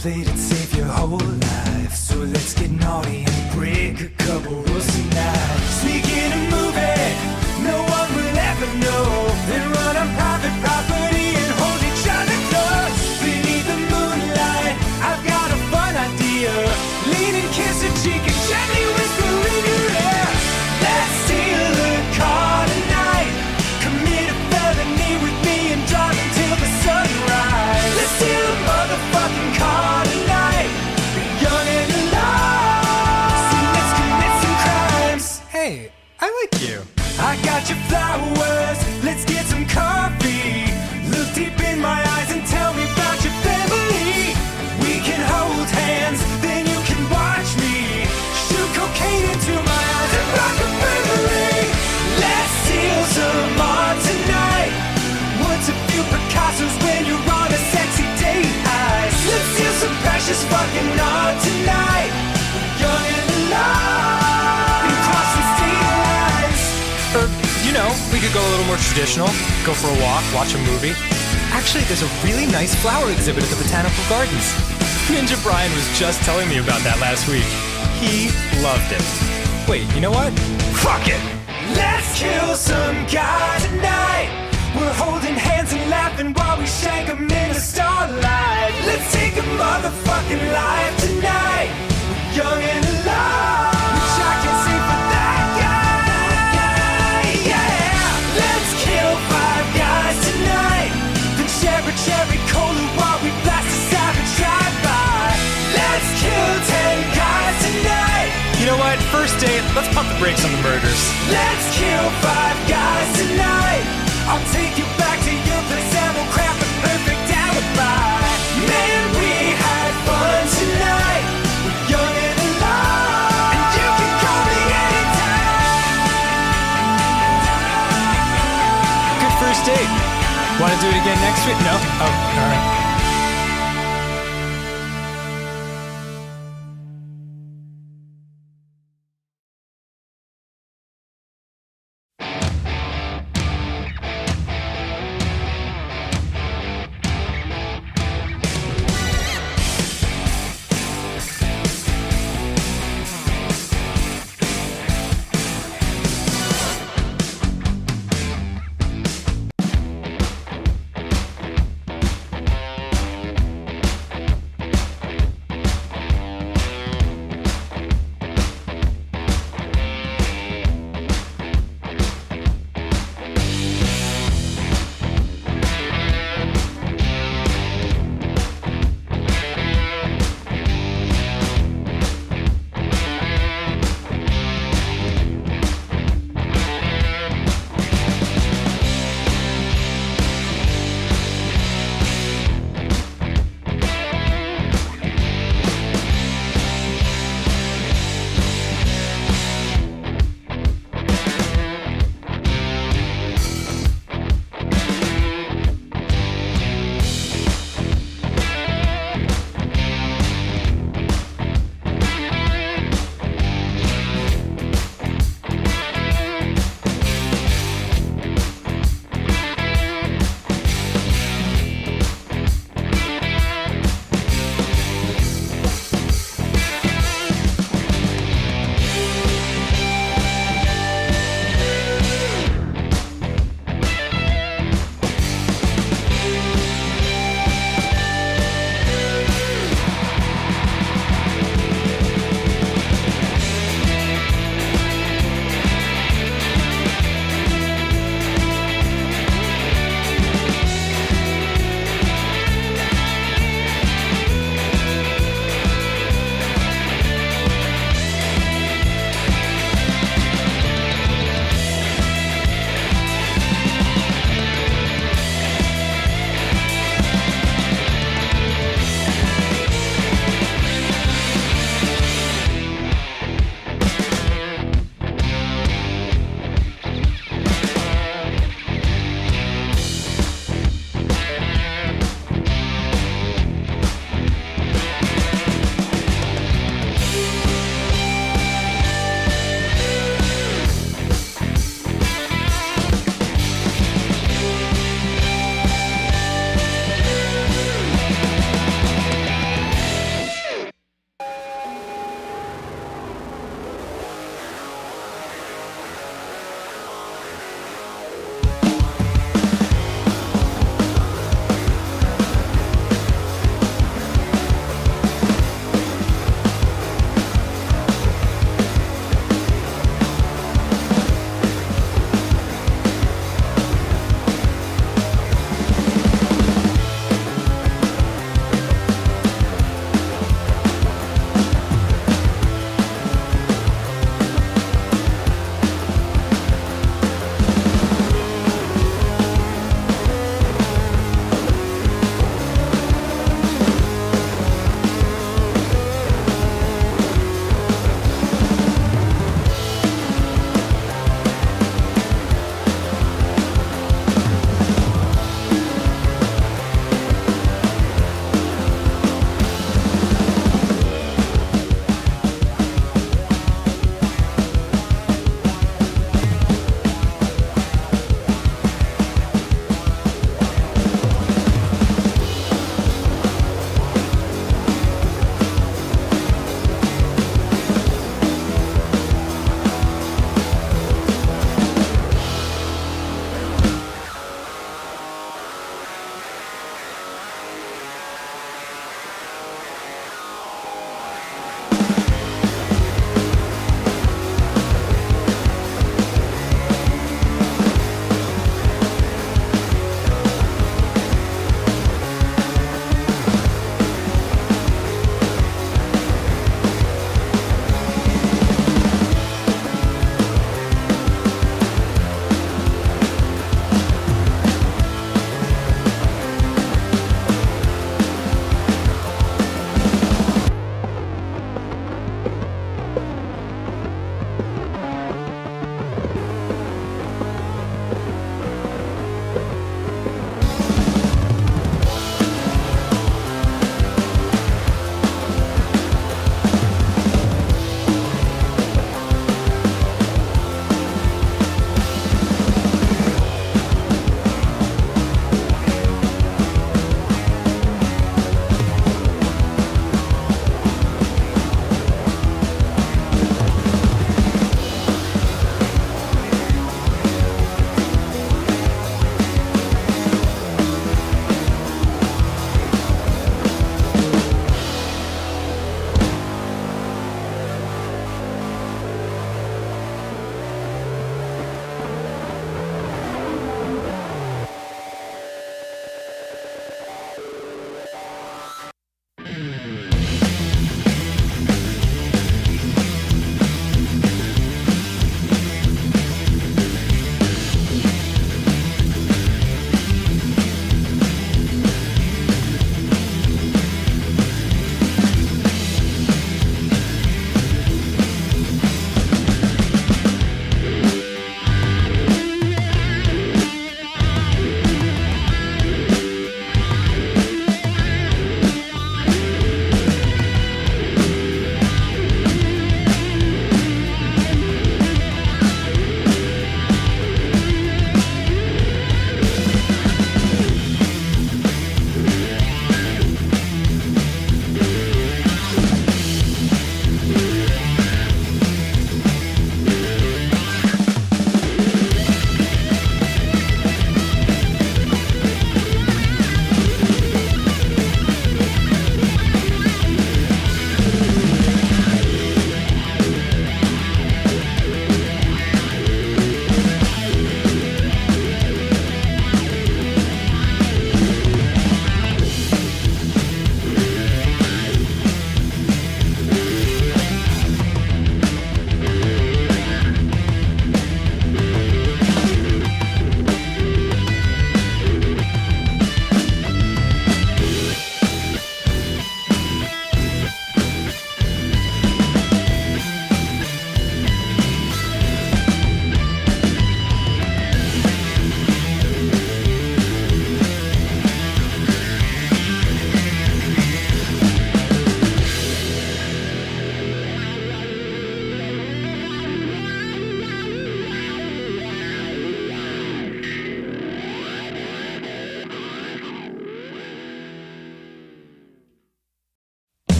played it safe your whole life. So let's get naughty and break a couple rules tonight. Sneak in a movie no one will ever know. Then run on private property and hold each other close. Beneath the moonlight, I've got a fun idea. Lean and kiss a cheek and gently whisper in your ear. Let's steal a car tonight. Commit a felony with me and drive until the sunrise. Let's steal a motherfucking car tonight. Be young and alive. So let's commit some crimes. Hey, I like you. I got your flowers, let's get some coffee. Look deep in my eyes and tell me about your family. We can hold hands, then you can watch me shoot cocaine into my eyes and rock a memory. Let's steal some art tonight. What's a few Picassos when you're on a sexy date eyes? Let's steal some precious fucking art tonight. Young and alive. And cross some state lines. Or, you know, we could go a little more traditional. Go for a walk, watch a movie. Actually, there's a really nice flower exhibit at the Botanical Gardens. Ninja Brian was just telling me about that last week. He loved it. Wait, you know what? Fuck it! Let's kill some guy tonight. We're holding hands and laughing while we shank 'em in the starlight. Let's take a motherfucking life tonight. We're young and alive. Which I can see for that guy. Yeah. Let's kill 5 guys tonight. Then share a cherry cola while we blast a savage drive-by. Let's kill 10 guys tonight. You know what? First date, let's pump the brakes on the murders. Let's kill 5 guys tonight. I'll take you back to your place and we'll craft a perfect alibi. Man, we had fun tonight. We're young and alive. And you can call me anytime. Good first date. Want to do it again next week? No? Oh, all right.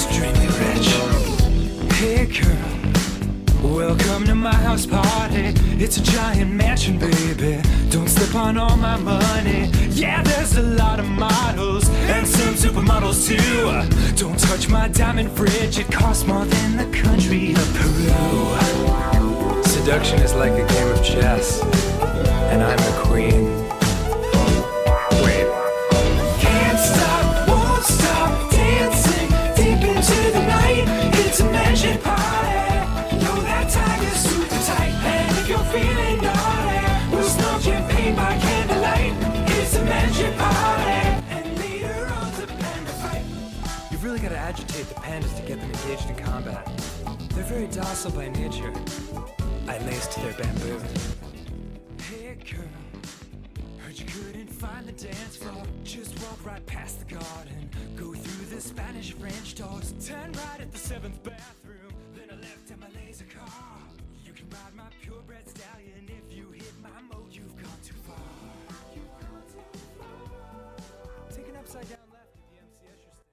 extremely rich. Hey girl, welcome to my house party. It's a giant mansion, baby. Don't step on all my money. Yeah, there's a lot of models and some supermodels too. Don't touch my diamond fridge, it costs more than the country of Peru. Seduction is like a game of chess, and I'm the queen. Wait. Can't stop, won't stop dancing deep into the night. It's a magic party. Know that tiger's super tight. And if you're feeling naughty, we'll smoke champagne by candlelight. It's a magic party. And later on to panda fight. You've really got to agitate the pandas to get them engaged in combat. They're very docile by nature. I laced their bamboo. Hey girl, heard you couldn't find the dance floor. Just walk right past the garden, go through the Spanish French doors, turn right at the 7th bathroom, then I left in my laser car. You can ride my purebred stallion. If you hit my mode, you've gone too far. Take an upside down left at the MC Escher stairs.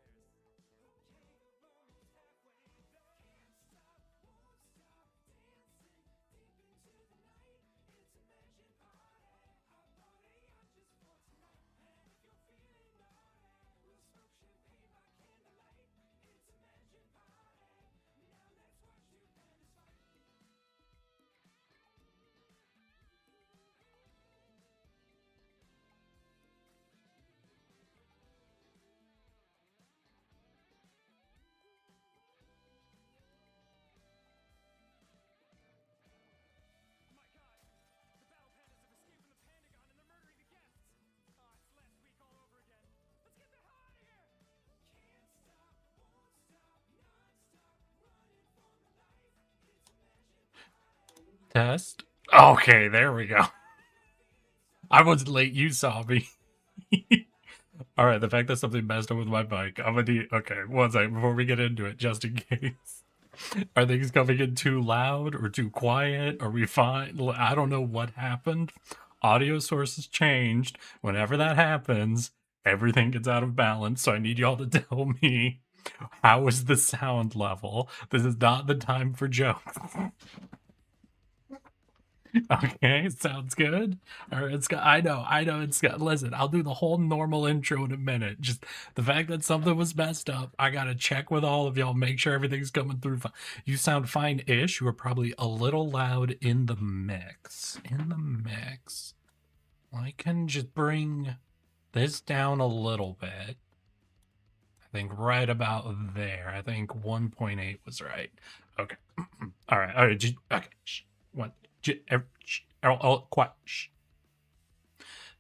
Test. Okay, there we go. I wasn't late. You saw me. All right, the fact that something messed up with my mic. I'm gonna do. Okay, one second before we get into it, just in case. Are things coming in too loud or too quiet? Are we fine? I don't know what happened. Audio sources changed. Whenever that happens, everything gets out of balance. So I need y'all to tell me, how is the sound level? This is not the time for jokes. Okay, sounds good. All right, it's got. I know. It's got. Listen, I'll do the whole normal intro in a minute. Just the fact that something was messed up, I gotta check with all of y'all, make sure everything's coming through fine. You sound fine-ish. You were probably a little loud in the mix. I can just bring this down a little bit. I think right about there. I think 1.8 was right. Okay. All right. Just, okay. One. Quiet.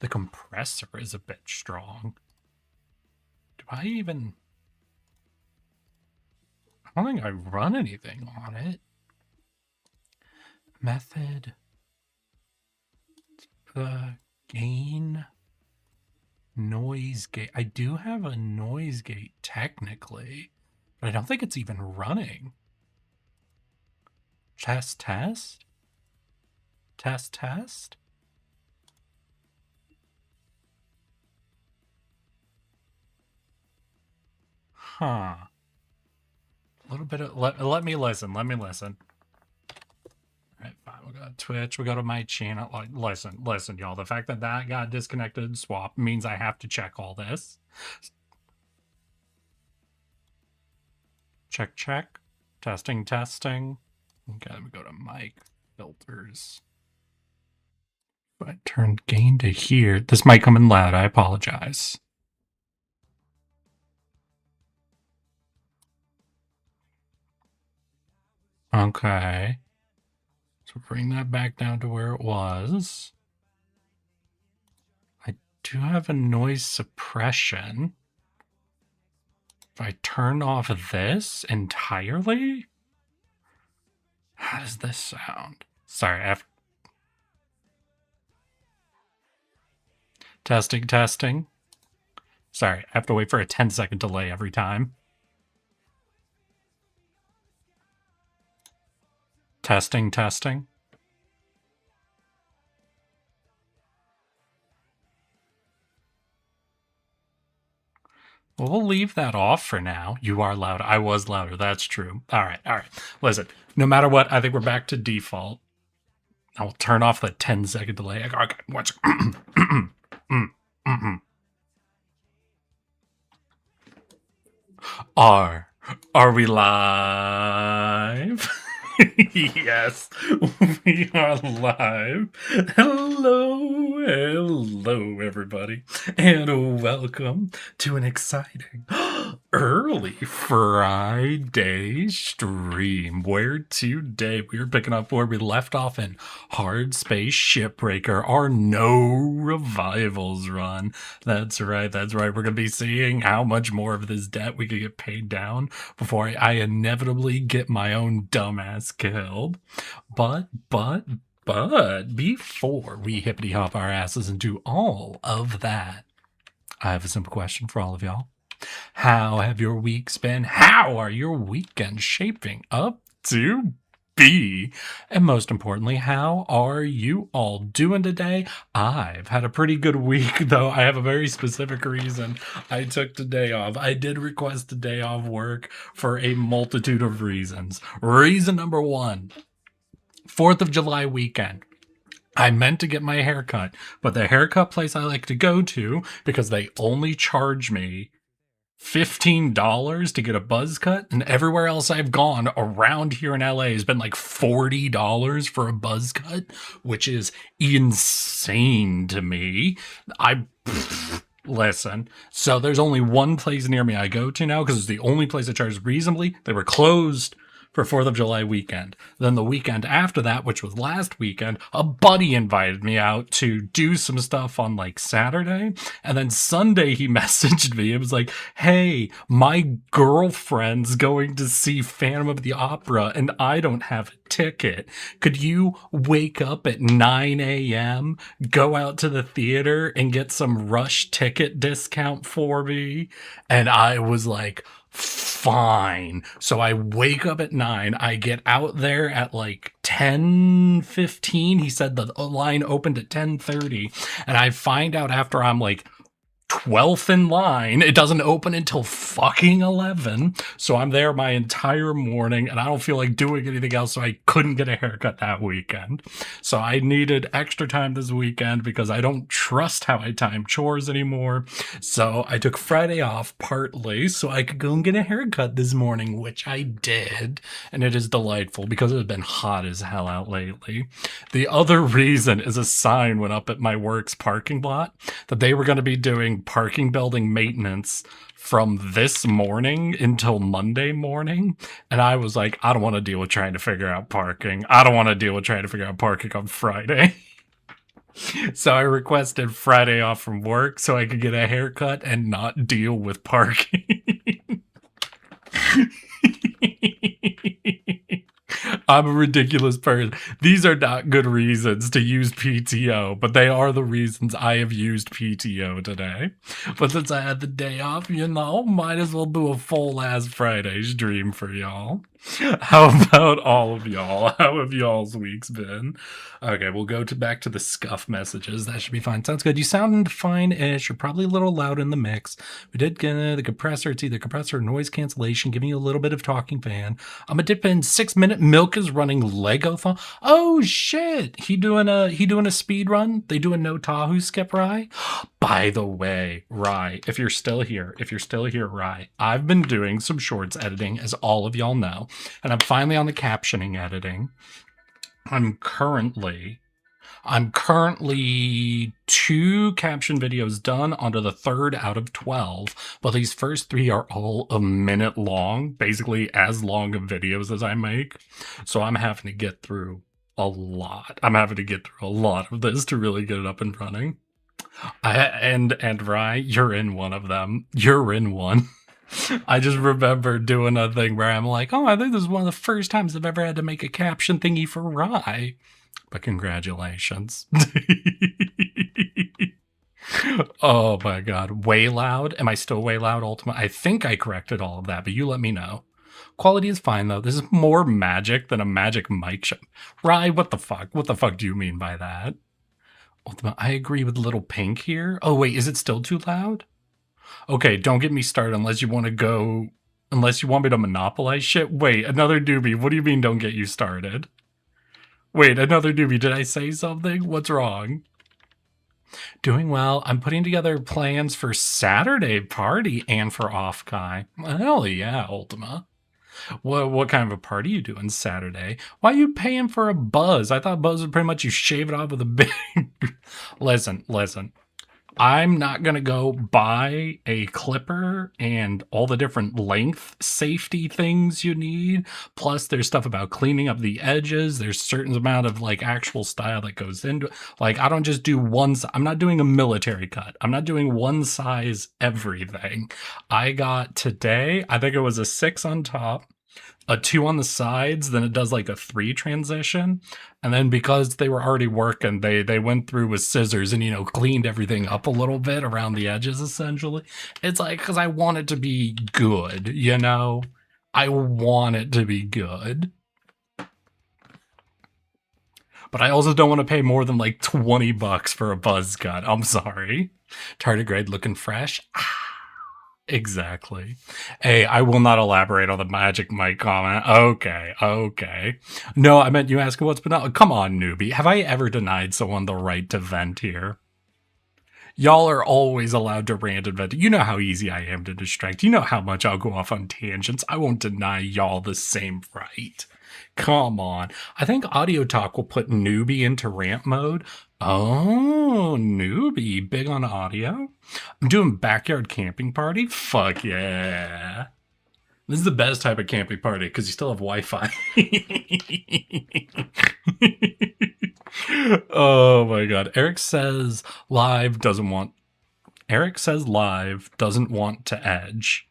The compressor is a bit strong. Do I even... I don't think I run anything on it. Method. Gain. Noise gate. I do have a noise gate technically, but I don't think it's even running. Test. Huh. A little bit of... Let me listen. All right, fine. We got Twitch. We go to my channel. Like, listen, y'all. The fact that got disconnected and swapped means I have to check all this. Check. Testing. Okay, let me go to mic filters. If I turn gain to here, this might come in loud. I apologize. Okay. So bring that back down to where it was. I do have a noise suppression. If I turn off this entirely, how does this sound? Sorry, testing. Sorry, I have to wait for a 10-second delay every time. Testing. Well, we'll leave that off for now. You are louder. I was louder. That's true. All right. Listen, no matter what, I think we're back to default. I will turn off the 10-second delay. Okay, watch. Are we live? Yes, we are live. Hello, everybody, and welcome to an exciting early Friday stream, where today we are picking up where we left off in Hardspace Shipbreaker, our no revivals run. That's right. We're going to be seeing how much more of this debt we could get paid down before I inevitably get my own dumbass killed. But before we hippity hop our asses and do all of that, I have a simple question for all of y'all. How have your weeks been? How are your weekends shaping up to be? And most importantly, how are you all doing today? I've had a pretty good week, though. I have a very specific reason I took today off. I did request a day off work for a multitude of reasons. Reason number one, 4th of July weekend. I meant to get my hair cut, but the haircut place I like to go to, because they only charge me $15 to get a buzz cut, and everywhere else I've gone around here in LA has been like $40 for a buzz cut, which is insane to me. Listen, so there's only one place near me I go to now because it's the only place that charges reasonably. They were closed for 4th of July weekend. Then the weekend after that, which was last weekend, a buddy invited me out to do some stuff on like Saturday. And then Sunday he messaged me. It was like, hey, my girlfriend's going to see Phantom of the Opera and I don't have a ticket. Could you wake up at 9 a.m., go out to the theater and get some rush ticket discount for me? And I was like, fine. So I wake up at 9. I get out there at like 10:15. He said the line opened at 10:30. And I find out after I'm like 12th in line, it doesn't open until fucking 11. So I'm there my entire morning and I don't feel like doing anything else. So I couldn't get a haircut that weekend. So I needed extra time this weekend because I don't trust how I time chores anymore. So I took Friday off partly so I could go and get a haircut this morning, which I did. And it is delightful because it has been hot as hell out lately. The other reason is a sign went up at my work's parking lot that they were going to be doing parking building maintenance from this morning until Monday morning. And I was like, I don't want to deal with trying to figure out parking. I don't want to deal with trying to figure out parking on Friday. So I requested Friday off from work so I could get a haircut and not deal with parking. I'm a ridiculous person. These are not good reasons to use PTO, but they are the reasons I have used PTO today. But since I had the day off, might as well do a full-ass Friday stream for y'all. How about all of y'all? How have y'all's weeks been? Okay, we'll go back to the scuff messages. That should be fine. Sounds good. You sound fine-ish. You're probably a little loud in the mix. We did get the compressor. It's either compressor or noise cancellation, giving you a little bit of talking fan. I'm a dip in 6 minute. Milk is running Lego thon. Oh shit! He doing a speed run. They doing no Tahoe skip Rye. By the way, Rye, if you're still here, Rye, I've been doing some shorts editing, as all of y'all know. And I'm finally on the captioning editing. I'm currently 2 caption videos done onto the 3rd out of 12. But these first 3 are all a minute long, basically as long of videos as I make. So I'm having to get through a lot. I'm having to get through a lot of this to really get it up and running. And Rye, you're in one of them. You're in one. I just remember doing a thing where I'm like, oh, I think this is one of the first times I've ever had to make a caption thingy for Rye. But congratulations. Oh my God. Way loud. Am I still way loud, Ultimate? I think I corrected all of that, but you let me know. Quality is fine, though. This is more magic than a magic mic show. Rye, what the fuck? What the fuck do you mean by that? Ultimate, I agree with Little Pink here. Oh, wait, is it still too loud? Okay, don't get me started unless you want me to monopolize shit. Wait, another doobie. What do you mean don't get you started? Wait, another doobie. Did I say something? What's wrong? Doing well. I'm putting together plans for Saturday party and for off Kai. Hell yeah, Ultima. What kind of a party you doing Saturday? Why are you paying for a buzz? I thought buzz was pretty much you shave it off with a big. Listen. I'm not going to go buy a clipper and all the different length safety things you need. Plus, there's stuff about cleaning up the edges. There's certain amount of like actual style that goes into it. Like, I don't just do I'm not doing a military cut. I'm not doing one size everything. I got today, I think it was a 6 on top, a 2 on the sides, then it does like a 3 transition. And then because they were already working, they went through with scissors and, cleaned everything up a little bit around the edges, essentially. It's like, because I want it to be good, I want it to be good. But I also don't want to pay more than like $20 for a buzz cut. I'm sorry. Tardigrade looking fresh. Exactly. Hey, I will not elaborate on the Magic Mike comment. Okay. No, I meant you asking what's been out. Come on, newbie. Have I ever denied someone the right to vent here? Y'all are always allowed to rant and vent. You know how easy I am to distract. You know how much I'll go off on tangents. I won't deny y'all the same right. Come on. I think Audio Talk will put newbie into rant mode. Oh, newbie. Big on audio? I'm doing backyard camping party? Fuck yeah. This is the best type of camping party because you still have Wi-Fi. Oh my god. Eric says live doesn't want to edge.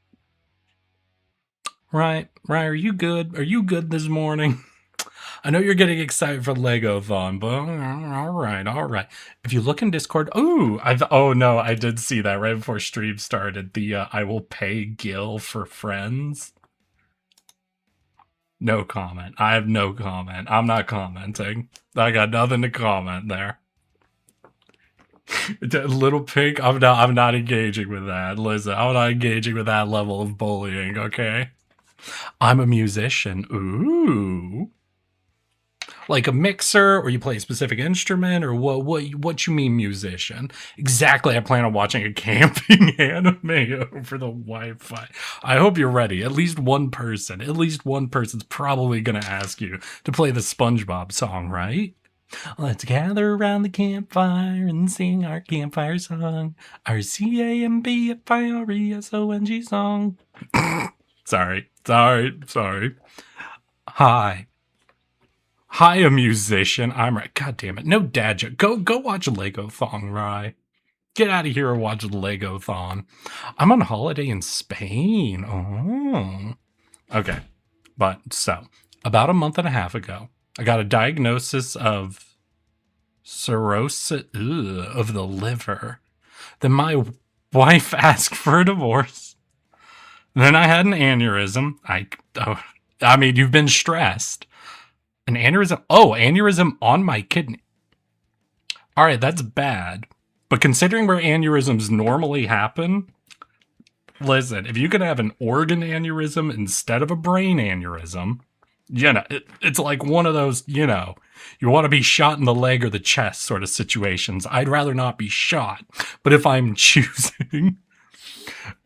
Right. Are you good? Are you good this morning? I know you're getting excited for Legothon, but all right. If you look in Discord, I did see that right before stream started. The I will pay Gil for friends. No comment. I have no comment. I'm not commenting. I got nothing to comment there. Little Pink, I'm not engaging with that. Listen, I'm not engaging with that level of bullying, okay? I'm a musician. Ooh. Like a mixer, or you play a specific instrument, or what you mean musician? Exactly, I plan on watching a camping anime over the Wi-Fi. I hope you're ready. At least one person's probably gonna ask you to play the SpongeBob song, right? Let's gather around the campfire and sing our campfire song. Our CAMBFIRESONG song. Sorry. Hi, a musician. I'm right. God damn it. No dad joke. Go watch Legothon, Rye. Get out of here and watch Legothon. I'm on holiday in Spain. Oh. Okay. But so, about a month and a half ago, I got a diagnosis of cirrhosis of the liver. Then my wife asked for a divorce. Then I had an aneurysm. I mean, you've been stressed. An aneurysm? Oh, aneurysm on my kidney. All right, that's bad. But considering where aneurysms normally happen, listen, if you could have an organ aneurysm instead of a brain aneurysm, it's like one of those, you want to be shot in the leg or the chest sort of situations. I'd rather not be shot. But if I'm choosing,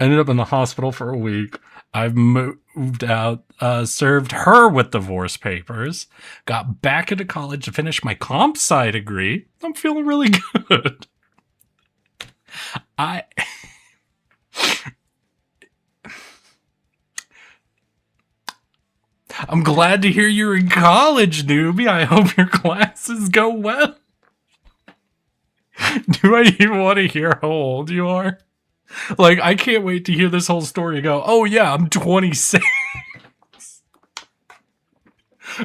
ended up in the hospital for a week. I've moved out, served her with divorce papers, got back into college to finish my comp sci degree. I'm feeling really good. I'm glad to hear you're in college, newbie. I hope your classes go well. Do I even want to hear how old you are? Like, I can't wait to hear this whole story and go, oh yeah, I'm 26.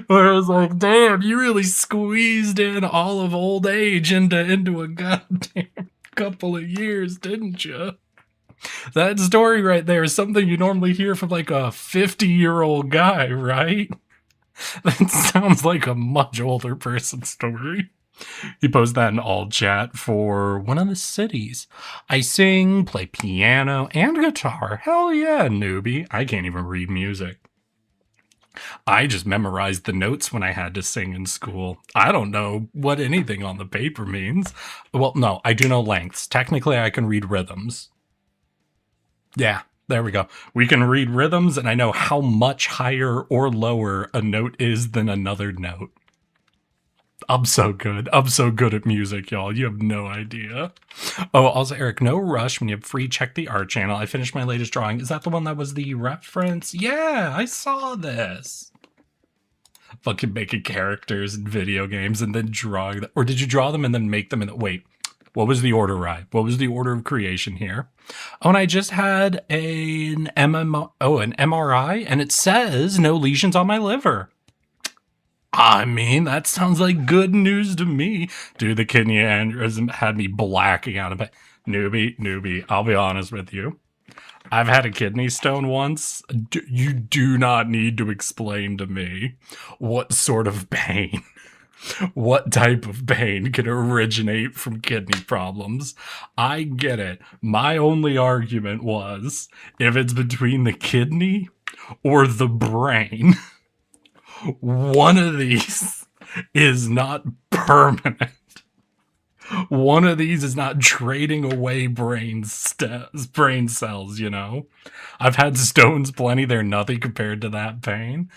Where I was like, damn, you really squeezed in all of old age into a goddamn couple of years, didn't you? That story right there is something you normally hear from like a 50-year-old guy, right? That sounds like a much older person's story. He posted that in all chat for one of the cities. I sing, play piano, and guitar. Hell yeah, newbie. I can't even read music. I just memorized the notes when I had to sing in school. I don't know what anything on the paper means. Well, no, I do know lengths. Technically, I can read rhythms. Yeah, there we go. We can read rhythms, and I know how much higher or lower a note is than another note. I'm so good. I'm so good at music, y'all. You have no idea. Oh, also, Eric, no rush. When you have free, check the art channel. I finished my latest drawing. Is that the one that was the reference? Yeah, I saw this. Fucking making characters in video games and then drawing them. Or did you draw them and then make them in the... Wait, what was the order, Rye? What was the order of creation here? Oh, and I just had an MRI, and it says no lesions on my liver. I mean, that sounds like good news to me. Dude, the kidney aneurysm had me blacking out of it. Newbie, I'll be honest with you. I've had a kidney stone once. You do not need to explain to me what sort of pain, what type of pain can originate from kidney problems. I get it. My only argument was if it's between the kidney or the brain, one of these is not permanent. One of these is not trading away brain cells, you know? I've had stones plenty. They're nothing compared to that pain.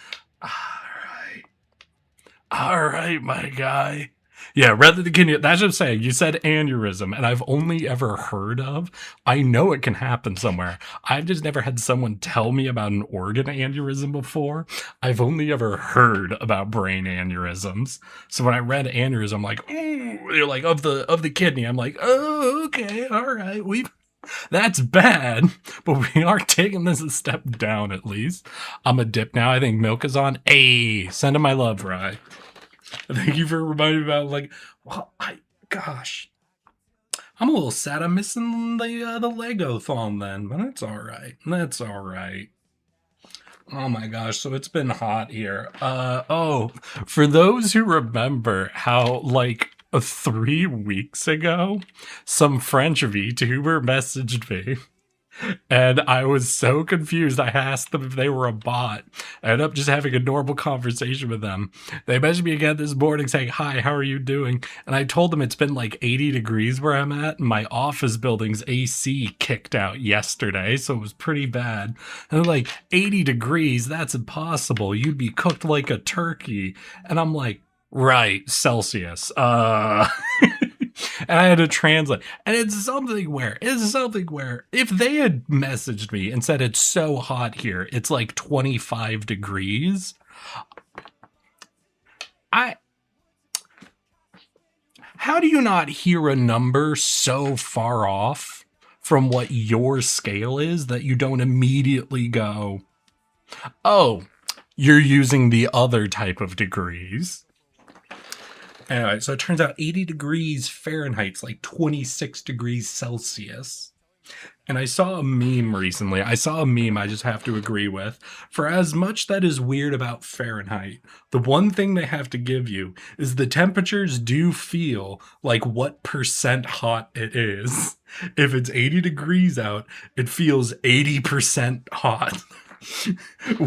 All right, my guy. Yeah, rather than kidney, that's just saying, you said aneurysm, and I've only ever heard of, I know it can happen somewhere. I've just never had someone tell me about an organ aneurysm before. I've only ever heard about brain aneurysms. So when I read aneurysm, I'm like, ooh, you're like, of the kidney. I'm like, oh, okay, all right, that's bad, but we are taking this a step down at least. I'm a dip now. I think milk is on. Hey, send him my love, Rye. Thank you for reminding me about, like, well, gosh. I'm a little sad I'm missing the Lego-thon then, but that's all right. That's all right. Oh my gosh, so it's been hot here. For those who remember how, like, 3 weeks ago, some French VTuber messaged me. And I was so confused. I asked them if they were a bot. I ended up just having a normal conversation with them. They messaged me again this morning saying, hi, how are you doing? And I told them it's been like 80 degrees where I'm at. And my office building's AC kicked out yesterday. So it was pretty bad. And they're like, 80 degrees? That's impossible. You'd be cooked like a turkey. And I'm like, right, Celsius. And I had to translate. And it's something where if they had messaged me and said it's so hot here, it's like 25 degrees. How do you not hear a number so far off from what your scale is that you don't immediately go, oh, you're using the other type of degrees? Anyway, so it turns out 80 degrees Fahrenheit's like 26 degrees Celsius. And I saw a meme recently. I just have to agree with. For as much that is weird about Fahrenheit, the one thing they have to give you is the temperatures do feel like what percent hot it is. If it's 80 degrees out, it feels 80% hot.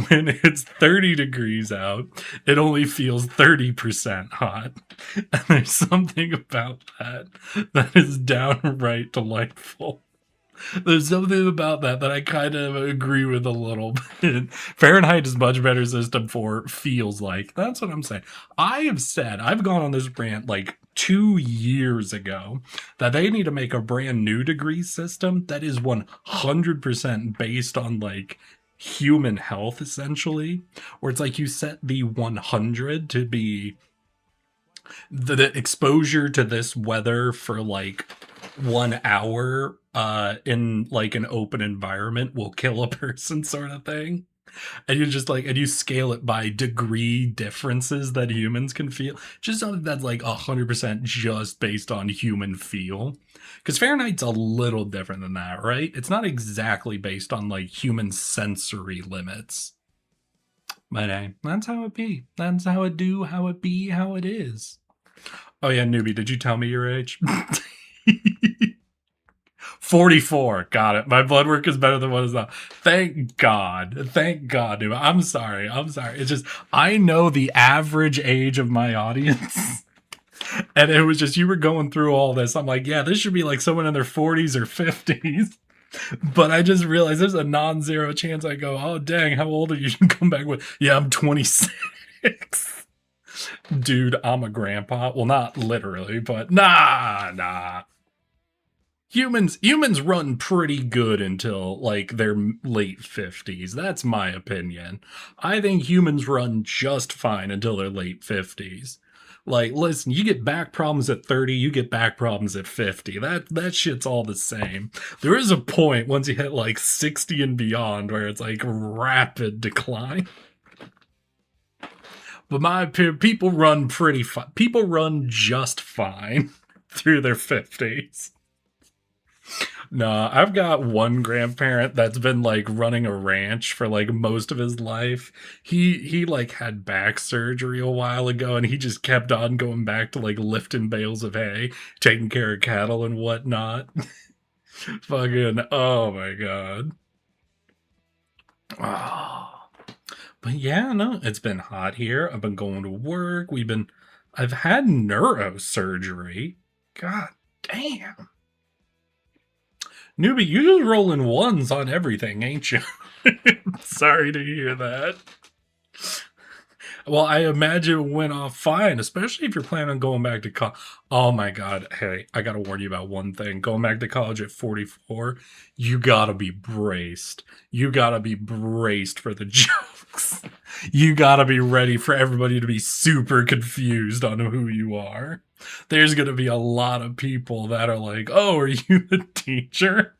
When it's 30 degrees out, it only feels 30% hot. And there's something about that is downright delightful. There's something about that I kind of agree with a little bit. Fahrenheit is much better system for feels like. That's what I'm saying. I've gone on this rant like 2 years ago that they need to make a brand new degree system that is 100% based on like human health, essentially, where it's like you set the 100 to be the exposure to this weather for like 1 hour in like an open environment will kill a person, sort of thing. And you just like, and you scale it by degree differences that humans can feel. Just something that's like 100% just based on human feel. Because Fahrenheit's a little different than that, right? It's not exactly based on like human sensory limits. But hey, that's how it be. That's how it do, how it be, how it is. Oh yeah, newbie, did you tell me your age? 44. Got it. My blood work is better than what is now. Thank God. Thank God, dude. I'm sorry. I'm sorry. It's just I know the average age of my audience. And it was just you were going through all this. I'm like, yeah, this should be like someone in their 40s or 50s. But I just realized there's a non-zero chance I go, oh dang, how old are you? You come back with, yeah, I'm 26. Dude, I'm a grandpa. Well, not literally, but nah. Humans run pretty good until like their late 50s. That's my opinion. I think humans run just fine until their late 50s. Like, listen, you get back problems at 30, you get back problems at 50. That shit's all the same. There is a point once you hit like 60 and beyond where it's like rapid decline. But people run pretty fine. People run just fine through their 50s. No, I've got one grandparent that's been like running a ranch for like most of his life. He like had back surgery a while ago and he just kept on going back to like lifting bales of hay, taking care of cattle and whatnot. Fucking oh my god. Oh. But yeah, no, it's been hot here. I've been going to work. I've had neurosurgery. God damn. Newbie, you just rolling ones on everything, ain't you? Sorry to hear that. Well, I imagine it went off fine, especially if you're planning on going back to college. Oh my god, hey, I gotta warn you about one thing. Going back to college at 44, you gotta be braced. You gotta be braced for the jokes. You gotta be ready for everybody to be super confused on who you are. There's gonna be a lot of people that are like, oh, are you the teacher?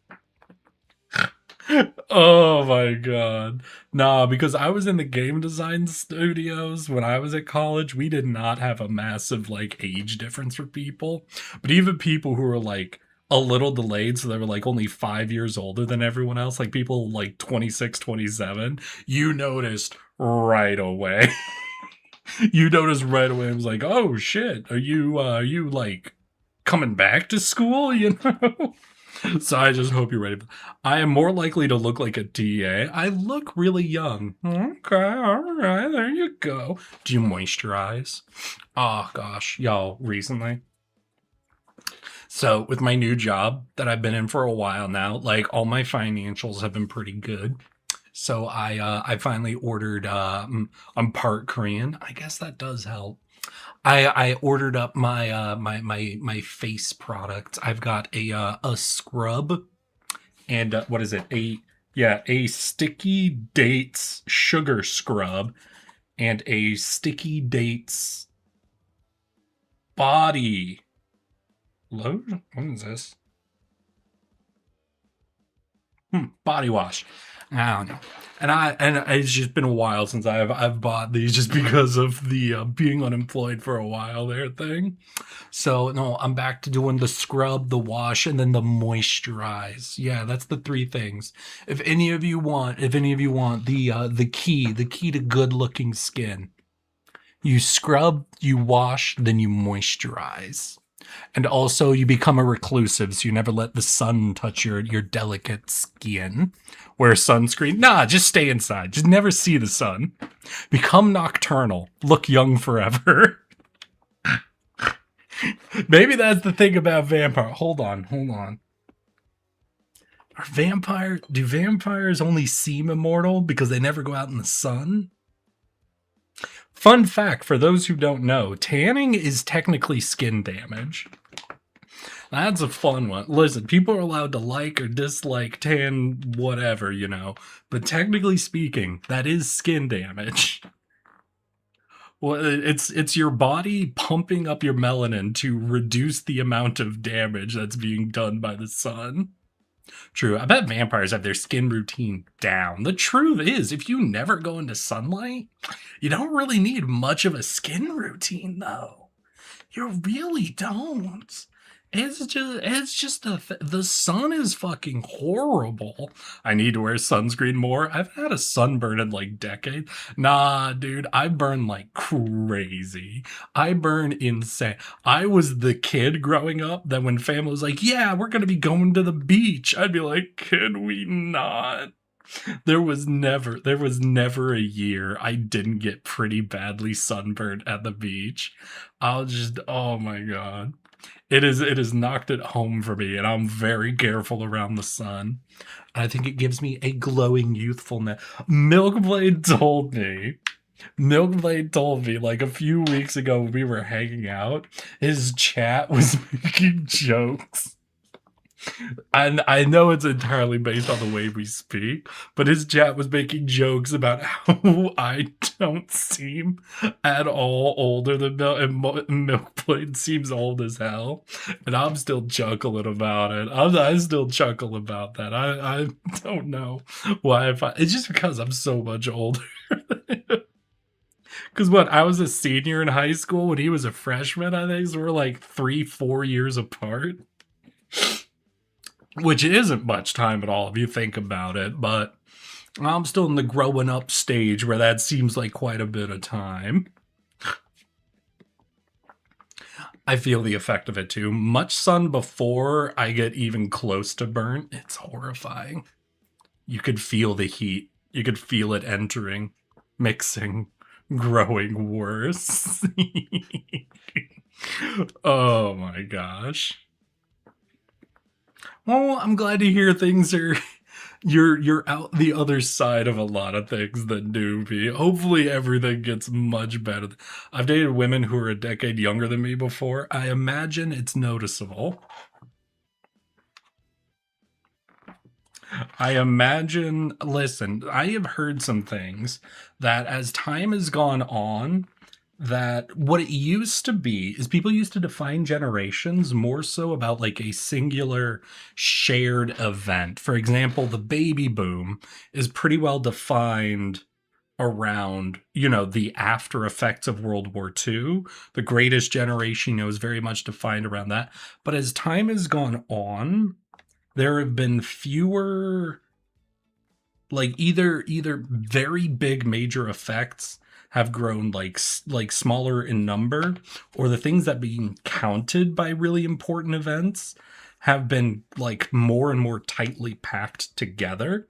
Oh my god. Nah, because I was in the game design studios when I was at college. We did not have a massive like age difference for people. But even people who were like a little delayed, so they were like only 5 years older than everyone else, like people like 26, 27, you noticed right away. You noticed right away. It was like, oh shit, are you like coming back to school, you know? So I just hope you're ready. I am more likely to look like a TA. I look really young. Okay, all right, there you go. Do you moisturize? Oh gosh, y'all, recently. So with my new job that I've been in for a while now, like all my financials have been pretty good. So I finally ordered. I'm part Korean. I guess that does help. I ordered up my face product. I've got a scrub and what is it? A sticky dates sugar scrub and a sticky dates body lotion. What is this? Body wash. I don't know. And it's just been a while since I've bought these just because of the being unemployed for a while there thing. So no, I'm back to doing the scrub, the wash, and then the moisturize. Yeah, that's the three things. If any of you want the key to good looking skin, you scrub, you wash, then you moisturize. And also you become a reclusive, so you never let the sun touch your delicate skin. Wear sunscreen. Nah, just stay inside. Just never see the sun. Become nocturnal. Look young forever. Maybe that's the thing about vampire. Hold on. Do vampires only seem immortal because they never go out in the sun? Fun fact for those who don't know, tanning is technically skin damage. That's a fun one. Listen, people are allowed to like or dislike tan whatever, you know. But technically speaking, that is skin damage. Well, it's your body pumping up your melanin to reduce the amount of damage that's being done by the sun. True. I bet vampires have their skin routine down. The truth is, if you never go into sunlight, you don't really need much of a skin routine, though. You really don't. It's just the sun is fucking horrible. I need to wear sunscreen more. I've had a sunburn in like decades. Nah, dude, I burn like crazy. I burn insane. I was the kid growing up that when family was like, yeah, we're gonna be going to the beach, I'd be like, can we not? There was never a year I didn't get pretty badly sunburned at the beach. Oh my god. It has knocked it home for me, and I'm very careful around the sun. I think it gives me a glowing youthfulness. Milkblade told me like a few weeks ago when we were hanging out, his chat was making jokes. And I know it's entirely based on the way we speak, but his chat was making jokes about how I don't seem at all older than Milkblade seems old as hell, and I'm still chuckling about it. I still chuckle about that. I don't know why. It's just because I'm so much older. Because what, I was a senior in high school when he was a freshman, I think, so we're like 3-4 years apart. Which isn't much time at all if you think about it, but I'm still in the growing up stage where that seems like quite a bit of time. I feel the effect of it too. Much sun before I get even close to burnt, it's horrifying. You could feel the heat. You could feel it entering, mixing, growing worse. Oh my gosh. Well, I'm glad to hear things are you're out the other side of a lot of things than newbie. Hopefully everything gets much better. I've dated women who are a decade younger than me before. I imagine it's noticeable. Listen, I have heard some things that as time has gone on, that what it used to be is people used to define generations more so about like a singular shared event. For example, the baby boom is pretty well defined around, the after effects of World War II. The greatest generation, is very much defined around that. But as time has gone on, there have been fewer like either very big major effects have grown like smaller in number, or the things that being counted by really important events have been like more and more tightly packed together,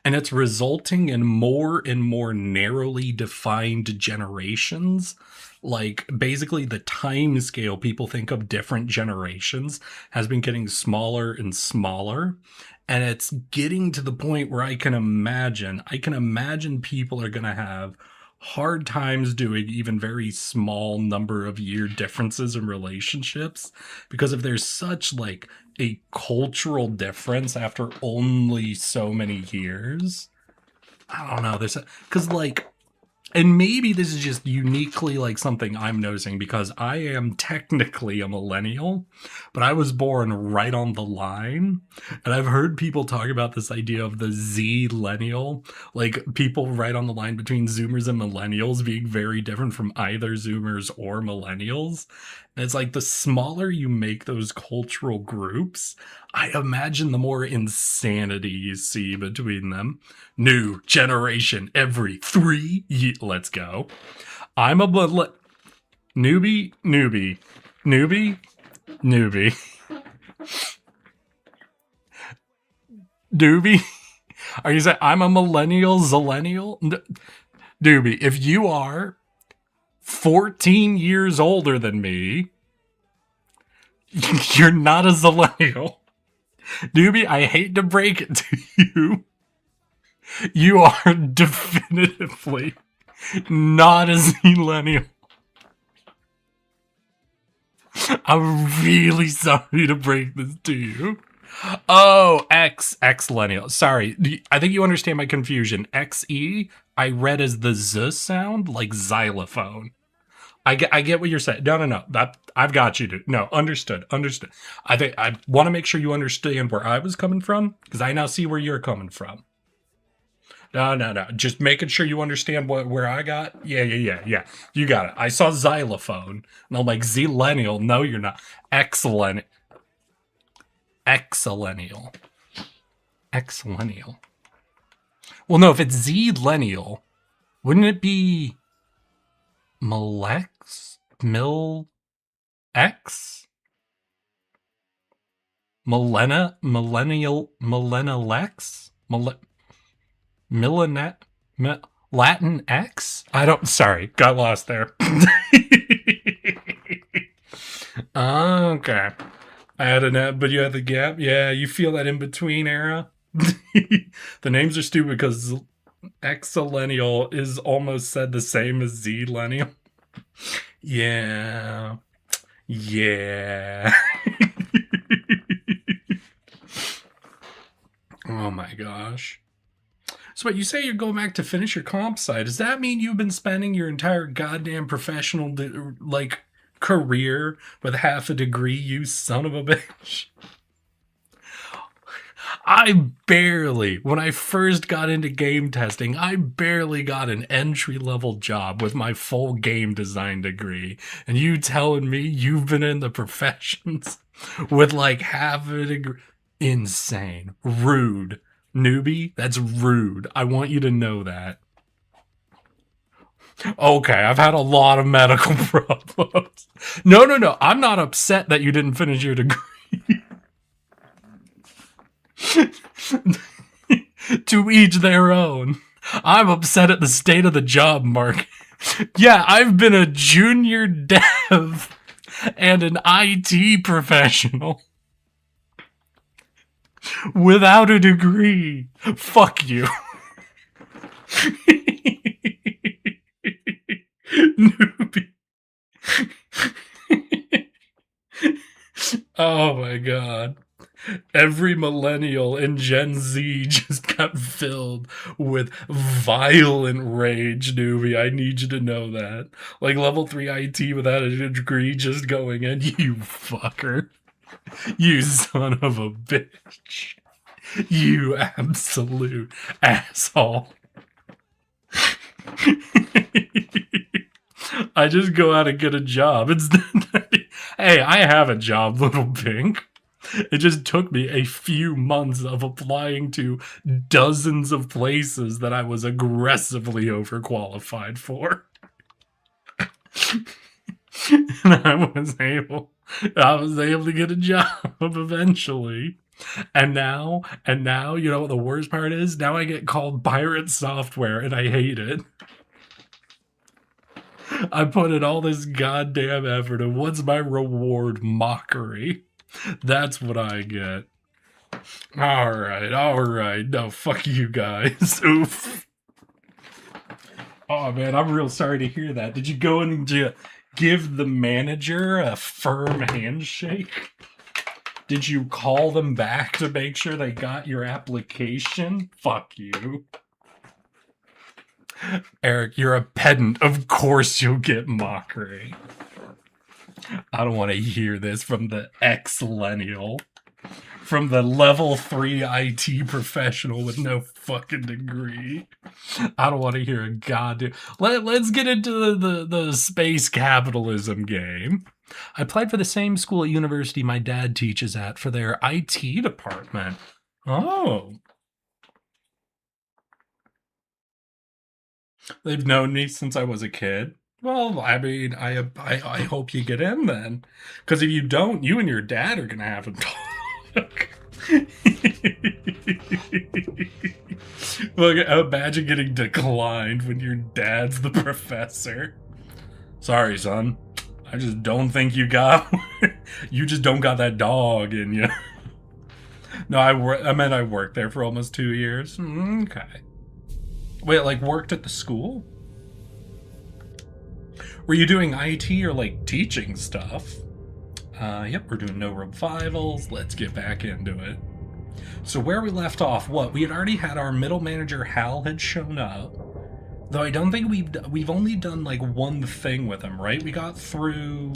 and it's resulting in more and more narrowly defined generations. Like basically the time scale people think of different generations has been getting smaller and smaller. And it's getting to the point where I can imagine people are going to have hard times doing even very small number of year differences in relationships, because if there's such like a cultural difference after only so many years, I don't know. Because like, and maybe this is just uniquely like something I'm noticing because I am technically a millennial, but I was born right on the line. And I've heard people talk about this idea of the Z-lennial, like people right on the line between Zoomers and millennials being very different from either Zoomers or millennials. And it's like the smaller you make those cultural groups, I imagine the more insanity you see between them. New generation every 3 years. Let's go. I'm a newbie. Doobie. Are you saying I'm a millennial, zillennial? Doobie, if you are 14 years older than me, you're not a zillennial. Doobie, I hate to break it to you. You are definitively not a zillennial. I'm really sorry to break this to you. Oh, X-lennial. Sorry, I think you understand my confusion. XE, I read as the Z sound, like xylophone. I get what you're saying. No. I've got you, dude. No, understood. I want to make sure you understand where I was coming from, because I now see where you're coming from. No. Just making sure you understand where I got. Yeah. You got it. I saw xylophone, and I'm like, Zillennial. No, you're not. Excellent. Excellential. Excellential. Well, no, if it's Zillennial, wouldn't it be Millex? Mil-X? Millennial-X? Millenet? Latin X? I don't, sorry, got lost there. Okay. I had an app, but you had the gap. Yeah, you feel that in between era. The names are stupid because Xillennial is almost said the same as Zillennial. Yeah. Oh my gosh. So what, you say you're going back to finish your comp sci? Does that mean you've been spending your entire goddamn professional career with half a degree, you son of a bitch? When I first got into game testing, I barely got an entry-level job with my full game design degree. And you telling me you've been in the professions with like half a degree? Insane. Rude. Newbie, that's rude. I want you to know that. Okay, I've had a lot of medical problems. No. I'm not upset that you didn't finish your degree. To each their own. I'm upset at the state of the job market. Yeah, I've been a junior dev and an IT professional without a degree. Fuck you. Newbie. Oh my god. Every millennial in Gen Z just got filled with violent rage, Newbie. I need you to know that. Like level 3 IT without a degree just going in. You fucker. You son of a bitch. You absolute asshole. I just go out and get a job. Hey, I have a job, little pink. It just took me a few months of applying to dozens of places that I was aggressively overqualified for. And I was able to get a job eventually. And now, you know what the worst part is? Now I get called pirate software and I hate it. I put in all this goddamn effort and what's my reward? Mockery. That's what I get. Alright. No, fuck you guys. Oof. Oh man, I'm real sorry to hear that. Did you go and give the manager a firm handshake? Did you call them back to make sure they got your application? Fuck you. Eric, you're a pedant. Of course you'll get mockery. I don't want to hear this from the ex-millennial. From the level 3 IT professional with no fucking degree. I don't want to hear a goddamn... Let's get into the space capitalism game. I applied for the same school at university my dad teaches at for their IT department. Oh. They've known me since I was a kid. Well, I mean, I hope you get in then. Because if you don't, you and your dad are going to have to talk. Look, imagine getting declined when your dad's the professor. Sorry, son. I just don't think you got... You just don't got that dog in you. No, I worked there for almost 2 years. Okay. Wait, like worked at the school? Were you doing IT or like teaching stuff? Yep, we're doing no revivals. Let's get back into it. So where we left off, we had already had our middle manager Hal had shown up. Though I don't think we've only done like one thing with him, right? We got through...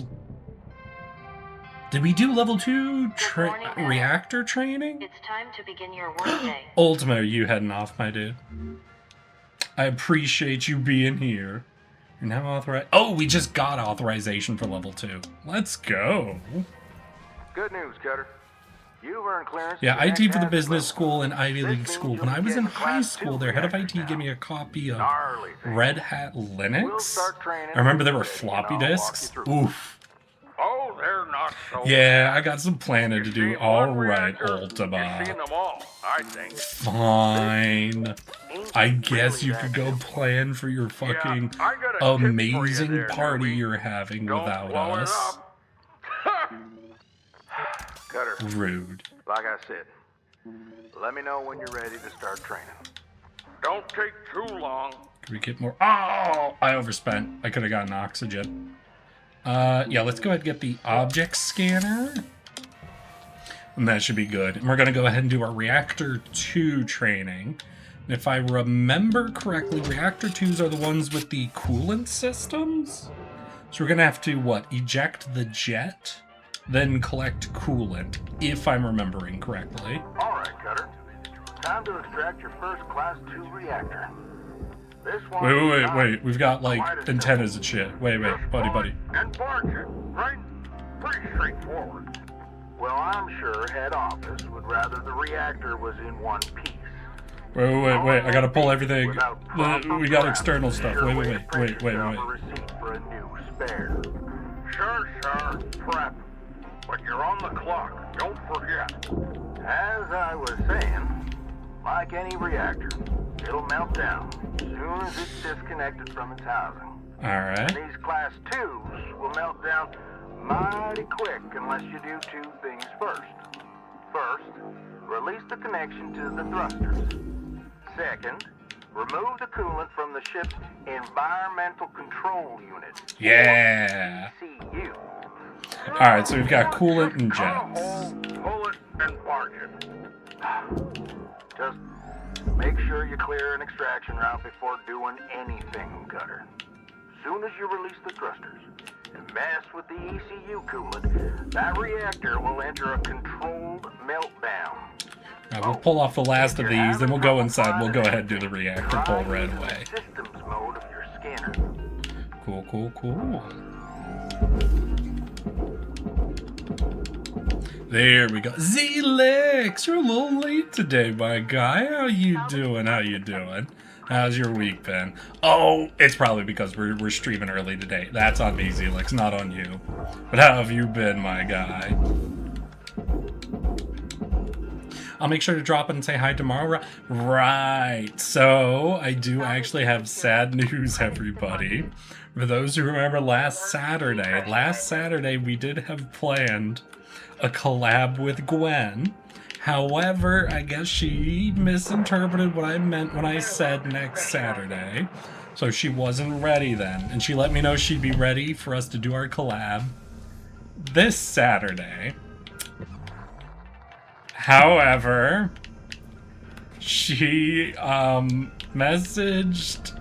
Did we do level 2 reactor training? It's time to begin your workday. Ultima, are you heading off, my dude? I appreciate you being here. You're now authorized. Oh, we just got authorization for level 2. Let's go. Good news, Cutter. You've earned clearance. Yeah, to IT for the hazard business level. school and Ivy This League means school. you'll When I be was in getting high class school, 2 their head of reactors IT gave me now. a copy of Gnarly thing. Red Hat We'll Linux. start training I remember there when were you're ready, floppy and I'll walk disks. you through. Oof. Oh, they're not so Yeah, bad. I got some planning to You do. see one All right, reactor, You've Ultima. seen them all, I think. Fine. Ain't I guess really you that could go simple. plan for your fucking Yeah, I got a tip for you amazing there, party Dewey. you're having Don't without blow it us. up. Cutter, Rude. like I said, let me know when you're ready to start training. Don't take too long. Can we get more? Oh, I overspent. I could have gotten oxygen. Yeah, let's go ahead and get the object scanner. And that should be good. And we're going to go ahead and do our Reactor 2 training. And if I remember correctly, Reactor 2s are the ones with the coolant systems. So we're going to have to, what, eject the jet, then collect coolant, if I'm remembering correctly. All right, Cutter. Time to extract your first Class 2 reactor. This one. Wait. We've got, like, antennas and shit. Wait, buddy. And barge it, right? Pretty straightforward. Well, I'm sure head office would rather the reactor was in one piece. Wait. I gotta pull everything. Without proper We got prep, external stuff. sure Wait. way to print yourself a receipt for a new spare. Sure, prep. But you're on the clock, don't forget. As I was saying, like any reactor, it'll melt down as soon as it's disconnected from its housing. Alright. These Class 2s will melt down mighty quick unless you do two things first. First, release the connection to the thrusters. Second, remove the coolant from the ship's environmental control unit. Yeah. ECU. Alright, so we've got coolant and Cut a jets. hole, pull it, and barge it. Just make sure you clear an extraction route before doing anything, Cutter. Soon as you release the thrusters and mess with the ECU coolant, that reactor will enter a controlled meltdown. Alright, we'll pull off the last of these, then we'll go inside. We'll go ahead and do the reactor pull right away. Systems mode of your scanner. Cool. There we go. Zelix! You're a little late today, my guy. How you doing? How's your week been? Oh, it's probably because we're streaming early today. That's on me, Zelix, not on you. But how have you been, my guy? I'll make sure to drop in and say hi tomorrow. Right. So, I do actually have sad news, everybody. For those who remember last Saturday we did have planned a collab with Gwen. However, I guess she misinterpreted what I meant when I said next Saturday. So she wasn't ready then. And she let me know she'd be ready for us to do our collab this Saturday. However, she messaged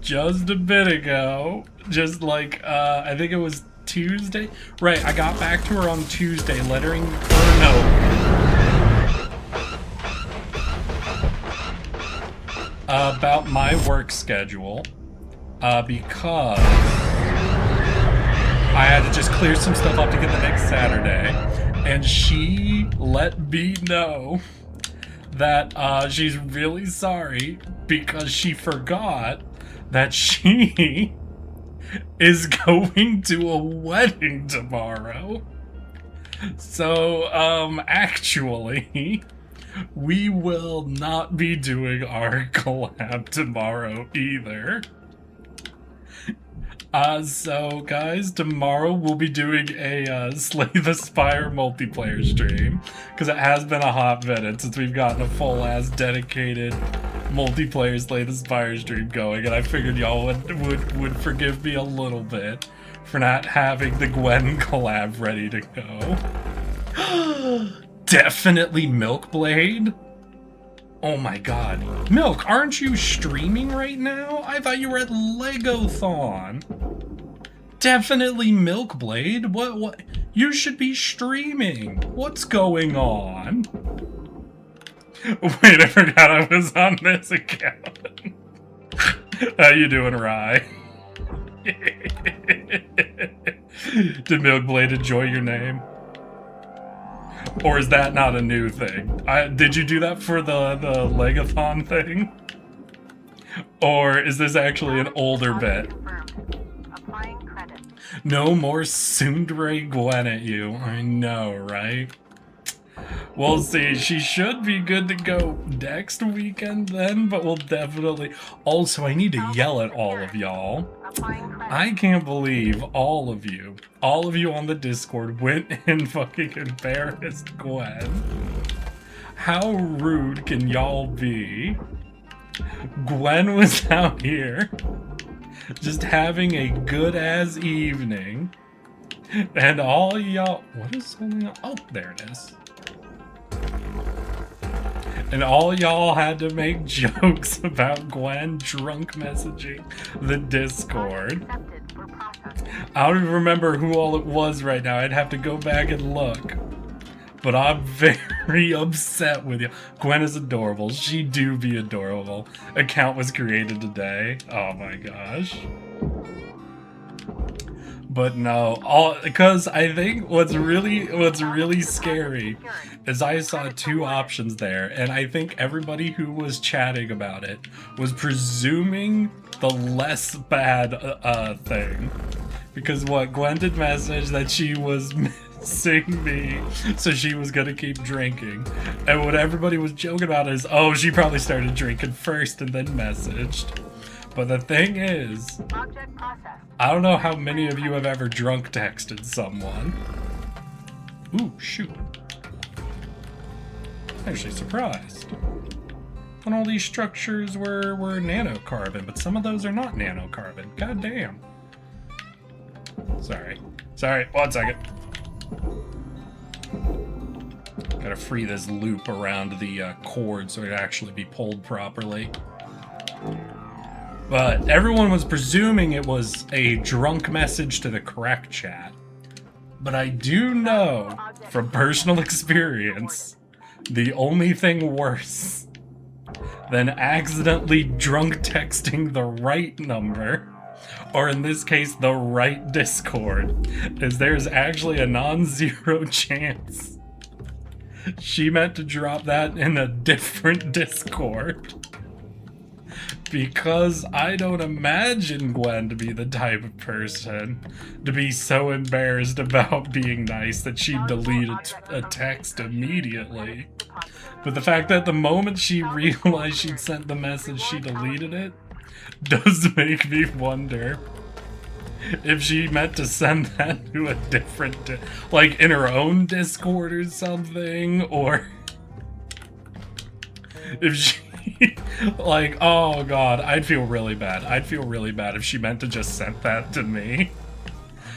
just a bit ago, just like I think it was Tuesday. Right, I got back to her on Tuesday, letting her know about my work schedule, because I had to just clear some stuff up to get the next Saturday, and she let me know that she's really sorry because she forgot that she is going to a wedding tomorrow. So, actually, we will not be doing our collab tomorrow either. So guys, tomorrow we'll be doing a Slay the Spire multiplayer stream, because it has been a hot minute since we've gotten a full-ass dedicated multiplayer Slay the Spire stream going, and I figured y'all would forgive me a little bit for not having the Gwen collab ready to go. Definitely Milkblade? Oh my god. Milk, aren't you streaming right now? I thought you were at Legothon. Definitely Milkblade. What? You should be streaming. What's going on? Wait, I forgot I was on this account. How you doing, Rye? Did Milkblade enjoy your name? Or is that not a new thing? Did you do that for the Legathon thing? Or is this actually an older bit? No more Tsundere Gwen at you. I know, right? We'll see. She should be good to go next weekend then, but we'll definitely... Also, I need to yell at all of y'all. I can't believe all of you on the Discord went and fucking embarrassed Gwen. How rude can y'all be? Gwen was out here just having a good-ass evening, and all y'all... What is holding on? Oh, there it is. And all y'all had to make jokes about Gwen drunk messaging the Discord. I don't even remember who all it was right now. I'd have to go back and look. But I'm very upset with you. Gwen is adorable. She do be adorable. Account was created today. Oh my gosh. But no, because I think what's really scary is I saw two options there, and I think everybody who was chatting about it was presuming the less bad thing. Because what, Gwen did message that she was missing me, so she was gonna keep drinking. And what everybody was joking about is, oh, she probably started drinking first and then messaged. But the thing is, I don't know how many of you have ever drunk texted someone. Ooh, shoot. Actually surprised. And all these structures were nanocarbon, but some of those are not nanocarbon. God damn. Sorry, 1 second. Gotta free this loop around the cord so it can actually be pulled properly. But everyone was presuming it was a drunk message to the correct chat. But I do know from personal experience, the only thing worse than accidentally drunk texting the right number, or in this case, the right Discord, is there's actually a non-zero chance she meant to drop that in a different Discord. Because I don't imagine Gwen to be the type of person to be so embarrassed about being nice that she'd delete a text immediately. But the fact that the moment she realized she'd sent the message, she deleted it, does make me wonder if she meant to send that to a different, like in her own Discord or something, or if she... like, oh god, I'd feel really bad. I'd feel really bad if she meant to just send that to me.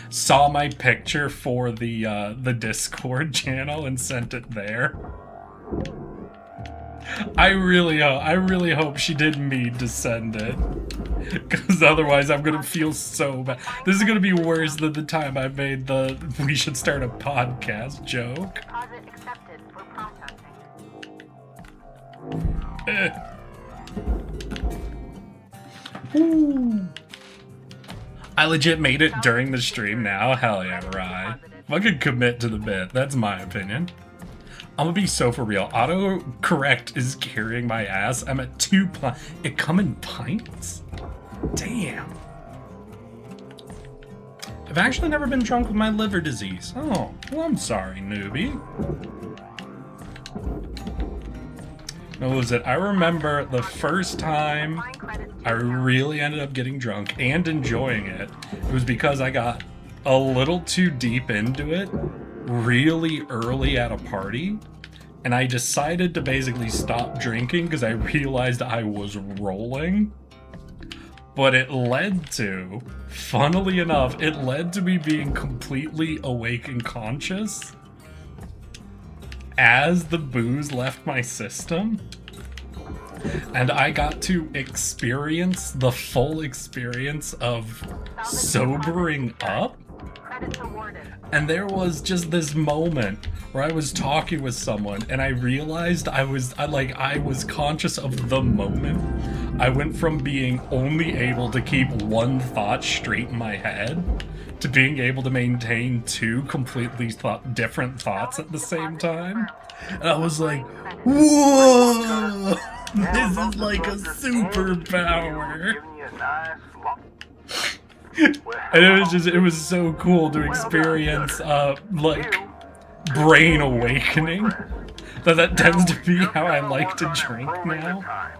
Saw my picture for the Discord channel and sent it there. I really hope she didn't mean to send it. Because otherwise I'm gonna feel so bad. This is gonna be worse than the time I made the "we should start a podcast" joke. Ooh. I legit made it during the stream now. Hell yeah, Rye. Fucking commit to the bit. That's my opinion. I'm gonna be so for real. Autocorrect is carrying my ass. I'm at 2 pints. It come in pints? Damn. I've actually never been drunk with my liver disease. Oh, well, I'm sorry, newbie. No, what was it? I remember the first time I really ended up getting drunk and enjoying it. It was because I got a little too deep into it really early at a party. And I decided to basically stop drinking because I realized I was rolling. But it led to, funnily enough, it led to me being completely awake and conscious as the booze left my system, and I got to experience the full experience of sobering up And there was just this moment where I was talking with someone and I realized I was conscious of the moment. I went from being only able to keep one thought straight in my head to being able to maintain two completely different thoughts at the same time. And I was like, whoa! This is like a superpower. And it was so cool to experience, like, brain awakening. That tends to be how I like to drink now.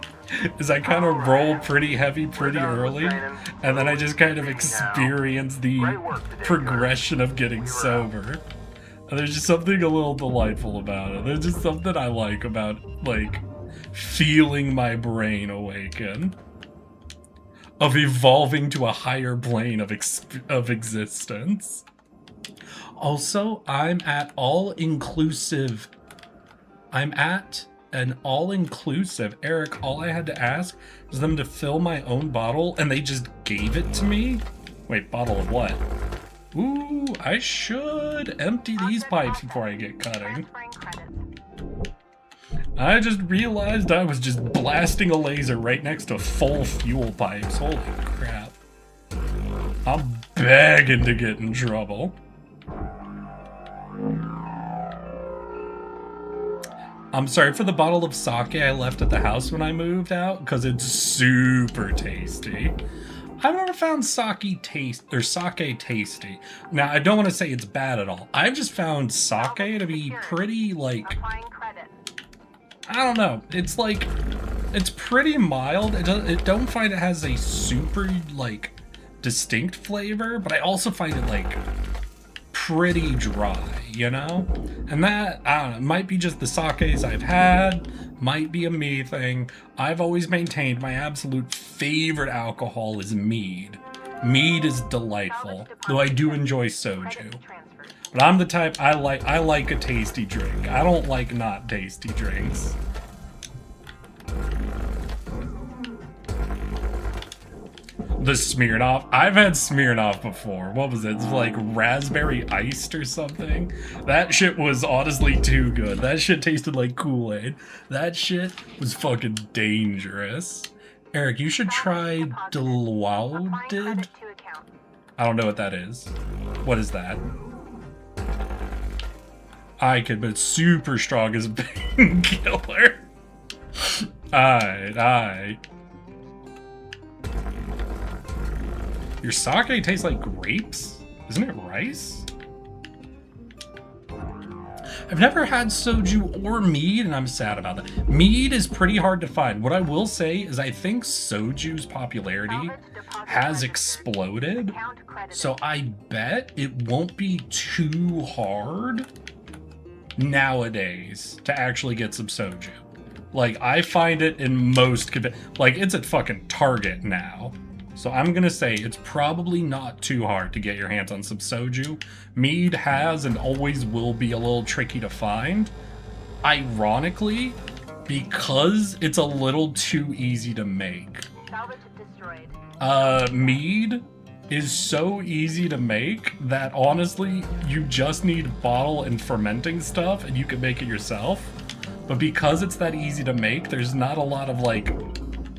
Is I kind of roll pretty heavy pretty early, and then I just kind of experience the progression of getting sober. And there's just something a little delightful about it. There's just something I like about, like, feeling my brain awaken. Of evolving to a higher plane of existence. Also, I'm at an all-inclusive. Eric, all I had to ask was them to fill my own bottle, and they just gave it to me? Wait, bottle of what? Ooh, I should empty these pipes before I get cutting. I just realized I was just blasting a laser right next to full fuel pipes. Holy crap. I'm begging to get in trouble. I'm sorry for the bottle of sake I left at the house when I moved out, because it's super tasty. I've never found sake tasty. Now, I don't want to say it's bad at all. I've just found sake to be pretty, like... I don't know. It's like, it's pretty mild. It don't find it has a super, like, distinct flavor, but I also find it, like, pretty dry, you know? And that, I don't know, might be just the sakes I've had, might be a me thing. I've always maintained my absolute favorite alcohol is mead. Mead is delightful, though I do enjoy soju. But I'm the type, I like a tasty drink. I don't like not tasty drinks. The Smirnoff. I've had Smirnoff before. What was it? It's like raspberry iced or something. That shit was honestly too good. That shit tasted like Kool-Aid. That shit was fucking dangerous. Eric, you should try Diluted. I don't know what that is. What is that? I could, but it's super strong as a painkiller. Alright. Your sake tastes like grapes? Isn't it rice? I've never had soju or mead, and I'm sad about that. Mead is pretty hard to find. What I will say is I think soju's popularity has exploded, so I bet it won't be too hard nowadays to actually get some soju. Like, I find it in most... Like, it's at fucking Target now. So I'm gonna say it's probably not too hard to get your hands on some soju. Mead has and always will be a little tricky to find. Ironically, because it's a little too easy to make. Mead is so easy to make that honestly, you just need bottle and fermenting stuff and you can make it yourself. But because it's that easy to make, there's not a lot of like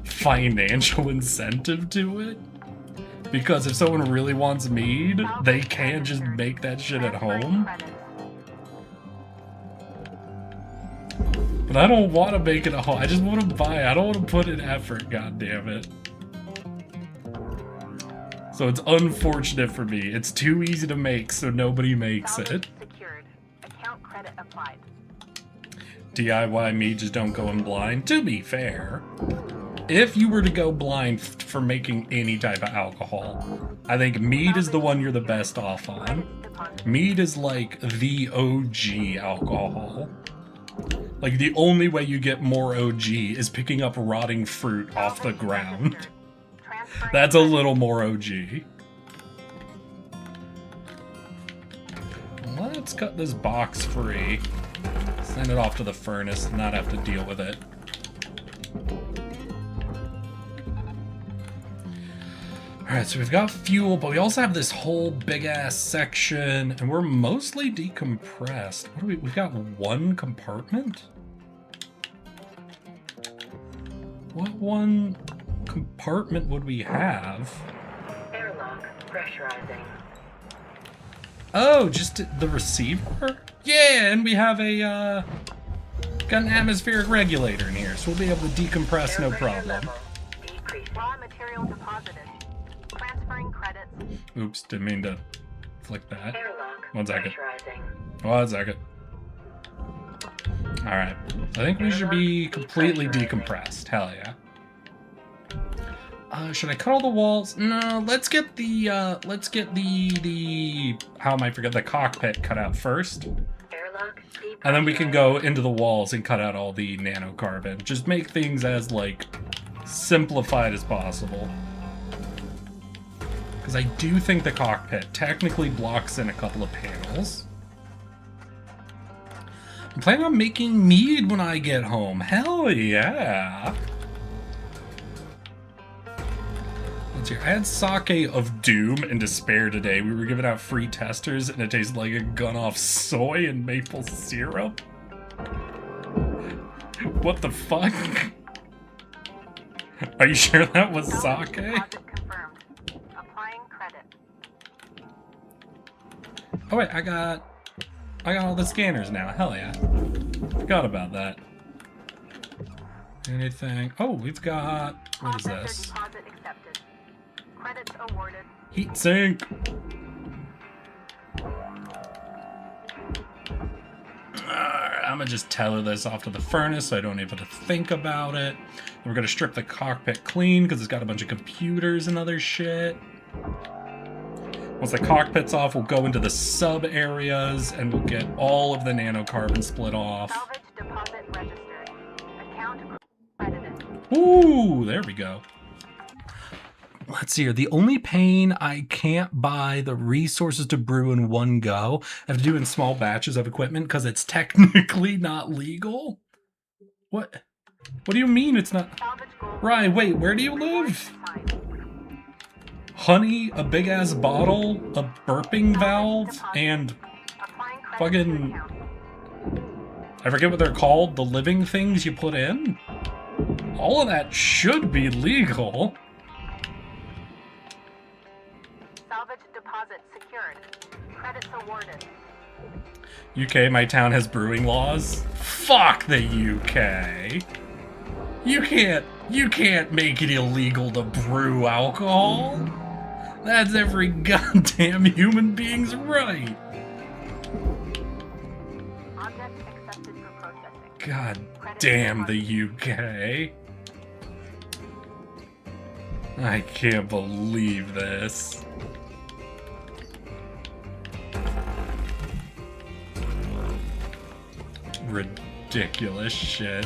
financial incentive to it. Because if someone really wants mead, they can just make that shit at home. But I don't want to make it at home. I just want to buy it. I don't want to put in effort, goddammit. So it's unfortunate for me. It's too easy to make, so nobody makes it. Account credit applied. DIY mead, just don't go in blind. To be fair, if you were to go blind for making any type of alcohol, I think mead is the one you're the best off on. Mead is like the OG alcohol. Like, the only way you get more OG is picking up rotting fruit off the ground. That's a little more OG. Let's cut this box free. Send it off to the furnace and not have to deal with it. Alright, so we've got fuel, but we also have this whole big-ass section, and we're mostly decompressed. What do we've got one compartment? What one compartment would we have? Airlock pressurizing. Oh, just the receiver? Yeah, and we have a, got an atmospheric regulator in here, so we'll be able to decompress no problem. Raw material deposited. Transferring credits. Oops, didn't mean to flick that. Airlock 1 second. pressurizing. 1 second. Alright, I think we should be completely decompressed. Hell yeah. Should I cut all the walls? No, let's get the, how am I forget, the cockpit cut out first. Airlock And then we can go into the walls and cut out all the nanocarbon. Just make things as, like, simplified as possible. Because I do think the cockpit technically blocks in a couple of panels. I'm planning on making mead when I get home. Hell yeah! Let's see. I had sake of doom and despair today. We were giving out free testers and it tasted like a gun off soy and maple syrup. What the fuck? Are you sure that was sake? Deposit confirmed. Applying credit. Oh wait, I got all the scanners now. Hell yeah. Forgot about that. Anything? Oh, we've got, what is Processor this? deposit accepted. Credits awarded. Heat sink. Alright, I'm gonna just tether this off to the furnace so I don't even have to think about it. We're gonna strip the cockpit clean because it's got a bunch of computers and other shit. Once the cockpit's off, we'll go into the sub areas and we'll get all of the nanocarbon split off. Salvage deposit registered. Account credited. Ooh, there we go. Let's see here. The only pain, I can't buy the resources to brew in one go. I have to do it in small batches of equipment because it's technically not legal. What? What do you mean it's not? Salvage goal. Right, wait, where do you live? Honey, a big ass bottle, a burping valve, and Applying credit fucking- to account. I forget what they're called, the living things you put in? All of that should be legal. Salvage deposit secured. Credits awarded. UK, my town has brewing laws. Fuck the UK. You can't make it illegal to brew alcohol. That's every goddamn human being's right. Object accepted for processing. God damn the UK. I can't believe this. Ridiculous shit.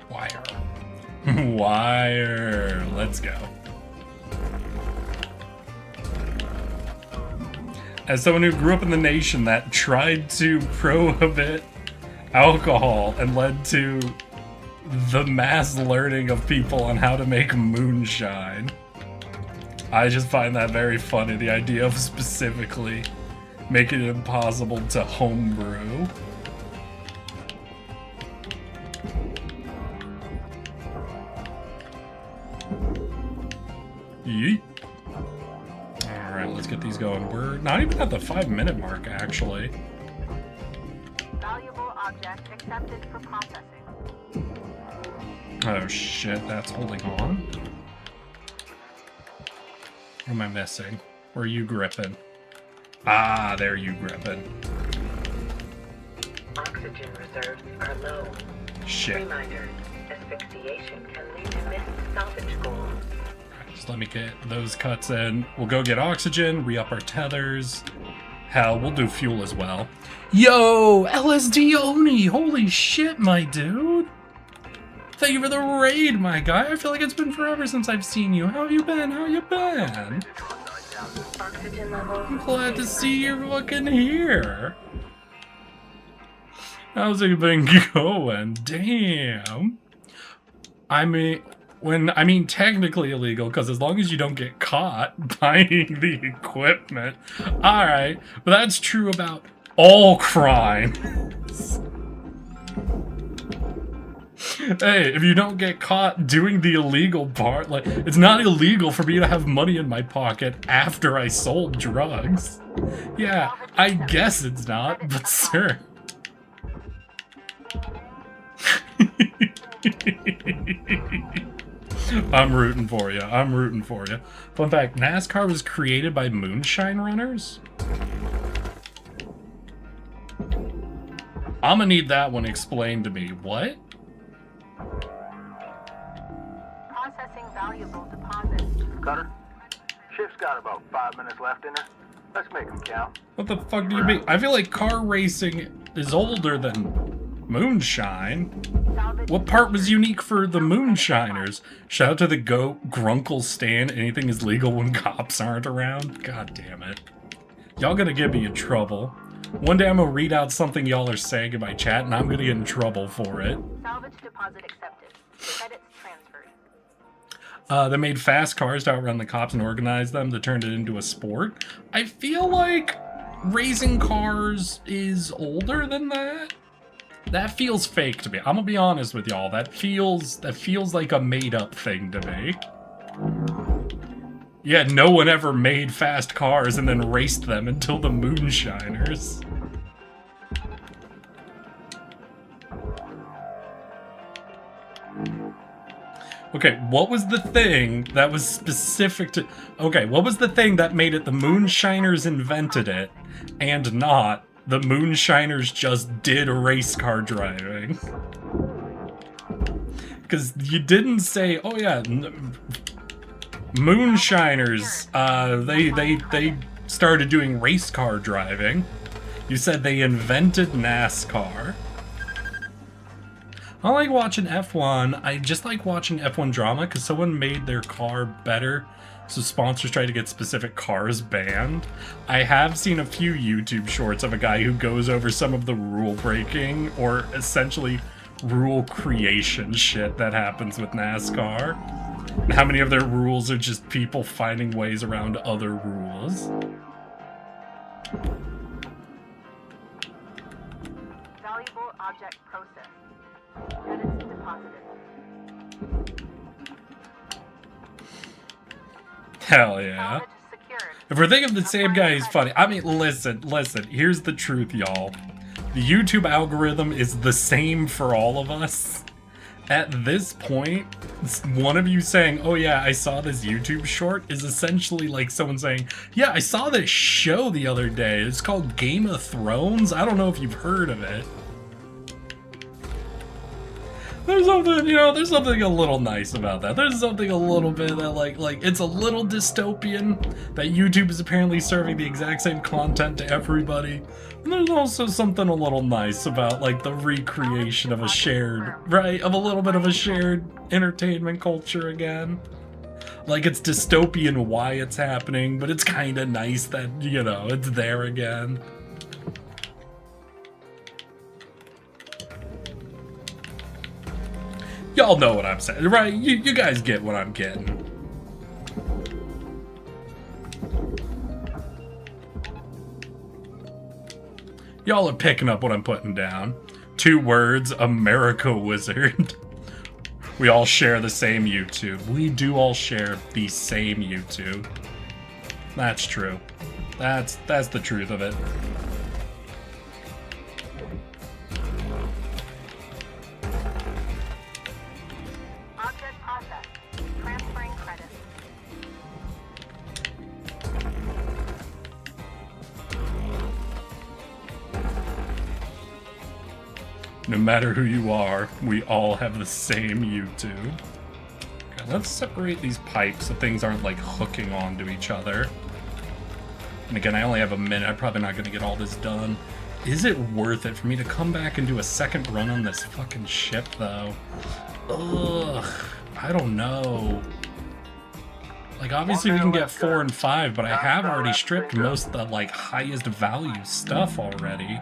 Wire. Wire. Let's go. As someone who grew up in the nation that tried to prohibit alcohol and led to the mass learning of people on how to make moonshine, I just find that very funny, the idea of specifically making it impossible to homebrew. Yeet. Alright, let's get these going. We're not even at the 5-minute mark, actually. Valuable object accepted for processing. Oh shit, that's holding on. What am I missing? Where are you gripping? Ah, there you gripping. Oxygen reserves are low. Shit. Reminder, asphyxiation can lead to missed salvage goals. Just let me get those cuts in. We'll go get oxygen, re-up our tethers. Hell, we'll do fuel as well. Yo, LSD Oni! Holy shit, my dude! Thank you for the raid, my guy. I feel like it's been forever since I've seen you. How have you been? How you been? Oxygen levels. I'm glad to see you're fucking here. How's it been going? Damn. I mean technically illegal, because as long as you don't get caught buying the equipment. Alright, but that's true about all crime. Hey, if you don't get caught doing the illegal part, like, it's not illegal for me to have money in my pocket after I sold drugs. Yeah, I guess it's not, but sir. I'm rooting for you. I'm rooting for you. Fun fact, NASCAR was created by moonshine runners? I'm gonna need that one explained to me. What? Processing valuable deposits. Cutter, shift's got about 5 minutes left in her. Let's make them count. What the fuck do you mean? I feel like car racing is older than moonshine. What part was unique for the moonshiners? Shout out to the goat, Grunkle Stan. Anything is legal when cops aren't around. God damn it. Y'all gonna get me in trouble. One day I'm gonna read out something y'all are saying in my chat and I'm gonna get in trouble for it. Salvage deposit accepted. Credits transferred. They made fast cars to outrun the cops and organize them to turn it into a sport. I feel like racing cars is older than that. That feels fake to me. I'm gonna be honest with y'all. That feels like a made-up thing to me. Yeah, no one ever made fast cars and then raced them until the moonshiners. Okay, what was the thing that was specific to... Okay, what was the thing that made it the moonshiners invented it and not the moonshiners just did race car driving? Because you didn't say, oh yeah, moonshiners, they started doing race car driving. You said they invented NASCAR. I like watching F1. I just like watching F1 drama because someone made their car better, so sponsors try to get specific cars banned. I have seen a few YouTube shorts of a guy who goes over some of the rule breaking or essentially rule creation shit that happens with NASCAR. And how many of their rules are just people finding ways around other rules. Valuable object processed. Credits deposited. Hell yeah. Salvage secured. If we're thinking of the same guy, he's funny. I mean, listen, here's the truth, y'all. The YouTube algorithm is the same for all of us. At this point, one of you saying, oh yeah, I saw this YouTube short is essentially like someone saying, yeah, I saw this show the other day. It's called Game of Thrones. I don't know if you've heard of it. There's something, you know, there's something a little nice about that. There's something a little bit that like it's a little dystopian that YouTube is apparently serving the exact same content to everybody. And there's also something a little nice about like the recreation of a shared, right, of a little bit of a shared entertainment culture again. Like it's dystopian why it's happening, but it's kind of nice that, you know, it's there again. Y'all know what I'm saying, right? You guys get what I'm getting. Y'all are picking up what I'm putting down. 2 words, America Wizard. We all share the same YouTube. We do all share the same YouTube. That's true. That's the truth of it. Object processed. Transferring credits. No matter who you are, we all have the same YouTube. Okay, let's separate these pipes so things aren't like hooking onto each other. And again, I only have a minute. I'm probably not going to get all this done. Is it worth it for me to come back and do a second run on this fucking ship, though? Ugh, I don't know. Like, obviously we can get 4 and 5, but I have already stripped most of the, like, highest value stuff already.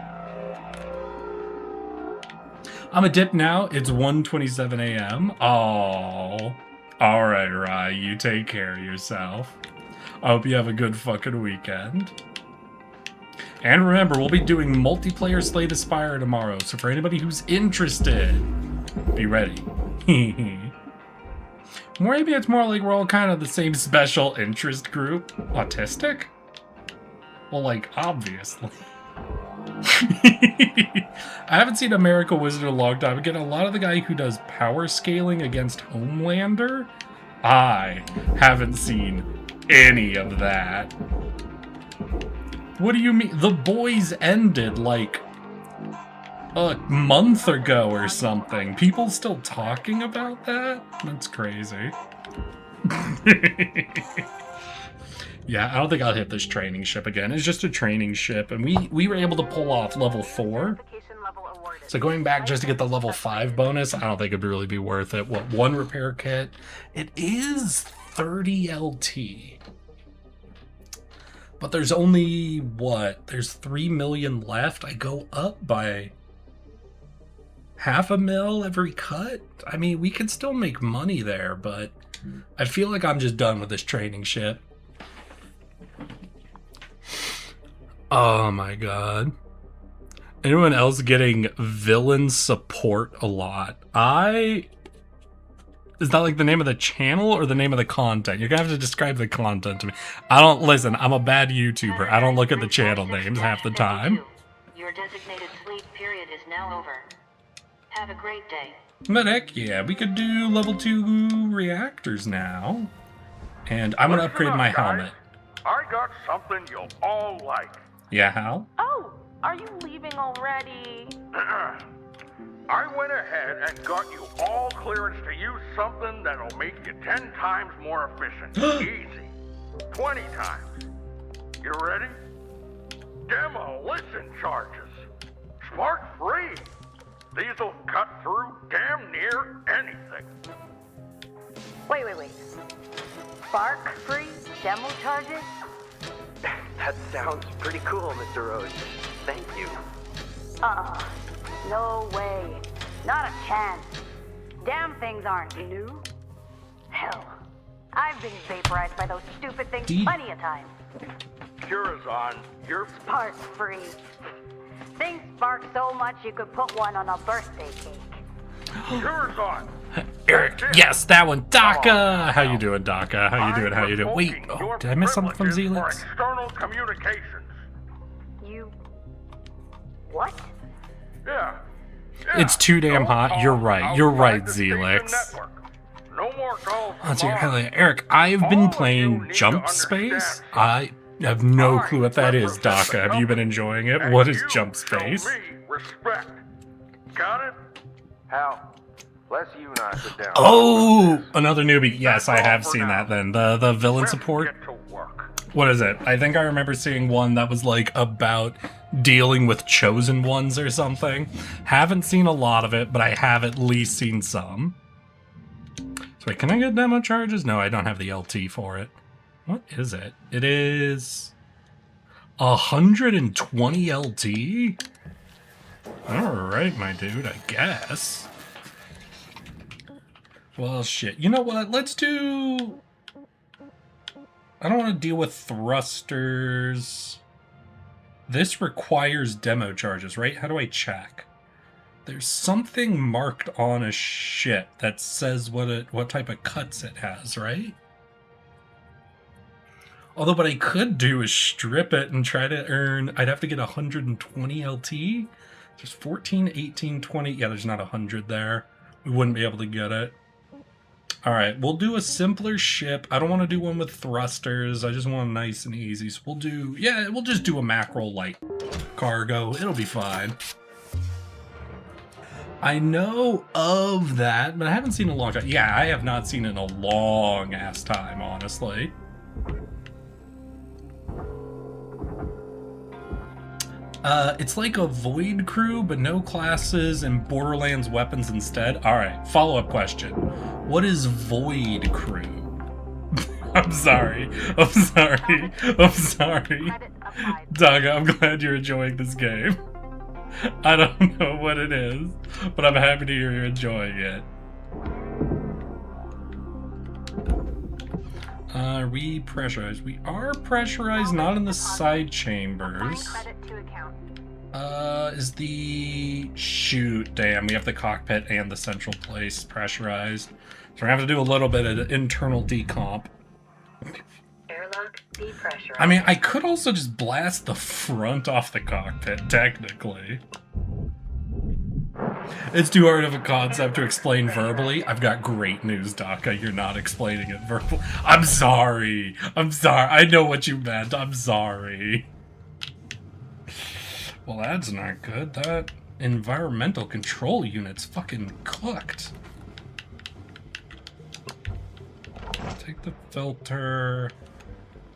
I'm a dip now. It's 1:27 a.m. Oh. Alright, Rye. You take care of yourself. I hope you have a good fucking weekend. And remember, we'll be doing multiplayer Slay the Spire tomorrow, so for anybody who's interested, be ready. Maybe it's more like we're all kind of the same special interest group. Autistic? Well, like, obviously. I haven't seen America Wizard in a long time. Again, a lot of the guy who does power scaling against Homelander, I haven't seen any of that. What do you mean? The Boys ended like a month ago or something. People still talking about that? That's crazy. Yeah, I don't think I'll hit this training ship again. It's just a training ship, and we were able to pull off level 4. So going back just to get the level 5 bonus, I don't think it'd really be worth it. What, 1 repair kit? It is 30 LT. But there's only, what? There's 3 million left? I go up by $500,000 every cut? I mean, we could still make money there, but I feel like I'm just done with this training ship. Oh my god. Anyone else getting villain support a lot? Is that like the name of the channel or the name of the content? You're gonna have to describe the content to me. I don't listen, I'm a bad YouTuber. I don't look at the channel names half the time. Your designated sleep period is now over. Have a great day. But heck yeah, we could do level 2 reactors now. And I'm gonna upgrade my helmet. I got something you'll all like. Yeah, Hal? Oh, are you leaving already? I went ahead and got you all clearance to use something that'll make you 10 times more efficient. Easy. 20 times. You ready? Demolition charges. Spark free. These'll cut through damn near anything. Wait. Spark-free demo charges? That sounds pretty cool, Mr. Rose. Thank you. No way. Not a chance. Damn things aren't new. Hell, I've been vaporized by those stupid things plenty of times. Curazon, you're Spark-free. Things spark so much you could put one on a birthday cake. Curazon. Eric, yes, that one. Daka! How you doing, Daka? How you doing? Wait, did I miss something from Zelix? External communications. You... what? Yeah. It's too damn hot. You're right. You're right, Outside the Zelix. station network. No more calls Let's from see, Mars. Eric, I've been All of you playing need Jump to Space. understand. I have no I clue what that is, represent Daka. the Have you been enjoying it? and What is you Jump show Space? me respect. Got it? Hal, let's you and I sit down. Oh, another newbie. Yes, I have seen that then. The villain Let's support. get to work. What is it? I think I remember seeing one that was like about dealing with chosen ones or something. Haven't seen a lot of it, but I have at least seen some. So wait, can I get demo charges? No, I don't have the LT for it. What is it? It is 120 LT? Alright, my dude, I guess. Well, shit. You know what? Let's do... I don't want to deal with thrusters. This requires demo charges, right? How do I check? There's something marked on a ship that says what type of cuts it has, right? Although what I could do is strip it and try to earn... I'd have to get 120 LT. There's 14, 18, 20. Yeah, there's not 100 there. We wouldn't be able to get it. Alright, we'll do a simpler ship. I don't want to do one with thrusters. I just want nice and easy. So we'll do... Yeah, we'll just do a mackerel light cargo. It'll be fine. I know of that, but I haven't seen it in a long time. Yeah, I have not seen it in a long-ass time, honestly. It's like a Void crew, but no classes and Borderlands weapons instead. Alright, follow-up question. What is Void crew? I'm sorry. Credit applied. Daga, I'm glad you're enjoying this game. I don't know what it is, but I'm happy to hear you're enjoying it. Are we pressurized? We are pressurized, not in the side chambers. Is the... Shoot, damn, we have the cockpit and the central place pressurized. So we're gonna have to do a little bit of internal decomp. Airlock depressurized. I mean, I could also just blast the front off the cockpit, technically. It's too hard of a concept to explain verbally. I've got great news, Daka. You're not explaining it verbally. I'm sorry. I'm sorry. I know what you meant. I'm sorry. Well, that's not good. That environmental control unit's fucking cooked. Take the filter.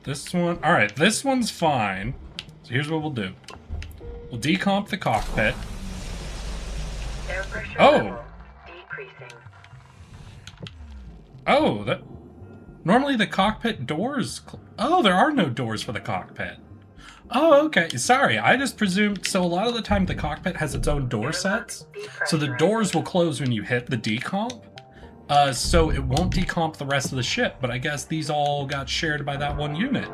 This one. Alright, this one's fine. So here's what we'll do. We'll decomp the cockpit. Air pressure Oh. level decreasing. Oh, that... Normally the cockpit doors... Oh, there are no doors for the cockpit. Oh, okay. Sorry, I just presumed... So a lot of the time the cockpit has its own door sets. So the doors will close when you hit the decomp. So it won't decomp the rest of the ship, but I guess these all got shared by that one unit.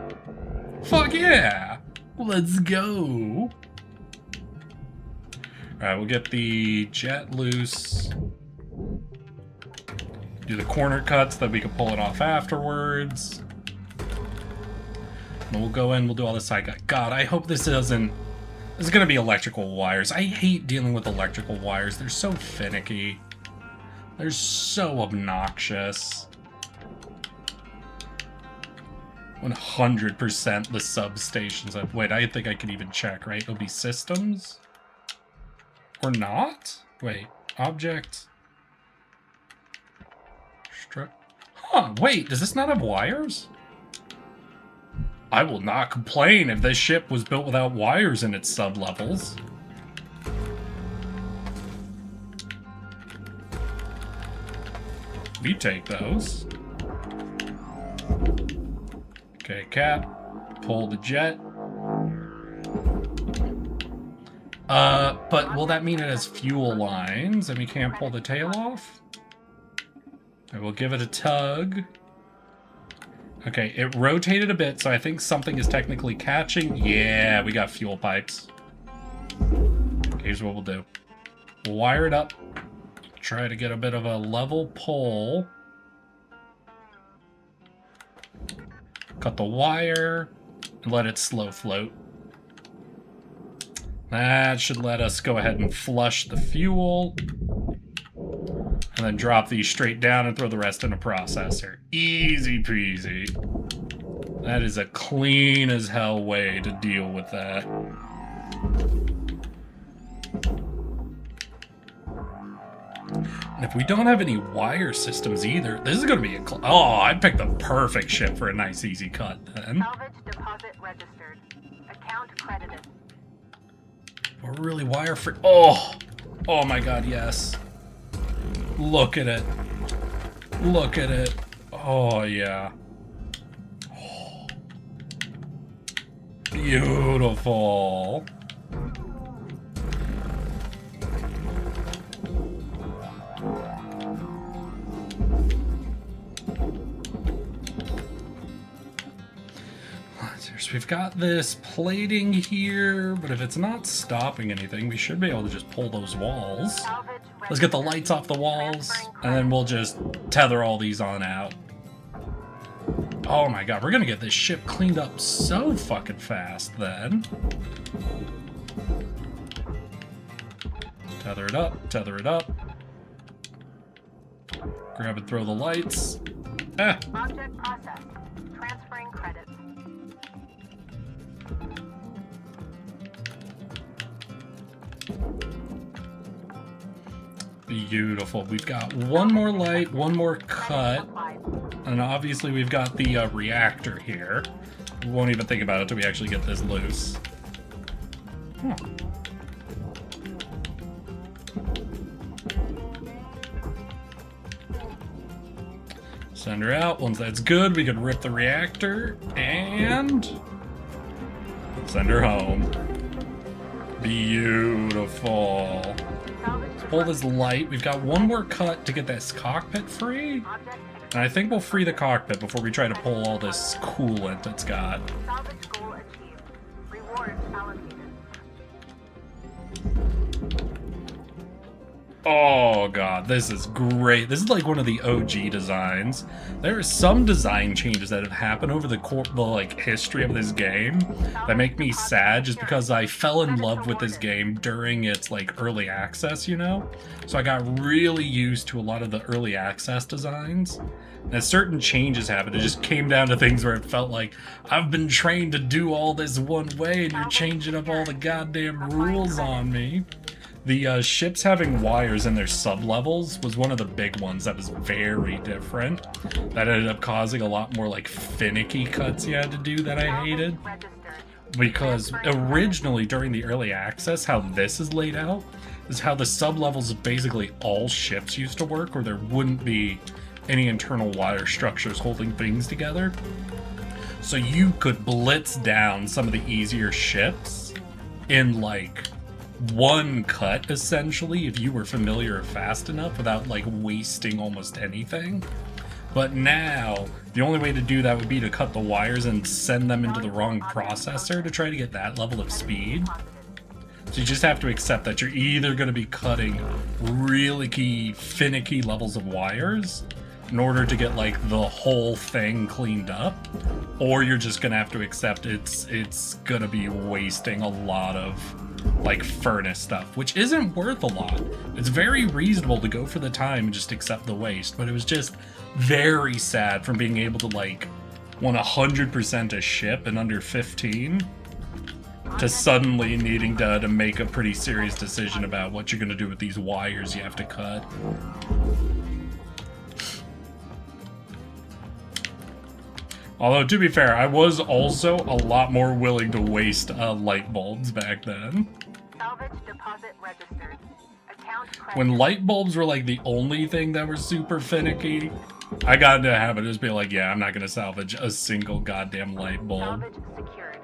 Fuck yeah! Let's go! Alright, we'll get the jet loose. Do the corner cuts so that we can pull it off afterwards. And we'll go in, we'll do all the side cut. God, I hope this doesn't... This is gonna be electrical wires. I hate dealing with electrical wires. They're so finicky. They're so obnoxious. 100% the substations. Wait, I think I can even check, right? It'll be systems? Or not? Wait, object. Huh, wait, does this not have wires? I will not complain if this ship was built without wires in its sub-levels. We take those. Okay, cap. Pull the jet. But will that mean it has fuel lines and we can't pull the tail off? I will give it a tug. Okay, it rotated a bit, so I think something is technically catching. Yeah, we got fuel pipes. Okay, here's what we'll do. We'll wire it up. Try to get a bit of a level pull. Cut the wire and let it slow float. That should let us go ahead and flush the fuel. And then drop these straight down and throw the rest in a processor. Easy peasy. That is a clean as hell way to deal with that. And if we don't have any wire systems either, this is going to be a... Oh, I picked the perfect ship for a nice easy cut then. Salvage deposit registered. Account credited. We're really wire free. Oh! Oh my god, yes. Look at it. Look at it. Oh, yeah. Oh. Beautiful. So we've got this plating here, but if it's not stopping anything, we should be able to just pull those walls. Let's get the lights off the walls, and then we'll just tether all these on out. Oh my god, we're gonna get this ship cleaned up so fucking fast then. Tether it up, tether it up. Grab and throw the lights. Ah. Object processed. Transferring credits. Beautiful. We've got one more light, one more cut, and obviously we've got the reactor here. We won't even think about it till we actually get this loose. Huh. Send her out. Once that's good, we can rip the reactor and send her home. Beautiful. Let's pull this light. We've got one more cut to get this cockpit free. And I think we'll free the cockpit before we try to pull all this coolant it's got. Salvage goal achieved. Rewards allocated. Oh god, this is great. This is like one of the OG designs. There are some design changes that have happened over the history of this game that make me sad, just because I fell in love with this game during its early access, you know? So I got really used to a lot of the early access designs. And as certain changes happened, it just came down to things where it felt like I've been trained to do all this one way and you're changing up all the goddamn rules on me. The ships having wires in their sub-levels was one of the big ones that was very different. That ended up causing a lot more finicky cuts you had to do that I hated. Because originally during the early access, how this is laid out is how the sub-levels of basically all ships used to work, where there wouldn't be any internal wire structures holding things together. So you could blitz down some of the easier ships in one cut, essentially, if you were familiar or fast enough without wasting almost anything. But now the only way to do that would be to cut the wires and send them into the wrong processor to try to get that level of speed. So you just have to accept that you're either going to be cutting really finicky levels of wires in order to get the whole thing cleaned up, or you're just going to have to accept it's going to be wasting a lot of furnace stuff, which isn't worth a lot. It's very reasonable to go for the time and just accept the waste, but it was just very sad from being able to 100% a ship in under 15 to suddenly needing to make a pretty serious decision about what you're going to do with these wires you have to cut. Although, to be fair, I was also a lot more willing to waste light bulbs back then. Salvage deposit registered. Account credit. When light bulbs were the only thing that were super finicky, I got into a habit of just being yeah, I'm not going to salvage a single goddamn light bulb. Salvage secured.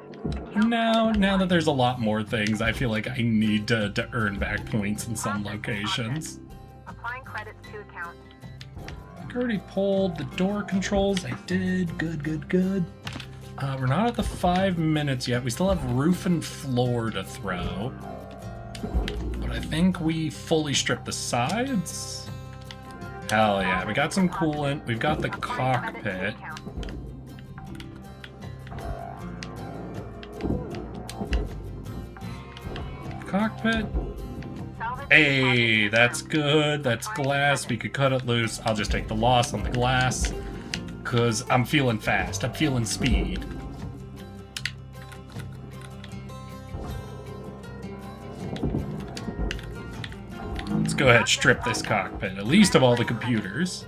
Now that there's a lot more things, I feel like I need to earn back points in some locations. Applying credits to account. I already pulled the door controls. I did. Good. We're not at the 5 minutes yet. We still have roof and floor to throw. But I think we fully stripped the sides. Hell yeah. We got some coolant. We've got the cockpit. Cockpit. Hey, that's good. That's glass. We could cut it loose. I'll just take the loss on the glass, because I'm feeling fast. I'm feeling speed. Let's go ahead, strip this cockpit, at least of all the computers.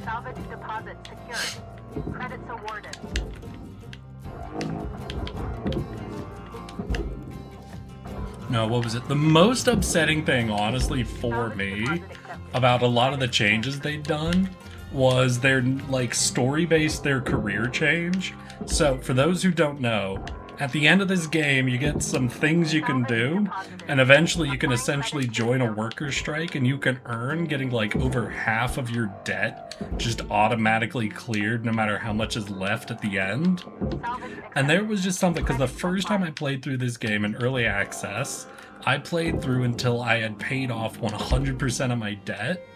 Salvage deposit secured. Credits awarded. No, what was it? The most upsetting thing, honestly, for me about a lot of the changes they've done was their, story-based, their career change. So, for those who don't know, at the end of this game, you get some things you can do, and eventually you can essentially join a worker strike, and you can earn getting, over half of your debt just automatically cleared, no matter how much is left at the end. And there was just something, because the first time I played through this game in early access, I played through until I had paid off 100% of my debt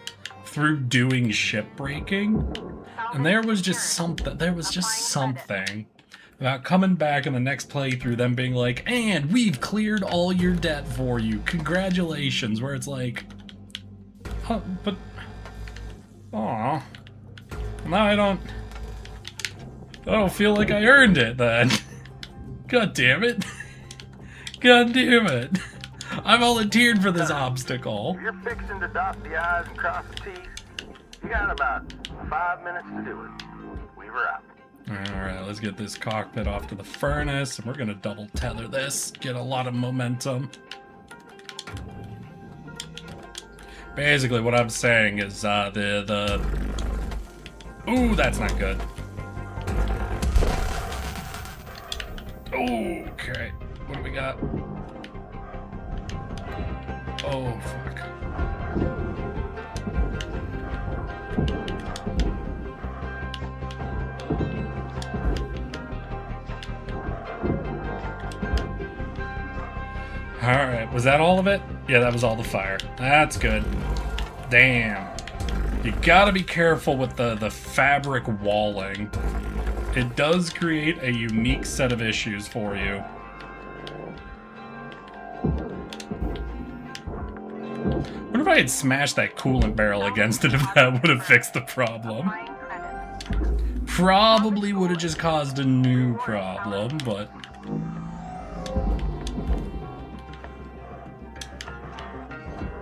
through doing shipbreaking. And there was just something about coming back in the next playthrough, them being and we've cleared all your debt for you. Congratulations. Where it's oh, but, aw. Now I don't feel like I earned it then. God damn it. God damn it. I volunteered for this obstacle. If you're fixing to dot the I's and cross the T's, you got about 5 minutes to do it. Weaver out. Alright, let's get this cockpit off to the furnace, and we're gonna double tether this, get a lot of momentum. Basically, what I'm saying is, ooh, that's not good. Okay. What do we got? Oh, fuck. Alright, was that all of it? Yeah, that was all the fire. That's good. Damn. You gotta be careful with the fabric walling. It does create a unique set of issues for you. What if I had smashed that coolant barrel against it if that would have fixed the problem? Probably would have just caused a new problem, but...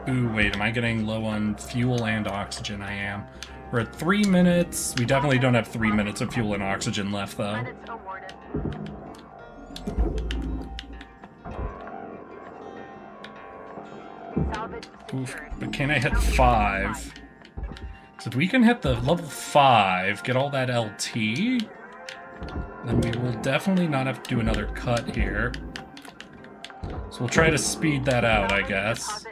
Ooh, wait, am I getting low on fuel and oxygen? I am. We're at 3 minutes. We definitely don't have 3 minutes of fuel and oxygen left, though. Oof, but can I hit 5? So if we can hit the level 5, get all that LT, then we will definitely not have to do another cut here. So we'll try to speed that out, I guess.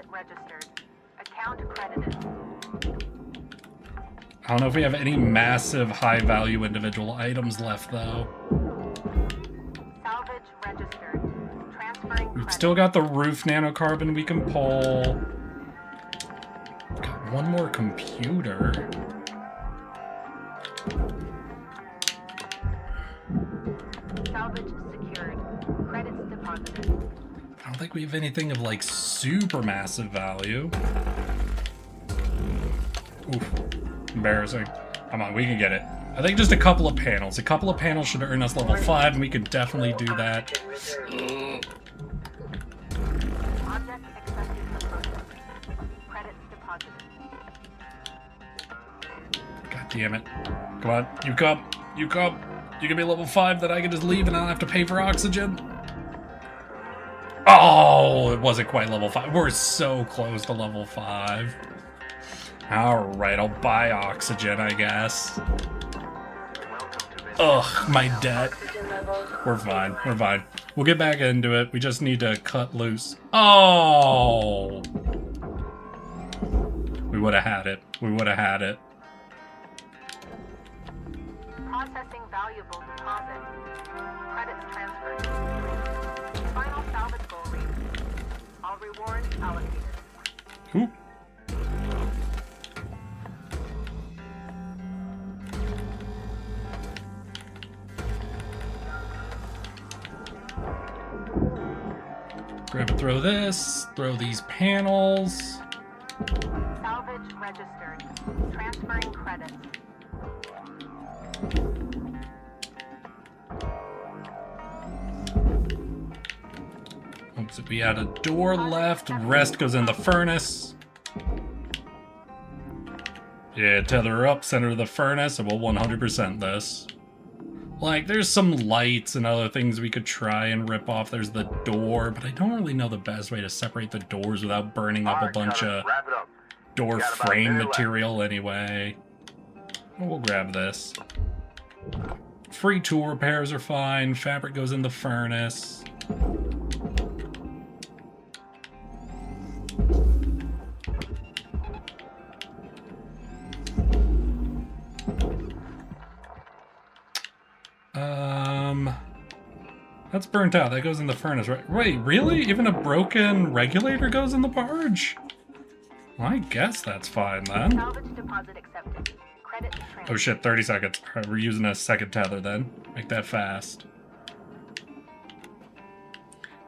I don't know if we have any massive high-value individual items left, though. Salvage registered. Transferring We've still got the roof nanocarbon we can pull. Got one more computer. salvage secured. Credits deposited. I don't think we have anything of, like, super massive value. Oof. Embarrassing. Come on, we can get it. I think just a couple of panels. A couple of panels should earn us level 5, and we could definitely do that. Object accepted for processing. Credits deposited. God damn it. Come on, you come. You come. You can be level 5, then I can just leave and I don't have to pay for oxygen. Oh, it wasn't quite level 5. We're so close to level 5. Alright, I'll buy oxygen, I guess. Ugh, my debt. We're fine, we're fine. We'll get back into it. We just need to cut loose. Oh! We would have had it. We would have had it. Processing valuable deposit. Credits transferred. Final salvage goal reached. All rewards allocated. Ooh. Grab and throw this, throw these panels. Salvage registered. Transferring credits. Oops, we had a door left, rest goes in the furnace. Yeah, tether her up, send her to the furnace, and we'll 100% this. Like, there's some lights and other things we could try and rip off. There's the door, but I don't really know the best way to separate the doors without burning up a bunch of door frame material anyway. We'll grab this. Free tool repairs are fine. Fabric goes in the furnace. That's burnt out. That goes in the furnace, right? Wait, really? Even a broken regulator goes in the barge? Well, I guess that's fine then. Salvage deposit accepted. Credits transferred. Oh shit, 30 seconds. Alright, we're using a second tether then. Make that fast.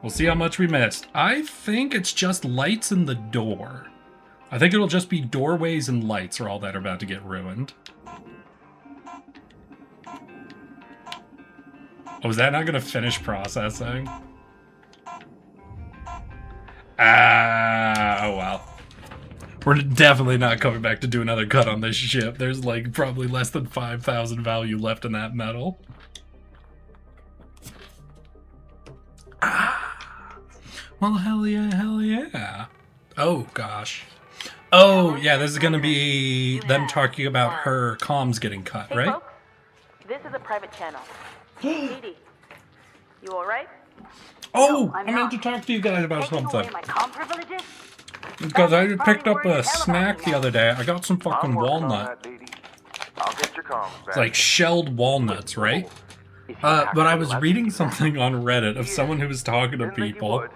We'll see how much we missed. I think it's just lights in the door. I think it'll just be doorways and lights are all that are about to get ruined. Oh, is that not going to finish processing? Ah, oh well. We're definitely not coming back to do another cut on this ship. There's like probably less than 5,000 value left in that metal. Ah. Well, hell yeah, hell yeah. Oh, gosh. Oh, yeah, this is going to be them talking about her comms getting cut, Hey, right? folks. This is a private channel. Edie, You alright? Oh, I'm I meant not. to talk to you guys about Taking something. away my comm privileges? Because I That's picked fine up word a to hell snack about the me other day. I got some fucking I'm working on walnut. that, Dee Dee. I'll get your comms back. It's like shelled walnuts, right? Is he But I was actually reading allowed to do that? something on Reddit of someone who was talking to Didn't think you people. would.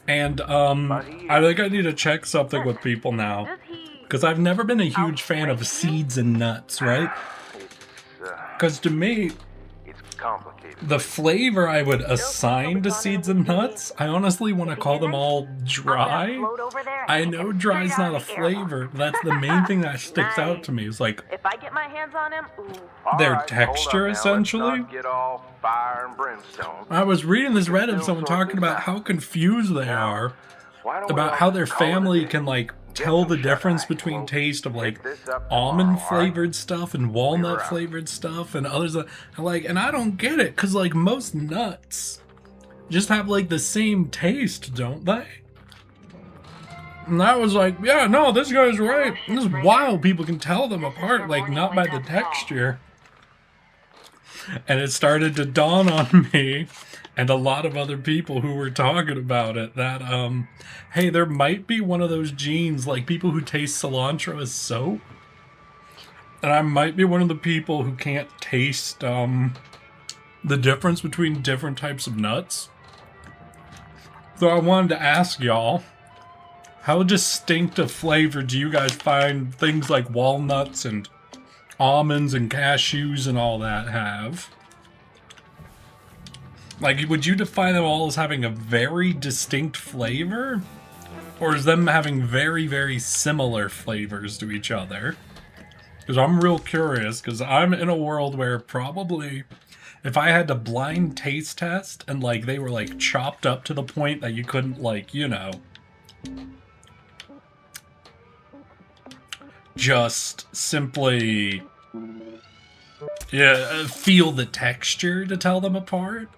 And I think I need to check something with people now. Does he... Because I've never been a huge fan of seeds and nuts, right? It's, Because to me, it's complicated. the flavor I would assign to seeds and nuts, I honestly want to call them all dry. Float over there and I take know him dry's straight out not a of the airlock. flavor. That's the main thing that sticks out to me. Is like If I get my hands on him, ooh. All their right, hold texture, up now. Let's essentially. not get all fire and brimstone. I was reading this Reddit of someone talking about how confused they are Why don't we about all how their call it a family day? can like Get tell some the shut difference eye. between We'll taste of like pick this up tomorrow, all right? almond flavored stuff and walnut out. flavored stuff and others and I don't get it because like most nuts just have like the same taste, don't they? And I was like, yeah, no, this guy's right. This is wild. People can tell them apart, like not by the texture. And it started to dawn on me and a lot of other people who were talking about it that hey, there might be one of those genes, like people who taste cilantro as soap, and I might be one of the people who can't taste the difference between different types of nuts. So I wanted to ask y'all, how distinct a flavor do you guys find things like walnuts and almonds and cashews and all that have? Like, would you define them all as having a very distinct flavor? Or is them having very, very similar flavors to each other? Because I'm real curious, because I'm in a world where probably if I had to blind taste test and like they were like chopped up to the point that you couldn't like, you know, just simply feel the texture to tell them apart,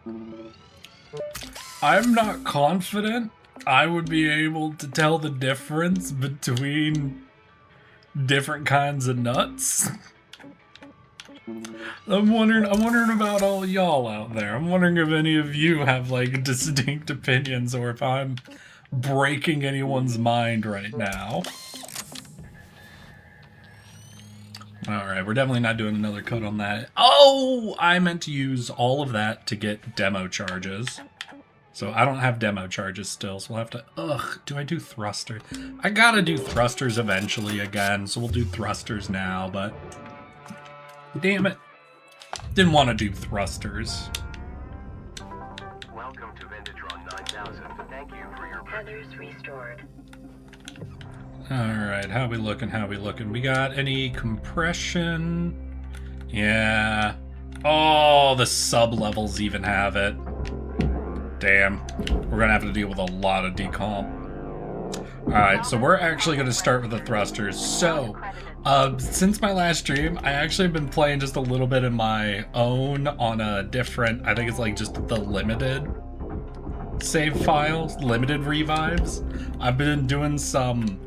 I'm not confident I would be able to tell the difference between different kinds of nuts. I'm wondering about all y'all out there. I'm wondering if any of you have like distinct opinions or if I'm breaking anyone's mind right now. Alright, we're definitely not doing another cut on that. Oh! I meant to use all of that to get demo charges. So I don't have demo charges still, so we'll have to... Ugh, do I do thrusters? I gotta do thrusters eventually again, so we'll do thrusters now, but... Damn it. Didn't want to do thrusters. Welcome to Vintatron 9000. Thank you for your Heathers restored. Alright, how we looking? We got any compression? Yeah. Oh, the sub-levels even have it. Damn. We're gonna have to deal with a lot of decomp. Alright, so we're actually gonna start with the thrusters. So, since my last stream, I actually have been playing just a little bit of my own on a different, I think it's like just the limited save files, limited revives. I've been doing some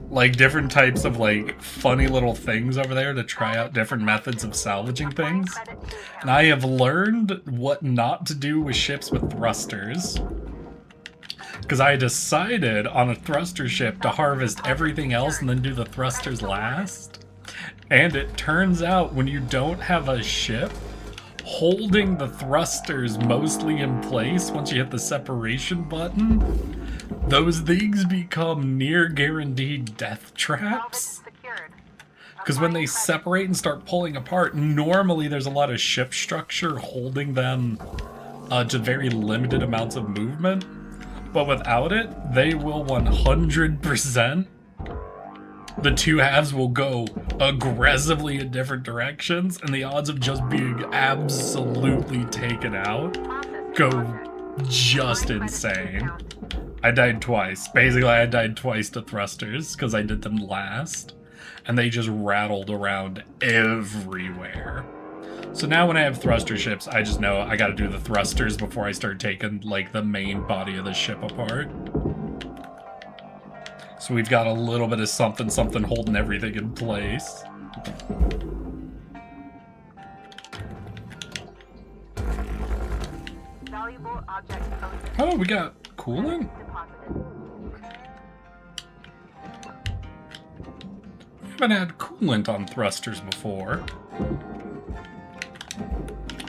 like different types of like funny little things over there to try out different methods of salvaging things. And I have learned what not to do with ships with thrusters. Because I decided on a thruster ship to harvest everything else and then do the thrusters last. And it turns out when you don't have a ship, holding the thrusters mostly in place once you hit the separation button, those things become near guaranteed death traps. Because when they separate and start pulling apart, normally there's a lot of ship structure holding them to very limited amounts of movement. But without it, they will 100%. The two halves will go aggressively in different directions, and the odds of just being absolutely taken out go just insane. I died twice. Basically, I died twice to thrusters because I did them last, and they just rattled around everywhere. So now when I have thruster ships, I just know I gotta do the thrusters before I start taking, like, the main body of the ship apart. So we've got a little bit of something holding everything in place. Transport object posted. Oh, we got coolant? Deposited. We haven't had coolant on thrusters before.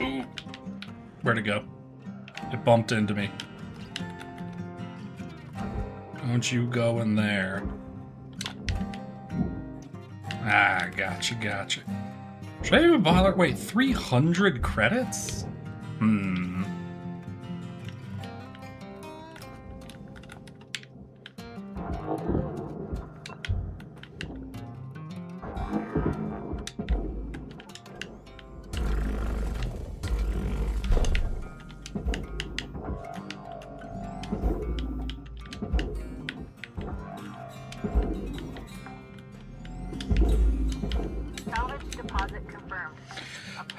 Ooh. Where'd it go? It bumped into me. Don't you go in there. Ah, gotcha. Should I even bother? Wait, 300 credits? Salvage deposit confirmed.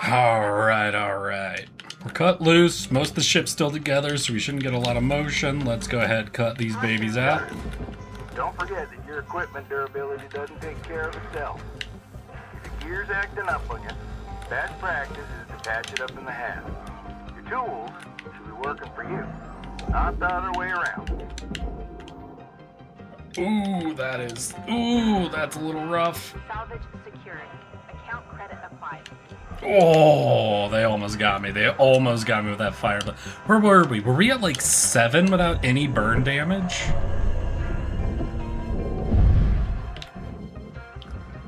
Alright. We're cut loose. Most of the ship's still together, so we shouldn't get a lot of motion. Let's go ahead and cut these babies out. Don't forget that your equipment durability doesn't take care of itself. If your gear's acting up on you, best practice is to patch it up in the half. Your tools should be working for you, not the other way around. Ooh, that's a little rough. Salvage secured. Account credit applied. Oh, they almost got me. They almost got me with that fire. Where were we? Were we at like 7 without any burn damage?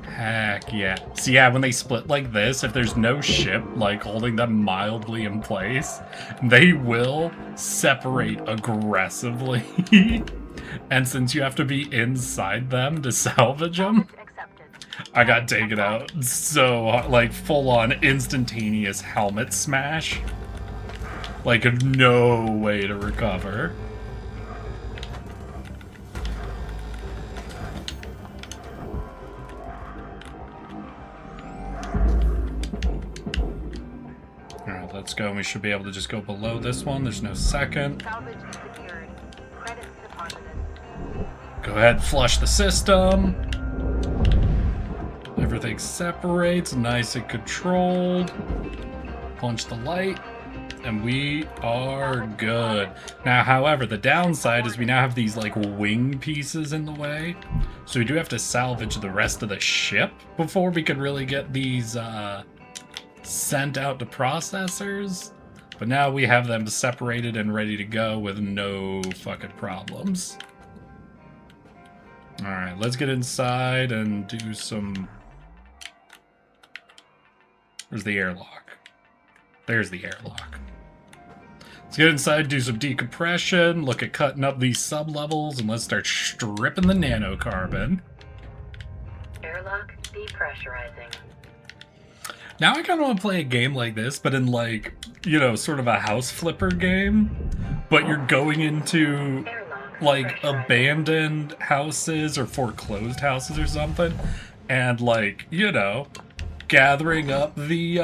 Heck yeah. So yeah, when they split like this, if there's no ship like holding them mildly in place, they will separate aggressively. And since you have to be inside them to salvage them, I got taken out. So, like, full-on instantaneous helmet smash. Like, no way to recover. Alright, let's go. We should be able to just go below this one. There's no second. Salvage secured. Credits deposited. Go ahead, flush the system. Everything separates, nice and controlled. Punch the light, and we are good. Now, however, the downside is we now have these like wing pieces in the way. So we do have to salvage the rest of the ship before we can really get these sent out to processors. But now we have them separated and ready to go with no fucking problems. Alright, let's get inside and do some... Where's the airlock? There's the airlock. Let's get inside, do some decompression, look at cutting up these sub-levels, and let's start stripping the nanocarbon. Airlock depressurizing. Now I kind of want to play a game like this, but in like, you know, sort of a house flipper game. But you're going into like abandoned houses or foreclosed houses or something, and like, you know, gathering up the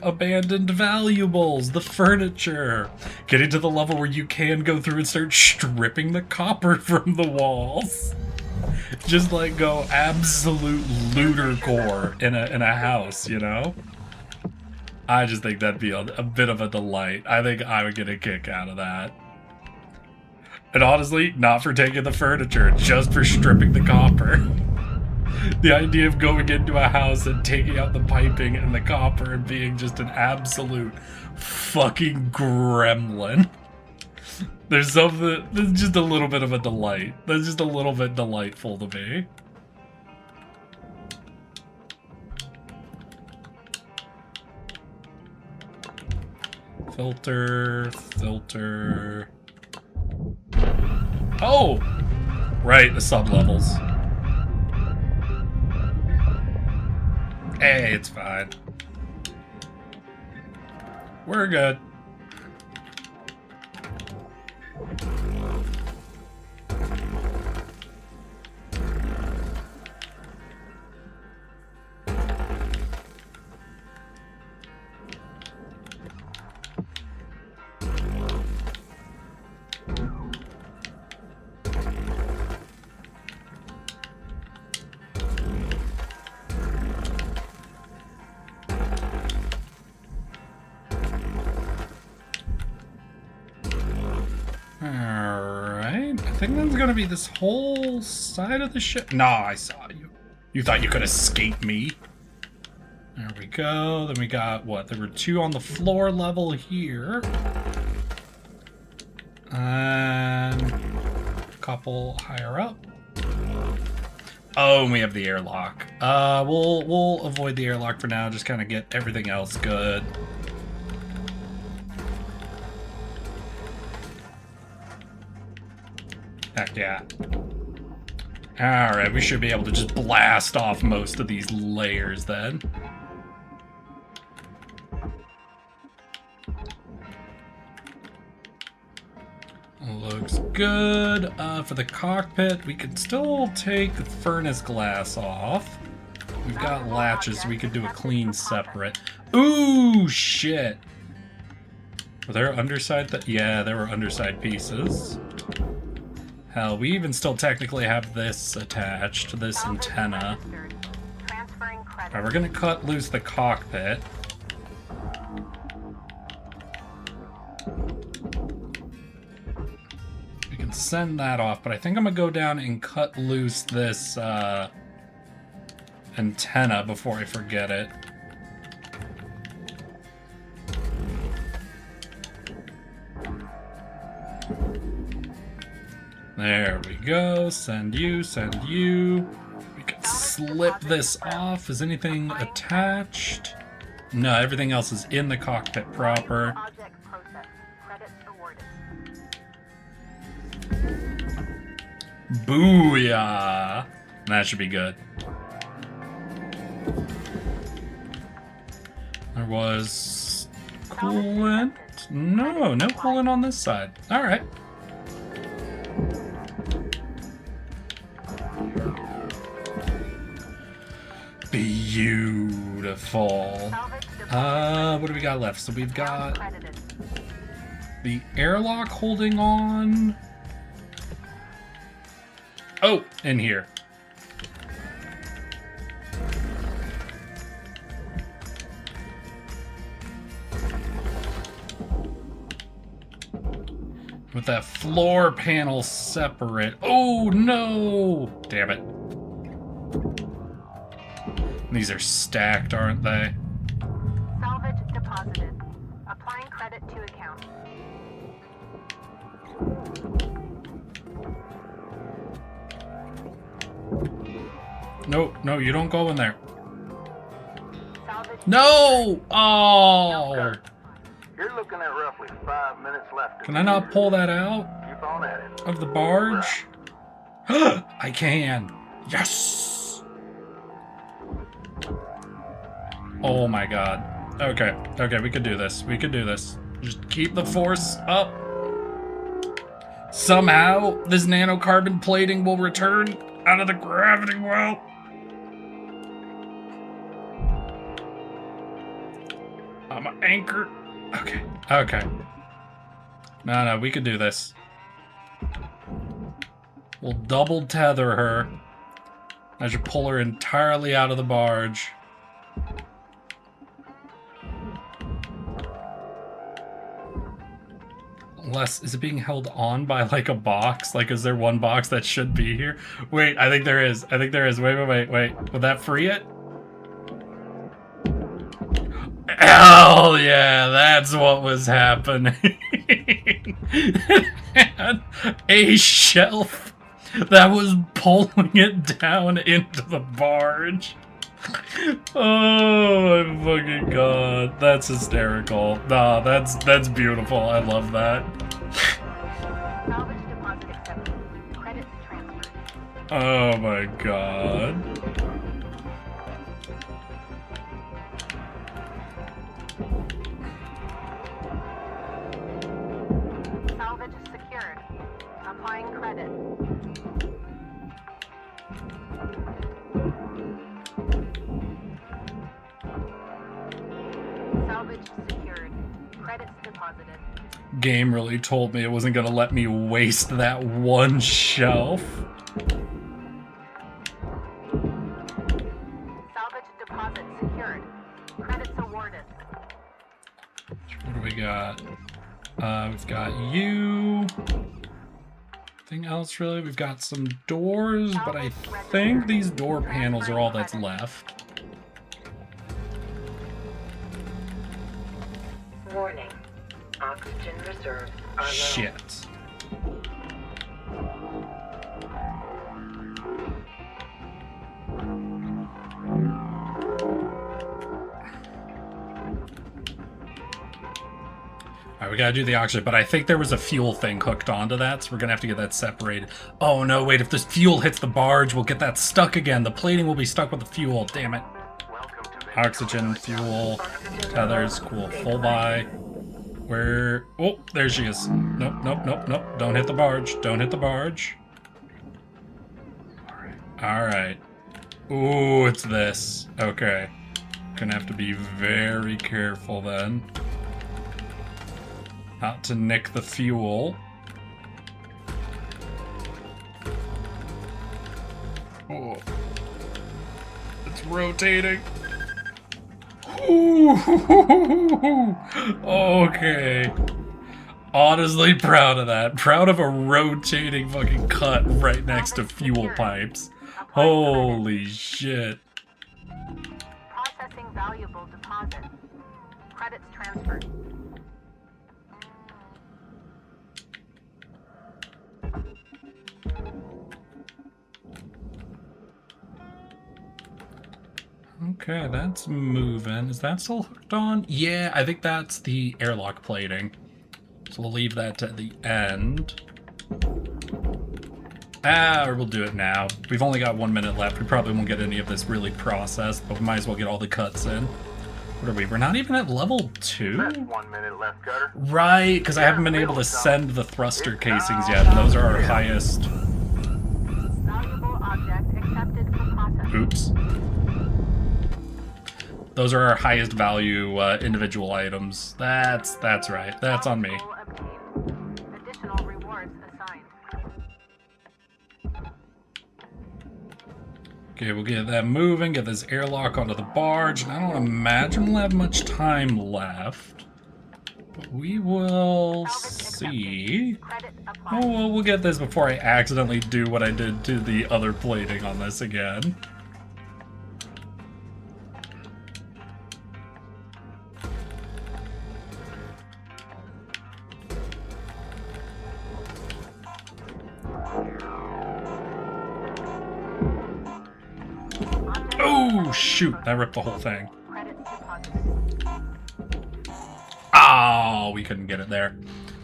abandoned valuables, the furniture, getting to the level where you can go through and start stripping the copper from the walls. Just like go absolute looter core in a house, you know? I just think that'd be a bit of a delight. I think I would get a kick out of that. And honestly, not for taking the furniture, just for stripping the copper. The idea of going into a house and taking out the piping and the copper and being just an absolute fucking gremlin. There's just a little bit of a delight. That's just a little bit delightful to me. Filter. Oh! Right, the sub-levels. Hey, it's fine. We're good. think that's gonna be this whole side of the ship. No, I saw you. You thought you could escape me. There we go. Then we got, what? There were 2 on the floor level here. And a couple higher up. Oh, and we have the airlock. We'll avoid the airlock for now. Just kind of get everything else good. Heck yeah. Alright, we should be able to just blast off most of these layers then. Looks good. For the cockpit, we could still take the furnace glass off. We've got latches, so we could do a clean separate. Ooh, shit. Were there underside? Yeah, there were underside pieces. Hell, we even still technically have this attached to this antenna. Alright, we're gonna cut loose the cockpit. We can send that off, but I think I'm gonna go down and cut loose this antenna before I forget it. There we go. Send you, send you. We can slip this off. Is anything attached? No, everything else is in the cockpit proper. Booyah! That should be good. There was coolant. No coolant on this side. All right. Beautiful. What do we got left? So we've got the airlock holding on. Oh, in here. With that floor panel separate. Oh no! Damn it. These are stacked, aren't they? Salvage deposited. Applying credit to account. No, you don't go in there. Salvage No! Oh! You're looking at roughly 5 minutes left. Can I not pull that out Keep on at it. of the barge? I can. Yes! Oh my god. Okay, we could do this. We could do this. Just keep the force up. Somehow, this nanocarbon plating will return out of the gravity well. I'm an anchor. Okay. No, we could do this. We'll double tether her. I should pull her entirely out of the barge. Unless, is it being held on by like a box? Like, is there one box that should be here? Wait, I think there is. Wait. Would that free it? Hell yeah, that's what was happening. It had a shelf that was pulling it down into the barge. Oh my fucking god, that's hysterical. Nah, that's beautiful. I love that. salvage deposit accepted. Credits transferred. Oh my god. Salvage secured. Applying credit. Salvage secured. Credits deposited. Game really told me it wasn't gonna let me waste that one shelf. Salvage deposit secured. Credits awarded. What do we got? We've got you. I Nothing else really. We've got some doors, but I think these door panels are all that's left. Warning. Oxygen reserves are low. Shit. Alright, we gotta do the oxygen, but I think there was a fuel thing hooked onto that, so we're gonna have to get that separated. Oh no, wait, if this fuel hits the barge, we'll get that stuck again. The plating will be stuck with the fuel, damn it. Oxygen, fuel, tethers, cool, full buy. Where? Oh, there she is. Nope, nope, nope, nope. Don't hit the barge. Don't hit the barge. Alright. Ooh, it's this. Okay. Gonna have to be very careful then. Not to nick the fuel. Oh. It's rotating. Ooh. Okay. Honestly proud of that. Proud of a rotating fucking cut right next to fuel pipes. Holy shit. Processing valuable deposit. Credits transferred. Okay, that's moving. Is that still hooked on? Yeah, I think that's the airlock plating. So we'll leave that to the end. Or we'll do it now. We've only got 1 minute left. We probably won't get any of this really processed, but we might as well get all the cuts in. What are we? We're not even at level 2? That's 1 minute left, Cutter. Right, because I haven't been able to send the thruster casings yet, and those are our highest. Valuable object accepted for processing. Oops. Those are our highest value individual items. That's right. That's on me. Additional rewards assigned. Okay, we'll get that moving, get this airlock onto the barge, and I don't imagine we'll have much time left. But we will see. Oh, well, we'll get this before I accidentally do what I did to the other plating on this again. Oh, shoot. That ripped the whole thing. Oh, we couldn't get it there.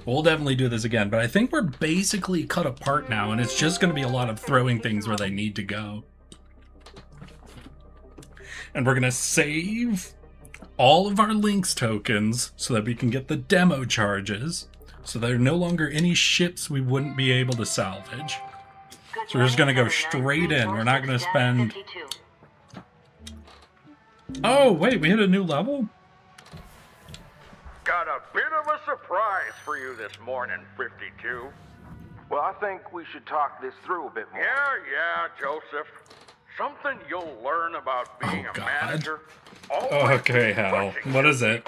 We'll definitely do this again, but I think we're basically cut apart now, and it's just going to be a lot of throwing things where they need to go. And we're going to save all of our links tokens so that we can get the demo charges, so there are no longer any ships we wouldn't be able to salvage. So we're just going to go straight in. We're not going to spend... Oh, wait, we hit a new level? Got a bit of a surprise for you this morning, 52. Well, I think we should talk this through a bit more. Yeah, Joseph. Something you'll learn about being a manager. Okay, Hal. What is it?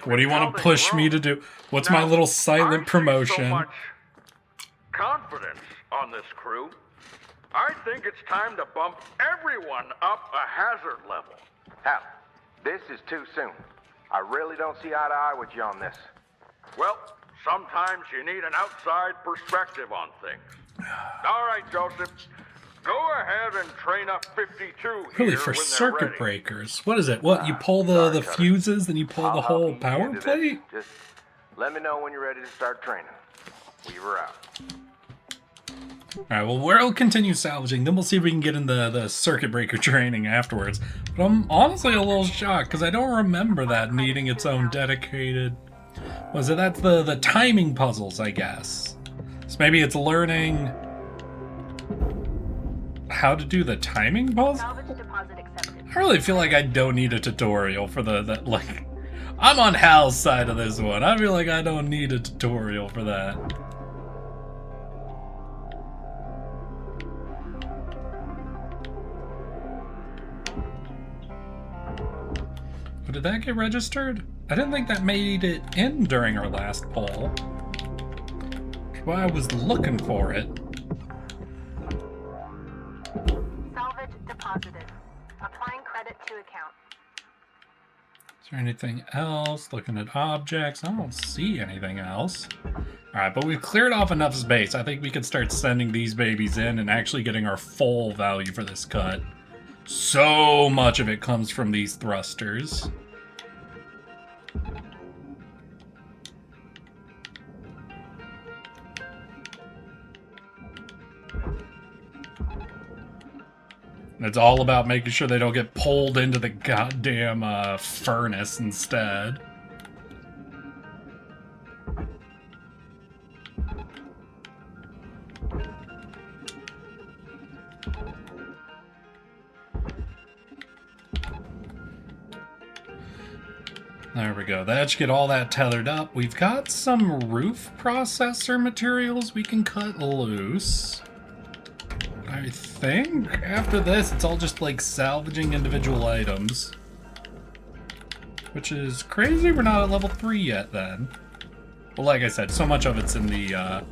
What do you want to push me to do? What's my little silent promotion? So much confidence on this crew. I think it's time to bump everyone up a hazard level. Hal, this is too soon. I really don't see eye to eye with you on this. Well, sometimes you need an outside perspective on things. All right, Joseph. Go ahead and train up 52 here Really, for when they're circuit ready. breakers. What is it? What, you pull the fuses, then you pull the whole power plate? Just let me know when you're ready to start training. Weaver out. Alright, well, we'll continue salvaging, then we'll see if we can get in the circuit breaker training afterwards. But I'm honestly a little shocked, because I don't remember that needing its own dedicated... Was it? That's the timing puzzles, I guess. So maybe it's learning how to do the timing puzzle? I really feel like I don't need a tutorial for like... I'm on Hal's side of this one. I feel like I don't need a tutorial for that. Did that get registered? I didn't think that made it in during our last poll. That's why I was looking for it. deposited. Applying credit to account. Is there anything else? Looking at objects. I don't see anything else. Alright, but we've cleared off enough space. I think we could start sending these babies in and actually getting our full value for this cut. So much of it comes from these thrusters. And it's all about making sure they don't get pulled into the goddamn furnace instead. There we go. That should get all that tethered up. We've got some roof processor materials we can cut loose. I think after this, it's all just like salvaging individual items. Which is crazy. We're not at level 3 yet then. Well, like I said, so much of it's in the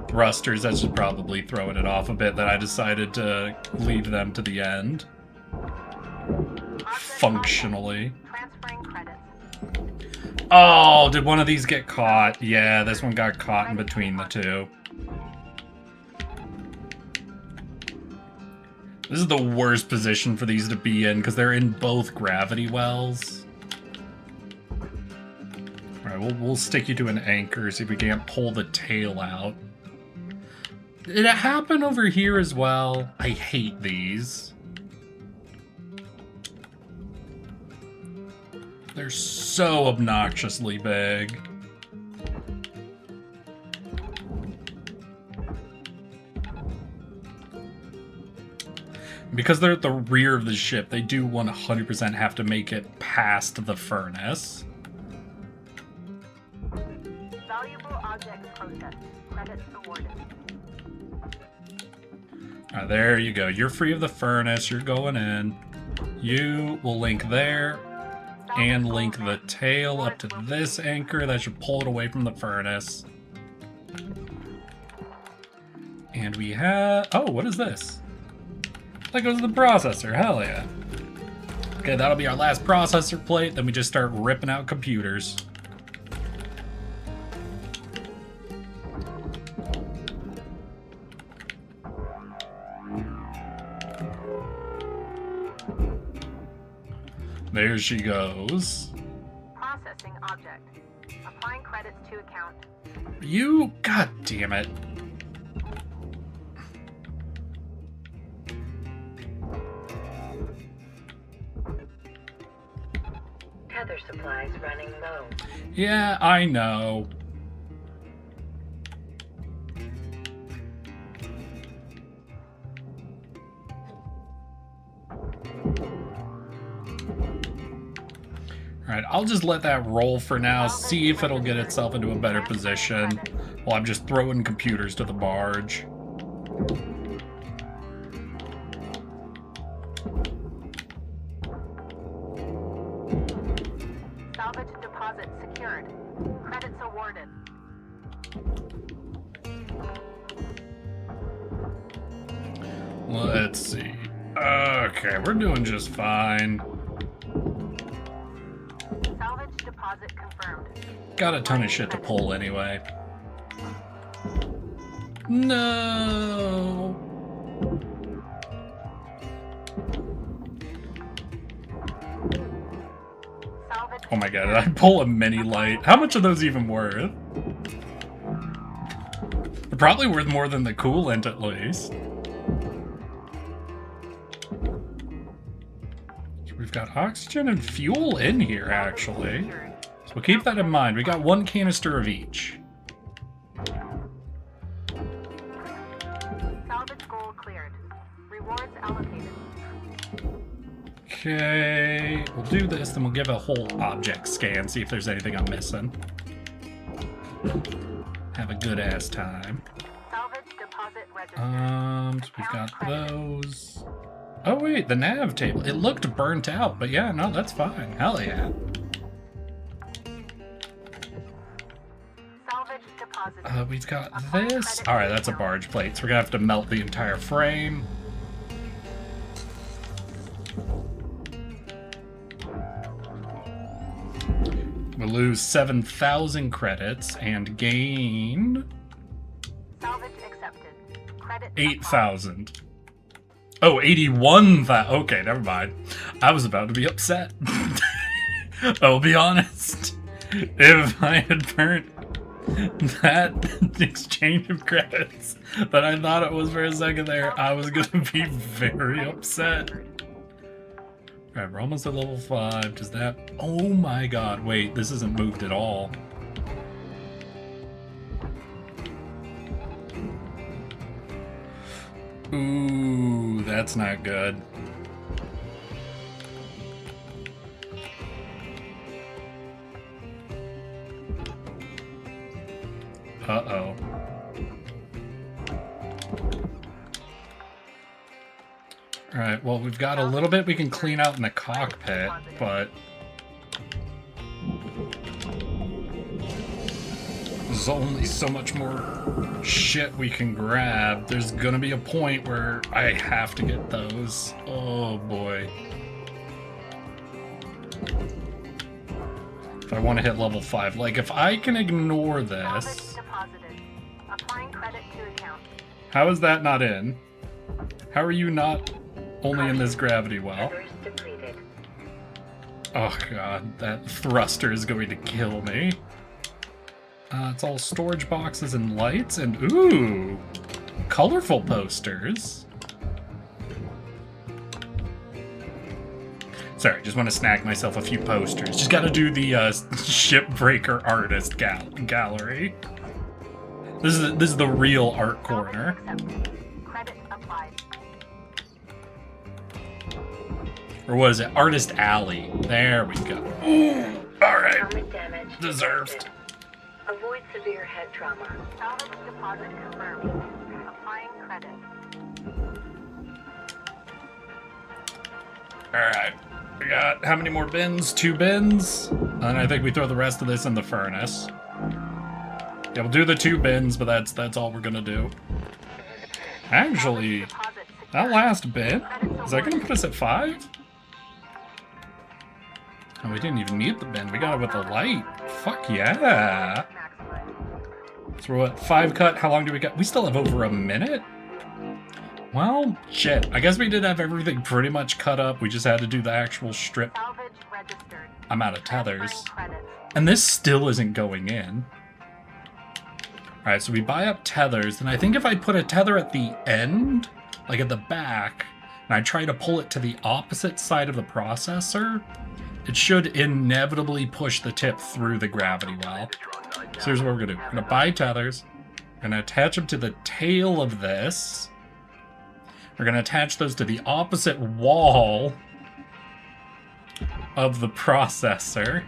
thrusters. That's just probably throwing it off a bit that I decided to leave them to the end. Functionally. Oh, did one of these get caught? Yeah, this one got caught in between the two. This is the worst position for these to be in because they're in both gravity wells. Alright, we'll stick you to an anchor, see if we can't pull the tail out. Did it happen over here as well? I hate these. They're so obnoxiously big. Because they're at the rear of the ship, they do 100% have to make it past the furnace. Valuable objects processed. Credits awarded. Alright, there you go. You're free of the furnace. You're going in. You will link there and link the tail up to this anchor. That should pull it away from the furnace. And we have... Oh, what is this? That goes to the processor. Hell yeah. Okay, that'll be our last processor plate. Then we just start ripping out computers. There she goes. Processing object. Applying credits to account. You... God damn it. Tether supplies running low. Yeah, I know. Alright, I'll just let that roll for now, see if it'll get itself into a better position while I'm just throwing computers to the barge. Salvage deposit secured. Credits awarded. Let's see. Okay, we're doing just fine. Salvage deposit confirmed. Got a ton of shit to pull anyway. No. Salvage Oh my god, did I pull a mini light? How much are those even worth? They're probably worth more than the coolant at least. We've got oxygen and fuel in here, actually. So keep that in mind. We got one canister of each. Salvage goal cleared. Rewards allocated. Okay, we'll do this, then we'll give a whole object scan, see if there's anything I'm missing. Have a good ass time. Salvage deposit registered. So we've got those. Oh wait, the nav table. It looked burnt out, but yeah, no, that's fine. Hell yeah. Salvage deposit. We've got this. Alright, that's a barge plate, so we're gonna have to melt the entire frame. We'll lose 7,000 credits and gain Salvage accepted. Credit 8,000. Oh, 81,000. Okay, never mind. I was about to be upset. I'll be honest. If I had burnt that exchange of credits that I thought it was for a second there, I was gonna be very upset. Alright, we're almost at level 5. Does that... Oh my god, wait, this isn't moved at all. Ooh, that's not good. Uh-oh. Alright, well, we've got a little bit we can clean out in the cockpit, but... there's only so much more shit we can grab. There's gonna be a point where I have to get those. Oh boy. If I want to hit level 5. Like, if I can ignore this... Applying credit to account. How is that not in? How are you not only in this gravity well? Oh god, that thruster is going to kill me. It's all storage boxes and lights and ooh, colorful posters. Sorry, just want to snag myself a few posters. Just gotta do the Shipbreaker artist gallery. This is the real art corner. Credit applied. Or what is it? Artist Alley. There we go. Ooh, alright. Helmet damage Deserved. Avoid severe head trauma. Salvage deposit confirmed. Applying credit. Alright. We got how many more bins? 2 bins. And I think we throw the rest of this in the furnace. Yeah, we'll do the 2 bins, but that's all we're gonna do. Actually, that last bin, is that gonna put us at 5? Oh, we didn't even need the bin. We got it with the light. Fuck yeah. So we're what, 5 cut? How long do we got? We still have over a minute? Well, shit. I guess we did have everything pretty much cut up. We just had to do the actual strip. I'm out of tethers. And this still isn't going in. Alright, so we buy up tethers, and I think if I put a tether at the end, like at the back, and I try to pull it to the opposite side of the processor, it should inevitably push the tip through the gravity well. So here's what we're gonna do. We're gonna buy tethers, we're gonna attach them to the tail of this, we're gonna attach those to the opposite wall of the processor.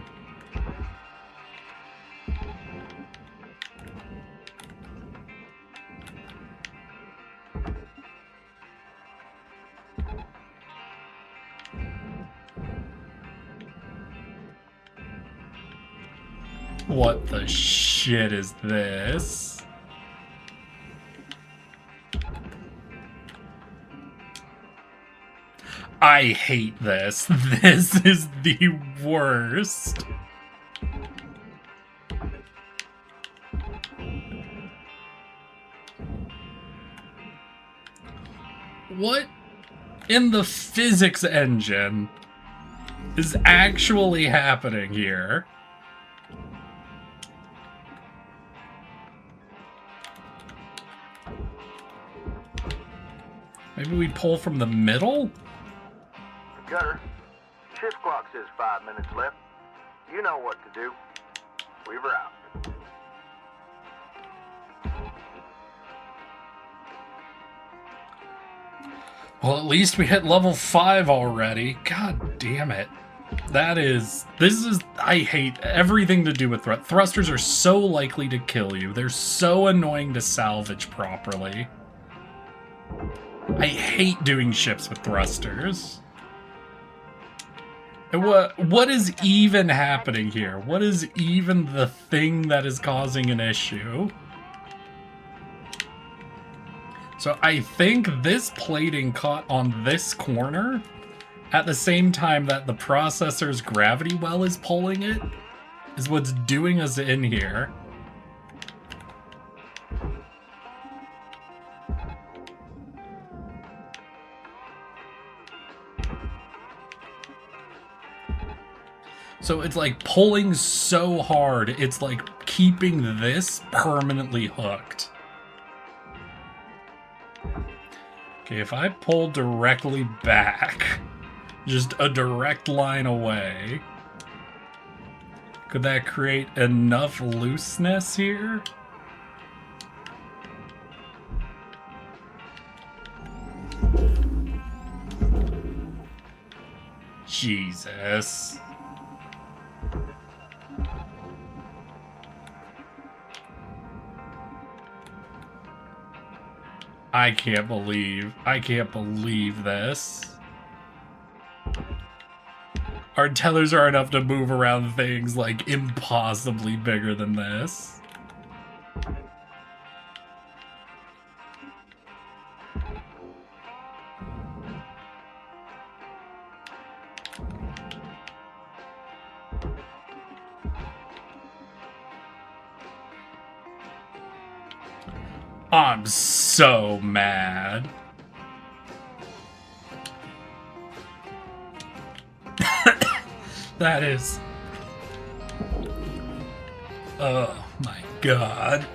What the shit is this? I hate this. This is the worst. What in the physics engine is actually happening here? Maybe we pull from the middle? Gutter, shift clock says 5 minutes left. You know what to do. Weaver out. Well, at least we hit level 5 already. God damn it. I hate everything to do with thrusters are so likely to kill you. They're so annoying to salvage properly. I hate doing ships with thrusters. And what is even happening here? What is even the thing that is causing an issue? So I think this plating caught on this corner at the same time that the processor's gravity well is pulling it. is what's doing us in here. So it's like pulling so hard, it's like keeping this permanently hooked. Okay, if I pull directly back, just a direct line away, could that create enough looseness here? Jesus. I can't believe this. Our tethers are enough to move around things like impossibly bigger than this. I'm so mad. That is... Oh my god.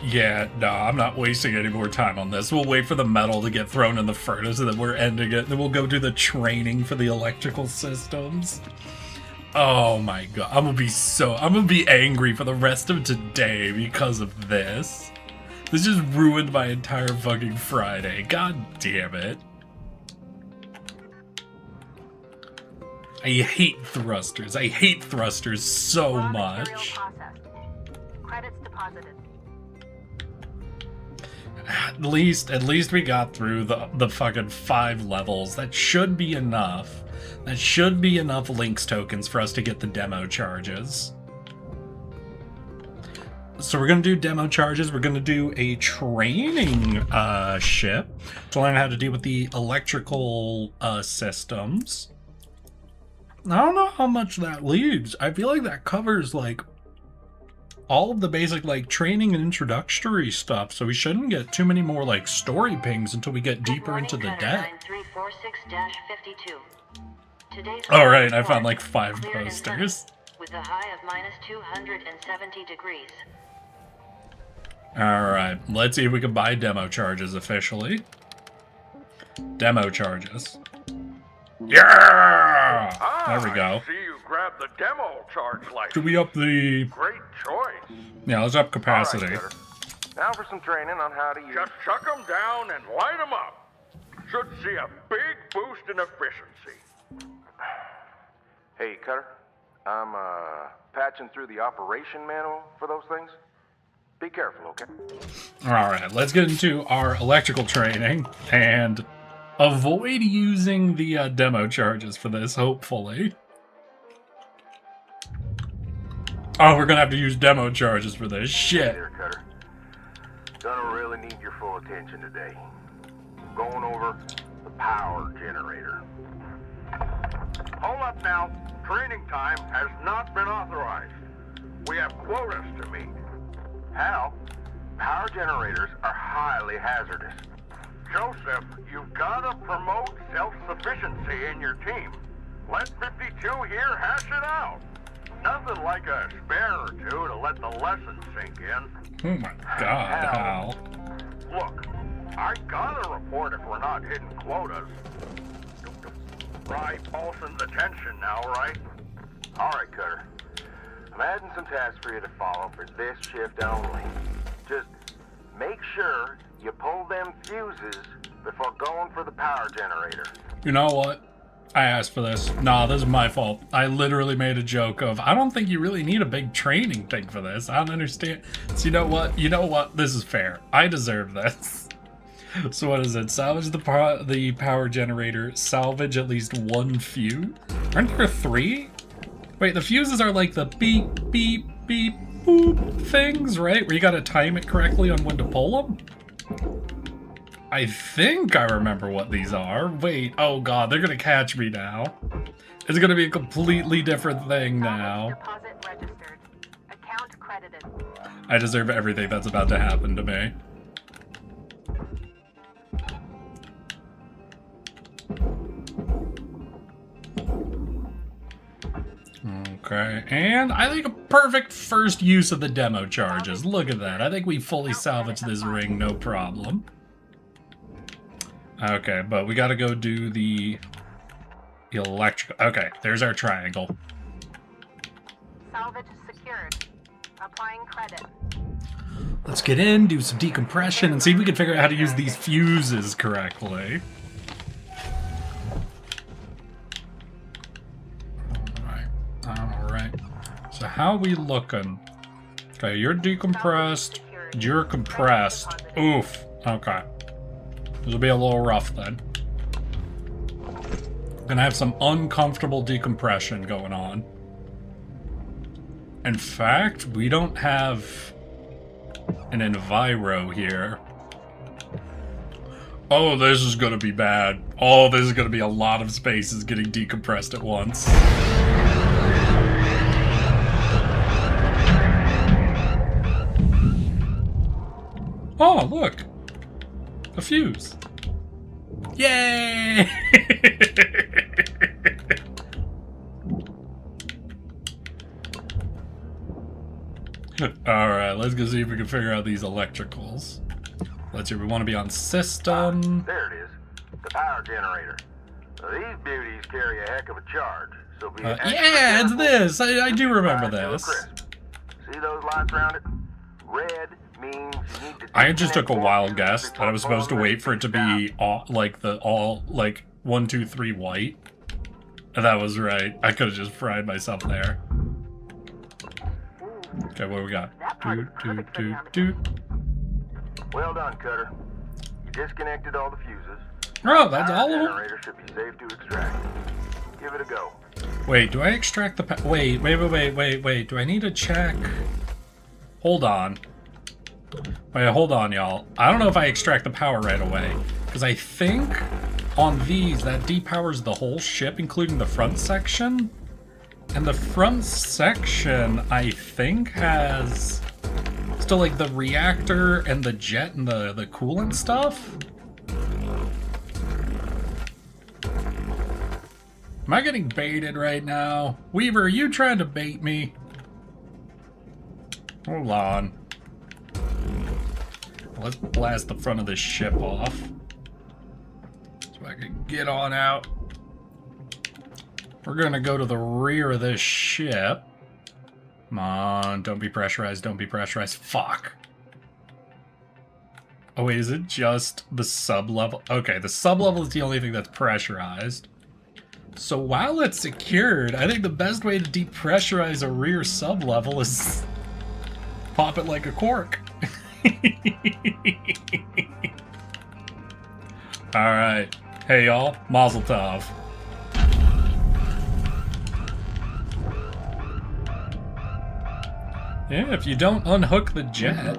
Yeah, no, I'm not wasting any more time on this. We'll wait for the metal to get thrown in the furnace and then we're ending it. Then we'll go do the training for the electrical systems. Oh my god, I'm gonna be angry for the rest of today because of this. This just ruined my entire fucking Friday. God damn it. I hate thrusters. I hate thrusters so much. Credits deposited. At least we got through the fucking 5 levels. That should be enough. That should be enough links tokens for us to get the demo charges. So we're gonna do demo charges. We're gonna do a training ship to learn how to deal with the electrical systems. I don't know how much that leaves. I feel like that covers like all of the basic like training and introductory stuff, so we shouldn't get too many more like story pings until we get deeper into the deck. Alright, I found like 5 posters. With a high of minus 270 degrees. Alright, let's see if we can buy demo charges officially. Demo charges. Yeah! There we go. I see you grabbed the demo charge light. Should we up the... Great choice. Yeah, let's up capacity. All right, Cutter. Now for some training on how to use... Just chuck them down and light them up. Should see a big boost in efficiency. Hey, Cutter. I'm, patching through the operation manual for those things. Be careful, okay? Alright, let's get into our electrical training and avoid using the demo charges for this, hopefully. Oh, we're gonna have to use demo charges for this. Shit. Here, Cutter. Gonna really need your full attention today. Going over the power generator. Hold up now. Training time has not been authorized. We have quotas to meet. Hal, power generators are highly hazardous. Joseph, you've got to promote self-sufficiency in your team. Let 52 here hash it out. Nothing like a spare or two to let the lesson sink in. Oh my god, Hal. Look, I gotta report if we're not hitting quotas. Fry Paulson's attention now, right? All right, Cutter. I'm adding some tasks for you to follow for this shift only. Just make sure you pull them fuses before going for the power generator. You know what? I asked for this. Nah, this is my fault. I literally made a joke of, I don't think you really need a big training thing for this. I don't understand. So you know what? You know what? This is fair. I deserve this. So what is it? Salvage the power generator. Salvage at least 1 fuse. Aren't there 3? Wait, the fuses are like the beep, beep, beep, boop. boop things, right? Where you gotta time it correctly on when to pull them? I think I remember what these are. Wait, oh god, they're gonna catch me now. It's gonna be a completely different thing now. Deposit registered. Account credited. I deserve everything that's about to happen to me. Okay, and I think a perfect first use of the demo charges. Look at that. I think we fully salvaged this ring, no problem. Okay, but we gotta go do the electrical. Okay, there's our triangle. Salvage secured. Applying credit. Let's get in, do some decompression, and see if we can figure out how to use these fuses correctly. Alright. So how are we looking? Okay, you're decompressed. You're compressed. Oof. Okay. This will be a little rough then. Gonna have some uncomfortable decompression going on. In fact, we don't have an enviro here. Oh, this is gonna be bad. Oh, this is gonna be a lot of spaces getting decompressed at once. Oh, look! A fuse. Yay! Alright, let's go see if we can figure out these electricals. Let's see, we want to be on system. There it is. The power generator. These beauties carry a heck of a charge, so be extra yeah, it's careful. this! I do remember Drive to a this. crisp. See those lights around it? Red means you need to I just took a disconnect wild all guess fuses that I was before supposed to pulling wait for it to down. be all, like 1, 2, 3 white. And that was right. I could have just fried myself there. Okay, what do we got? Doot. Well done, Cutter. You disconnected all the fuses. Oh, that's all of them? Generator should be safe to extract. Give it a go. Wait, do I extract the wait. Do I need to check? Hold on. Wait, hold on, y'all. I don't know if I extract the power right away. Because I think on these, that depowers the whole ship, including the front section. And the front section, I think, has still like the reactor and the jet and the coolant stuff. Am I getting baited right now? Weaver, are you trying to bait me? Hold on. Let's blast the front of this ship off. So I can get on out. We're gonna go to the rear of this ship. Come on, don't be pressurized, don't be pressurized. Fuck. Oh wait, is it just the sub-level? Okay, the sub-level is the only thing that's pressurized. So while it's secured, I think the best way to depressurize a rear sub-level is pop it like a cork. Alright. Hey y'all, Mazel Tov. Yeah, if you don't unhook the jet.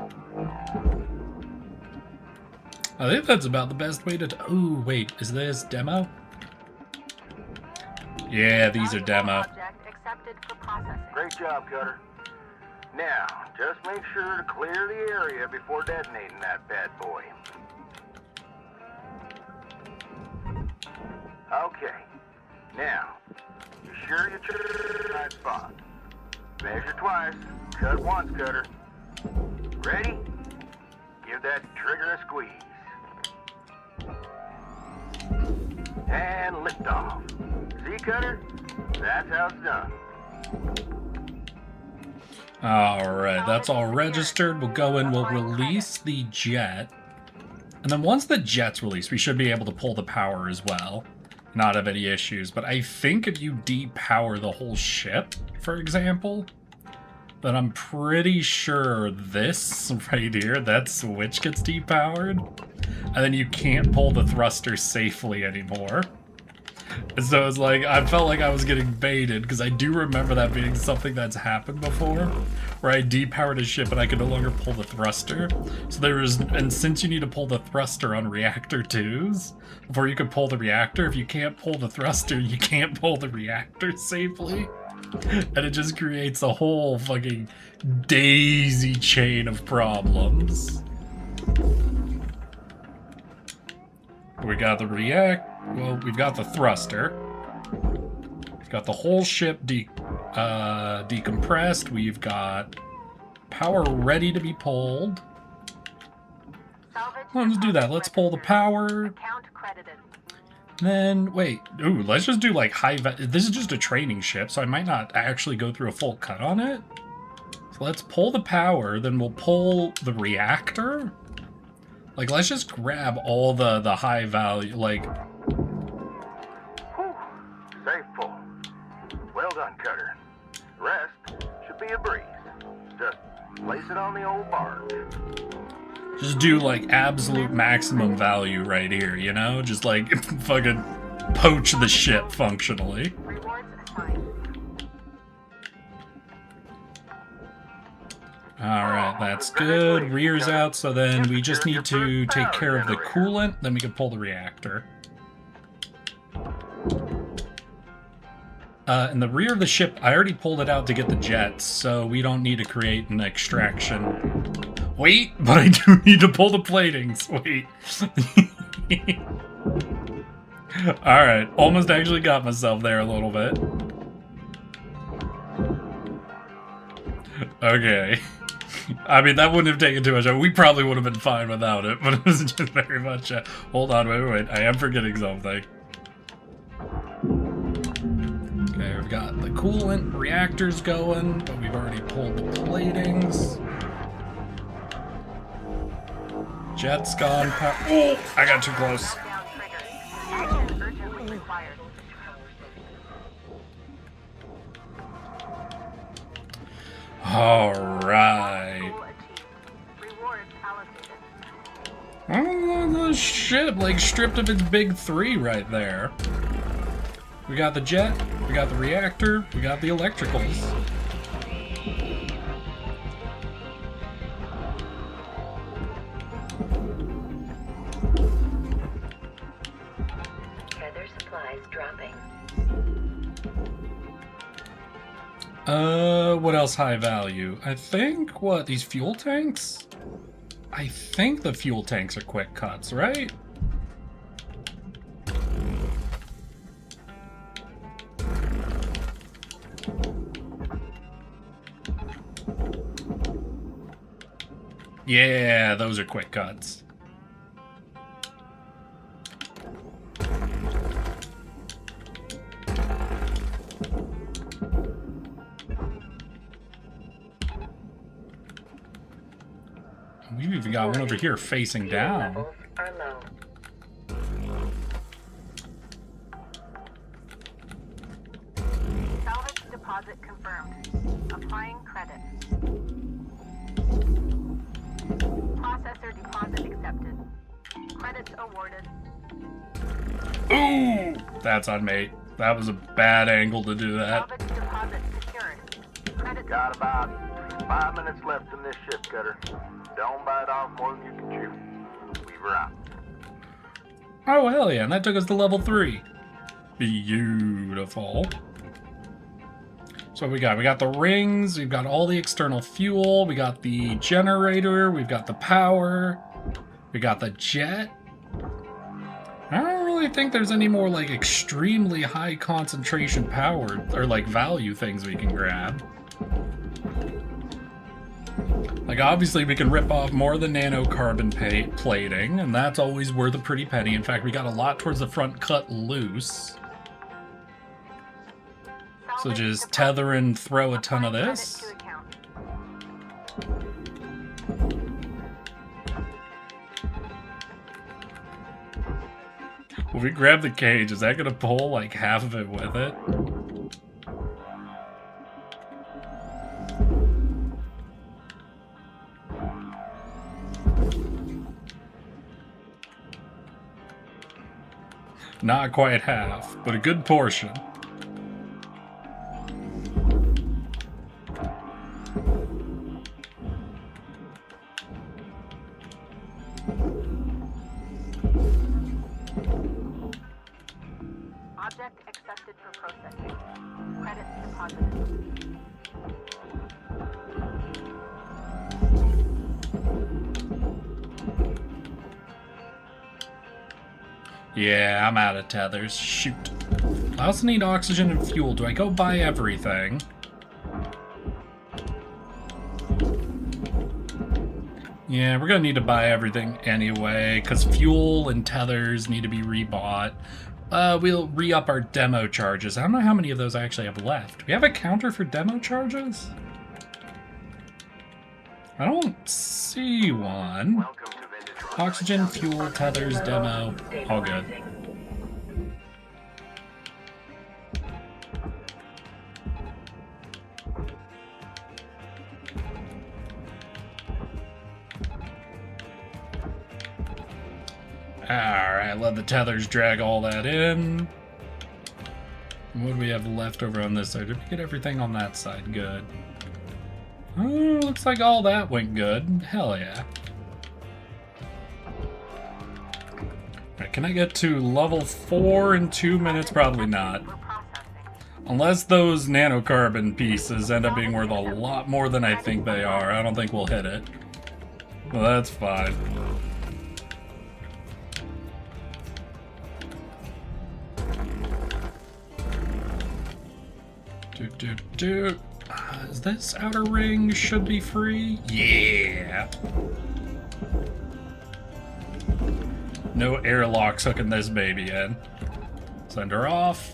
I think that's about the best way to... Ooh, wait, is this demo? Yeah, these are demo. Object accepted for processing. Great job, Cutter. Now, just make sure to clear the area before detonating that bad boy. Okay. Now, you sure you took the right spot? Measure twice, cut once, Cutter. Ready? Give that trigger a squeeze. And lift off. See, Cutter? That's how it's done. Alright, that's all registered. We'll go in, we'll release the jet. And then once the jet's released, we should be able to pull the power as well. Not have any issues. But I think if you depower the whole ship, for example, then I'm pretty sure this right here, that switch gets depowered. And then you can't pull the thruster safely anymore. And so it's like, I felt like I was getting baited, because I do remember that being something that's happened before, where I depowered a ship and I could no longer pull the thruster. So there was, and since you need to pull the thruster on reactor 2s, before you can pull the reactor, if you can't pull the thruster, you can't pull the reactor safely. And it just creates a whole fucking daisy chain of problems. We got the we've got the thruster. We've got the whole ship decompressed. We've got power ready to be pulled. Let's do that. Let's pull the power. Then, wait. Ooh, let's just do like this is just a training ship, so I might not actually go through a full cut on it. So let's pull the power, then we'll pull the reactor. Like, let's just grab all the high value, like... Whew. Safe full. Well done, Cutter. The rest should be a breeze. Just place it on the old barge. Just do, like, absolute maximum value right here, you know? Just, like, fucking poach the ship functionally. Alright, that's good. Rear's out, so then we just need to take care of the coolant, then we can pull the reactor. In the rear of the ship, I already pulled it out to get the jets, so we don't need to create an extraction. Wait, but I do need to pull the platings. Wait. Alright, almost actually got myself there a little bit. Okay. I mean, that wouldn't have taken too much. We probably would have been fine without it, but it was just very much hold on, wait. I am forgetting something. Okay, we've got the coolant reactors going, but we've already pulled the platings. Jet's gone. Oh, I got too close. Alright. Oh, the ship, like, stripped of its big 3 right there. We got the jet, we got the reactor, we got the electricals. Feather supplies dropping. What else high value? I think, what, these fuel tanks? I think the fuel tanks are quick cuts, right? Yeah, those are quick cuts. We've even got one over here facing down. Levels are low. Salvage deposit confirmed. Applying credit. Processor deposit accepted. Credits awarded. Ooh! That's on me. That was a bad angle to do that. Salvage deposit secured. Credits Got about 5 minutes left in this ship, Cutter. Don't bite off more than you can chew. Weaver out. Oh, hell yeah, and that took us to level 3. Beautiful. So what we got? We got the rings, we've got all the external fuel, we got the generator, we've got the power, we got the jet. I don't really think there's any more, like, extremely high concentration power, or, like, value things we can grab. Like, obviously, we can rip off more than nanocarbon plating, and that's always worth a pretty penny. In fact, we got a lot towards the front cut loose. So just tether and throw a ton of this. When we grab the cage, is that gonna pull, like, half of it with it? Not quite half, but a good portion. Object accepted for processing. Credits deposited. Yeah, I'm out of tethers. Shoot. I also need oxygen and fuel. Do I go buy everything? Yeah, we're gonna need to buy everything anyway, because fuel and tethers need to be rebought. We'll re-up our demo charges. I don't know how many of those I actually have left. Do we have a counter for demo charges? I don't see one. Oxygen, fuel, tethers, demo, all good. Alright, let the tethers drag all that in. What do we have left over on this side? Did we get everything on that side? Good. Oh, looks like all that went good. Hell yeah. Alright, can I get to level 4 in 2 minutes? Probably not. Unless those nanocarbon pieces end up being worth a lot more than I think they are. I don't think we'll hit it. Well, that's fine. Is this outer ring should be free? Yeah. No airlocks hooking this baby in. Send her off.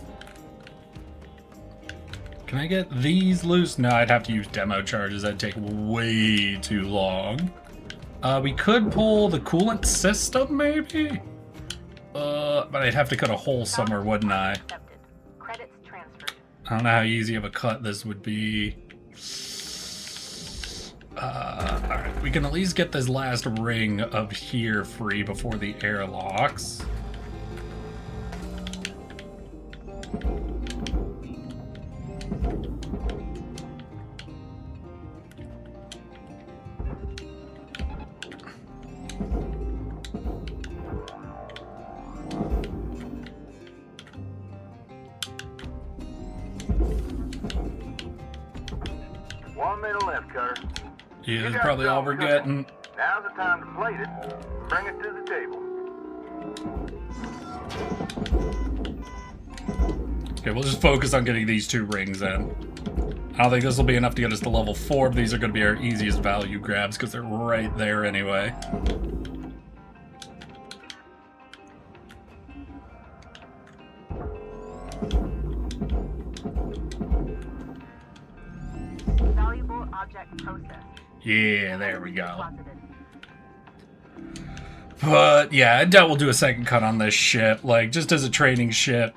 Can I get these loose? No, I'd have to use demo charges. That'd take way too long. We could pull the coolant system, maybe? But I'd have to cut a hole somewhere, wouldn't I? I don't know how easy of a cut this would be. Alright, we can at least get this last ring up here free before the airlocks. Yeah, that's probably all we're getting. Now's the time to plate it. Bring it to the table. Okay, we'll just focus on getting these 2 rings in. I don't think this will be enough to get us to level 4, but these are going to be our easiest value grabs because they're right there anyway. Valuable object processed. Yeah, there we go. But yeah, I doubt we'll do a second cut on this ship. Like, just as a training ship,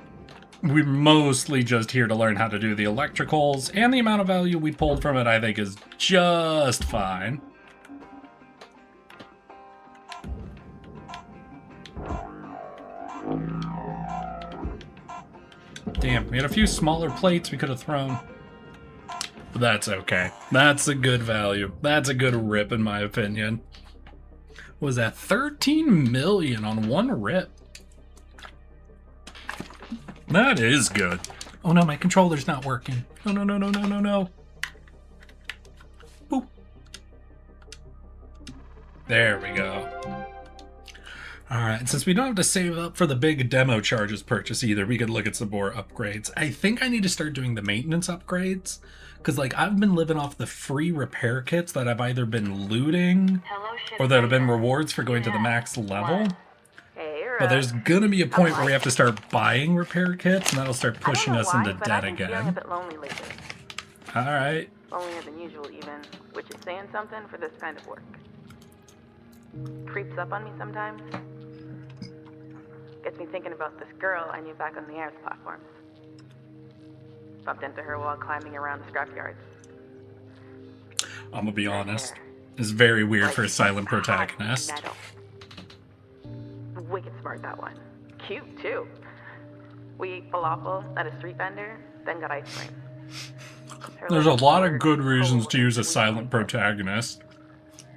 we're mostly just here to learn how to do the electricals, and the amount of value we pulled from it, I think, is just fine. Damn, we had a few smaller plates we could have thrown. But that's okay. That's a good value. That's a good rip, in my opinion. What was that 13 million on one rip? That is good. Oh no, my controller's not working. No, no, no, no, no, no, no. Boop. There we go. Alright, since we don't have to save up for the big demo charges purchase either, we could look at some more upgrades. I think I need to start doing the maintenance upgrades. Because, like, I've been living off the free repair kits that I've either been looting or that have been rewards for going to the max level. But there's going to be a point where we have to start buying repair kits, and that'll start pushing us into debt again. Alright. Lonelier than usual, even, which is saying something for this kind of work. Creeps up on me sometimes. Gets me thinking about this girl I knew back on the airs platforms. Bumped into her while climbing around the scrapyard. I'm gonna be honest. It's very weird for a silent protagonist. Wicked smart, that one. Cute, too. We ate falafel at a street vendor, then got ice cream. There's a lot of good reasons to use a silent protagonist.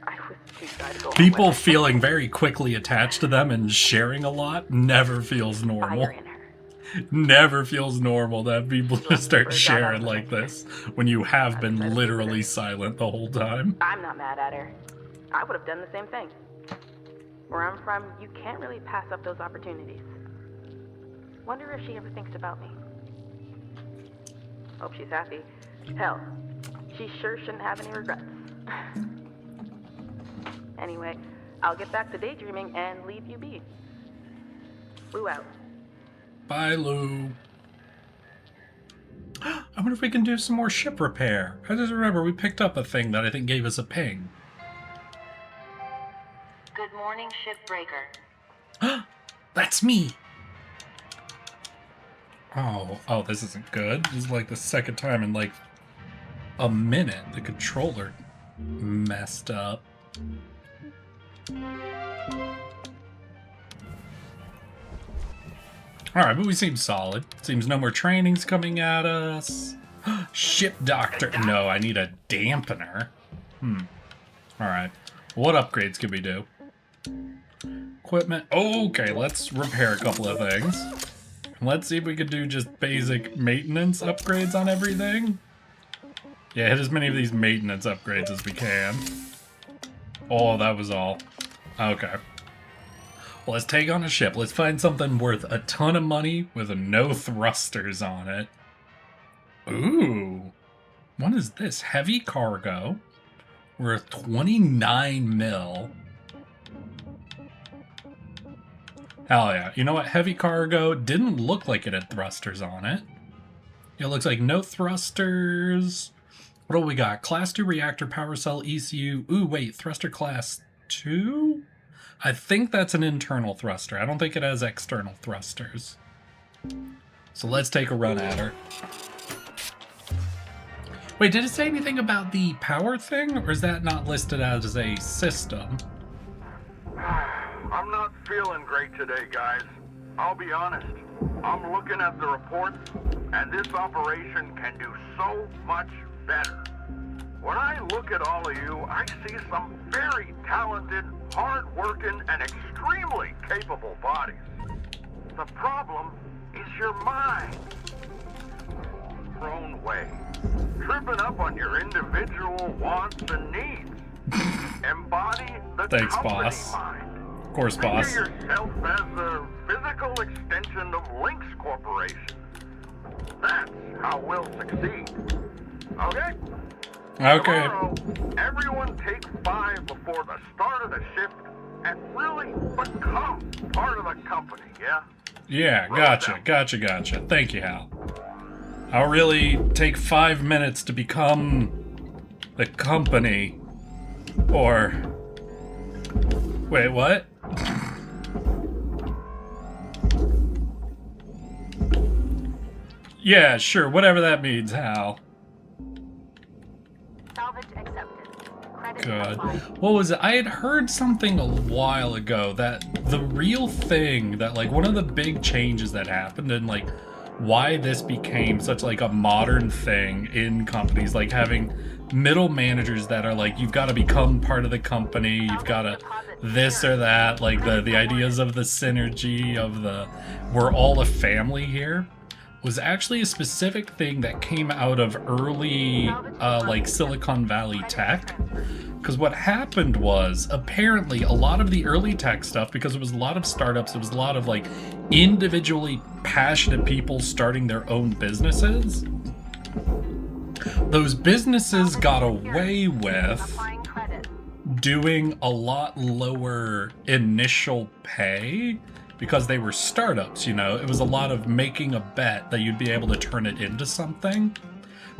I was too shy to go on People with it. feeling very quickly attached to them and sharing a lot never feels normal. Fire in her. Never feels normal to have people just start sharing like this when you have been literally silent the whole time. I'm not mad at her. I would have done the same thing. Where I'm from, you can't really pass up those opportunities. Wonder if she ever thinks about me. Hope she's happy. Hell, she sure shouldn't have any regrets. Anyway, I'll get back to daydreaming and leave you be. Lou out. Bye, Lou. I wonder if we can do some more ship repair. I just remember we picked up a thing that I think gave us a ping. Good morning, Shipbreaker. That's me. Oh, this isn't good. This is like the second time in like a minute the controller messed up. Alright, but we seem solid. Seems no more trainings coming at us. Ship doctor. No, I need a dampener. Alright. What upgrades can we do? Equipment. Okay, let's repair a couple of things. Let's see if we could do just basic maintenance upgrades on everything. Yeah, hit as many of these maintenance upgrades as we can. Oh, that was all. Okay. Well, let's take on a ship. Let's find something worth a ton of money with no thrusters on it. Ooh. What is this? Heavy cargo. Worth 29 mil. Hell yeah. You know what? Heavy cargo didn't look like it had thrusters on it. It looks like no thrusters. What do we got? Class 2 reactor, power cell, ECU. Ooh, wait. Thruster class 2? I think that's an internal thruster. I don't think it has external thrusters. So let's take a run at her. Wait, did it say anything about the power thing? Or is that not listed as a system? I'm not feeling great today, guys. I'll be honest. I'm looking at the reports, and this operation can do so much better. When I look at all of you, I see some very talented, hard-working, and extremely capable bodies. The problem is your mind. Thrown way. Tripping up on your individual wants and needs. Embody the Thanks, company boss. mind. Of course, Think boss. of yourself as the physical extension of Lynx Corporation. That's how we'll succeed. Okay? Okay. Tomorrow, everyone take 5 before the start of the shift and really become part of the company, yeah? Yeah, gotcha. Thank you, Hal. I'll really take 5 minutes to become the company. Or... Wait, what? Yeah, sure, whatever that means, Hal. Salvage accepted. Credit Good. applied. What was it? I had heard something a while ago that the real thing that, like, one of the big changes that happened and, like, why this became such, like, a modern thing in companies, like having middle managers that are like, you've got to become part of the company, you've got to this or that, like the ideas of the synergy of the we're all a family here, was actually a specific thing that came out of early like Silicon Valley tech. Because what happened was, apparently, a lot of the early tech stuff, because it was a lot of startups, it was a lot of like individually passionate people starting their own businesses. Those businesses got away with Applying credit. doing a lot lower initial pay because they were startups, you know? It was a lot of making a bet that you'd be able to turn it into something.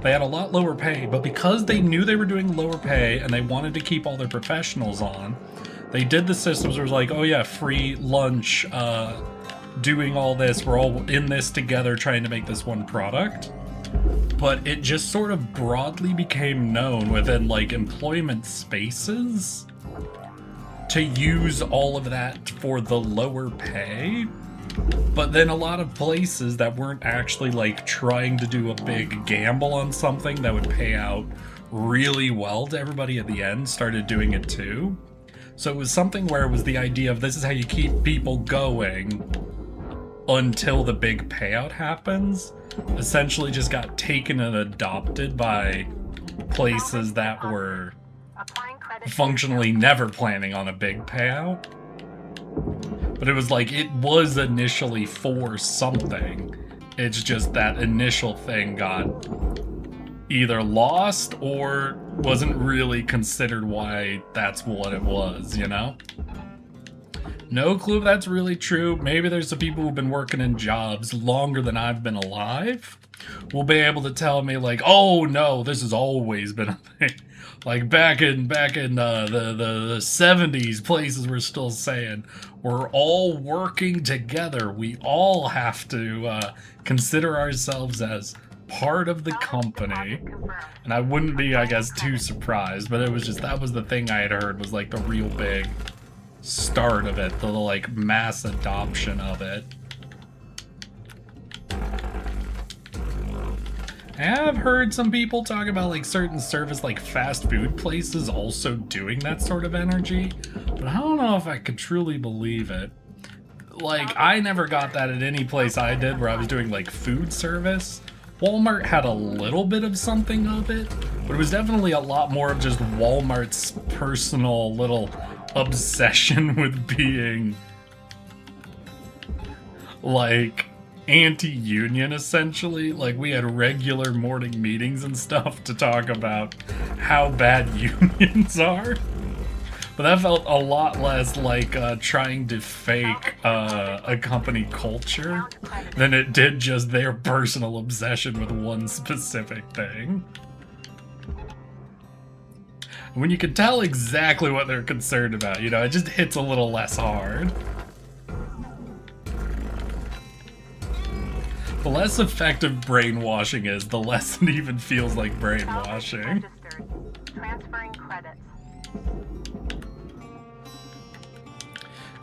They had a lot lower pay, but because they knew they were doing lower pay and they wanted to keep all their professionals on, they did the systems where it was like, oh yeah, free lunch, doing all this, we're all in this together trying to make this one product. But it just sort of broadly became known within like employment spaces to use all of that for the lower pay. But then a lot of places that weren't actually like trying to do a big gamble on something that would pay out really well to everybody at the end started doing it too. So it was something where it was the idea of this is how you keep people going until the big payout happens. Essentially just got taken and adopted by places that were functionally never planning on a big payout. But it was like, it was initially for something. It's just that initial thing got either lost or wasn't really considered why that's what it was, you know? No clue if that's really true. Maybe there's some people who've been working in jobs longer than I've been alive will be able to tell me like, oh no, this has always been a thing. Like back in the 70s, places were still saying, we're all working together. We all have to consider ourselves as part of the company. And I wouldn't be, I guess, too surprised, but it was just, that was the thing I had heard was like the real big start of it, the like mass adoption of it. I have heard some people talk about like certain service like fast food places also doing that sort of energy, but I don't know if I could truly believe it. Like, I never got that at any place I did where I was doing like food service. Walmart had a little bit of something of it, but it was definitely a lot more of just Walmart's personal little obsession with being like anti-union, essentially. Like, we had regular morning meetings and stuff to talk about how bad unions are. But that felt a lot less like trying to fake a company culture than it did just their personal obsession with one specific thing. When you can tell exactly what they're concerned about, you know, it just hits a little less hard. The less effective brainwashing is, the less it even feels like brainwashing. Transferring credits.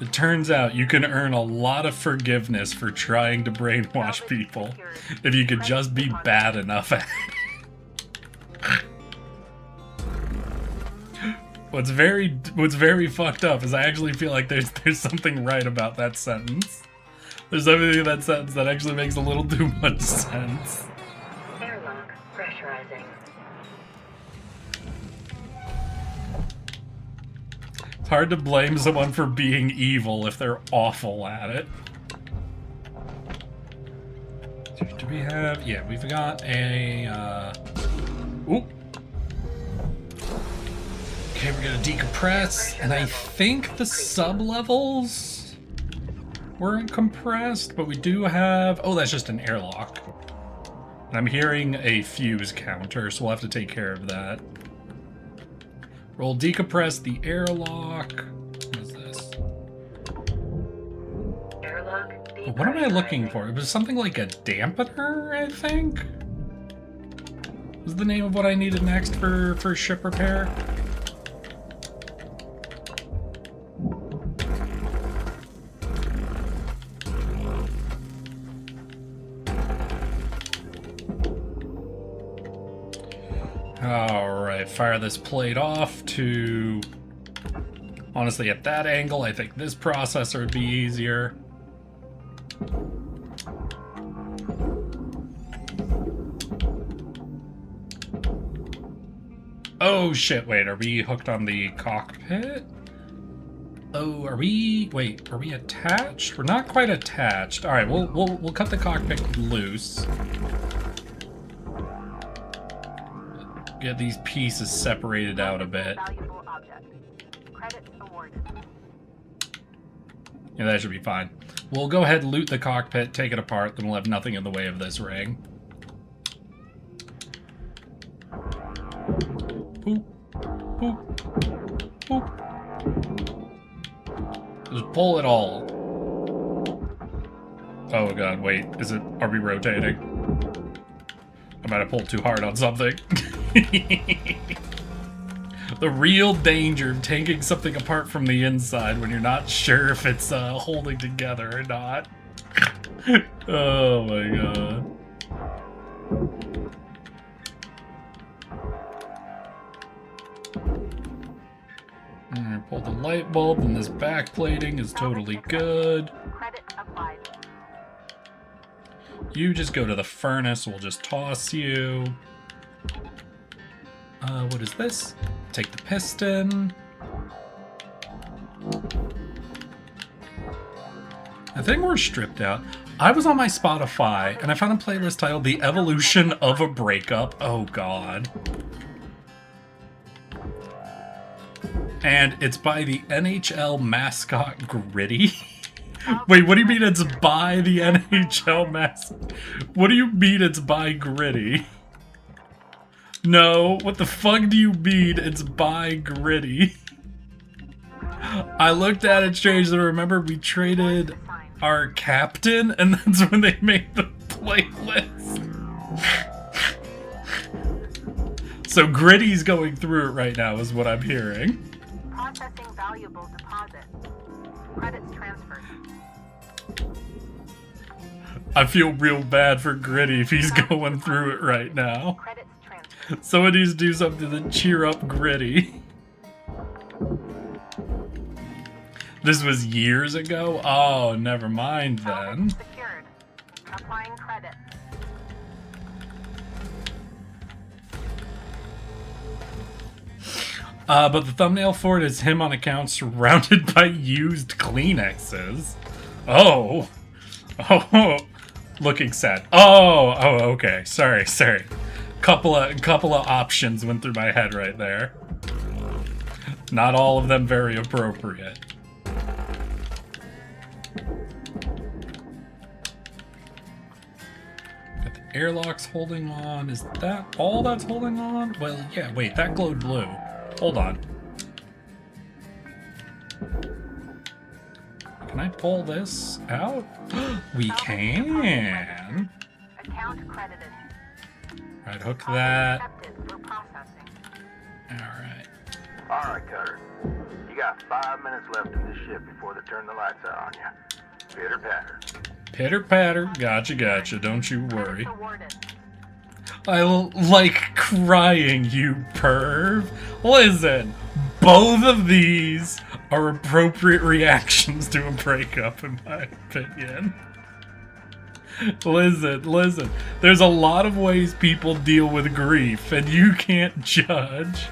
It turns out you can earn a lot of forgiveness for trying to brainwash people if you could just be bad enough at it. What's very fucked up is I actually feel like there's something right about that sentence. There's something in that sentence that actually makes a little too much sense. Airlock pressurizing. It's hard to blame someone for being evil if they're awful at it. Do we have... Yeah, we've got a... Ooh. Okay, we're gonna decompress, and I think the sub-levels weren't compressed, but we do have... Oh, that's just an airlock. And I'm hearing a fuse counter, so we'll have to take care of that. We'll decompress the airlock. What is this? Airlock. What am I looking for? It was something like a dampener, I think? Was the name of what I needed next for ship repair? Alright, fire this plate off to... Honestly, at that angle, I think this processor would be easier. Oh shit, wait, are we hooked on the cockpit? Oh, are we... Wait, are we attached? We're not quite attached. Alright, we'll cut the cockpit loose. Get these pieces separated out a bit. Valuable object. Credit awarded. Yeah, that should be fine. We'll go ahead and loot the cockpit, take it apart, then we'll have nothing in the way of this ring. Boop. Boop. Boop. Just pull it all. Oh god, wait. Are we rotating? I might have pulled too hard on something. The real danger of taking something apart from the inside when you're not sure if it's holding together or not. Oh my god. Alright, pull the light bulb, and this backplating is totally good. Credit applied. You just go to the furnace, we'll just toss you. What is this? Take the piston. I think we're stripped out. I was on my Spotify, and I found a playlist titled The Evolution of a Breakup. Oh god. And it's by the NHL mascot Gritty. Wait, what do you mean it's by the NHL mascot? What do you mean it's by Gritty? No, what the fuck do you mean it's by Gritty? I looked at it strangely. Remember, we traded our captain, and that's when they made the playlist. So Gritty's going through it right now, is what I'm hearing. Processing valuable deposit. Credits transferred. I feel real bad for Gritty if he's going through it right now. Credits transferred. Someone needs to do something to cheer up Gritty. This was years ago? Oh, never mind then. Secured. Applying credit. But the thumbnail for it is him on a couch surrounded by used Kleenexes. Oh. Oh. Looking sad. Oh, okay. Sorry. Couple of options went through my head right there. Not all of them very appropriate. Got the airlocks holding on. Is that all that's holding on? Well, yeah, wait, that glowed blue. Hold on. Can I pull this out? We can. Account credited. Alright, hook that. Accepted for processing. Alright. Alright, Cutter. You got 5 minutes left in this ship before they turn the lights out on you. Pitter patter. Pitter patter. Gotcha. Don't you worry. Awarded. I like crying, you perv. Listen, both of these are appropriate reactions to a breakup, in my opinion. Listen. There's a lot of ways people deal with grief, and you can't judge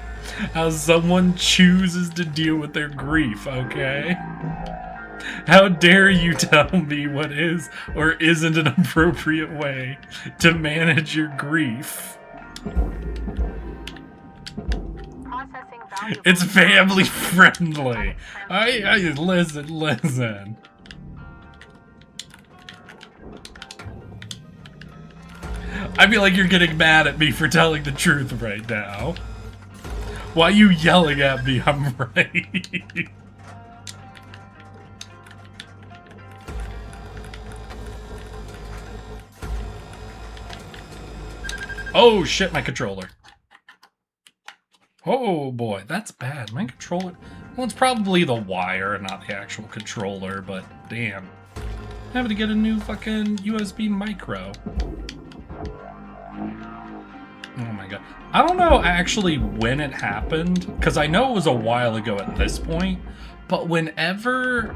how someone chooses to deal with their grief, okay? How dare you tell me what is or isn't an appropriate way to manage your grief? Processing valuable. It's family friendly. I listen. I feel like you're getting mad at me for telling the truth right now. Why are you yelling at me? I'm right. Oh shit, my controller. Oh boy, that's bad. My controller... Well, it's probably the wire, not the actual controller, but damn. I'm having to get a new fucking USB micro. Oh my god. I don't know actually when it happened, because I know it was a while ago at this point, but whenever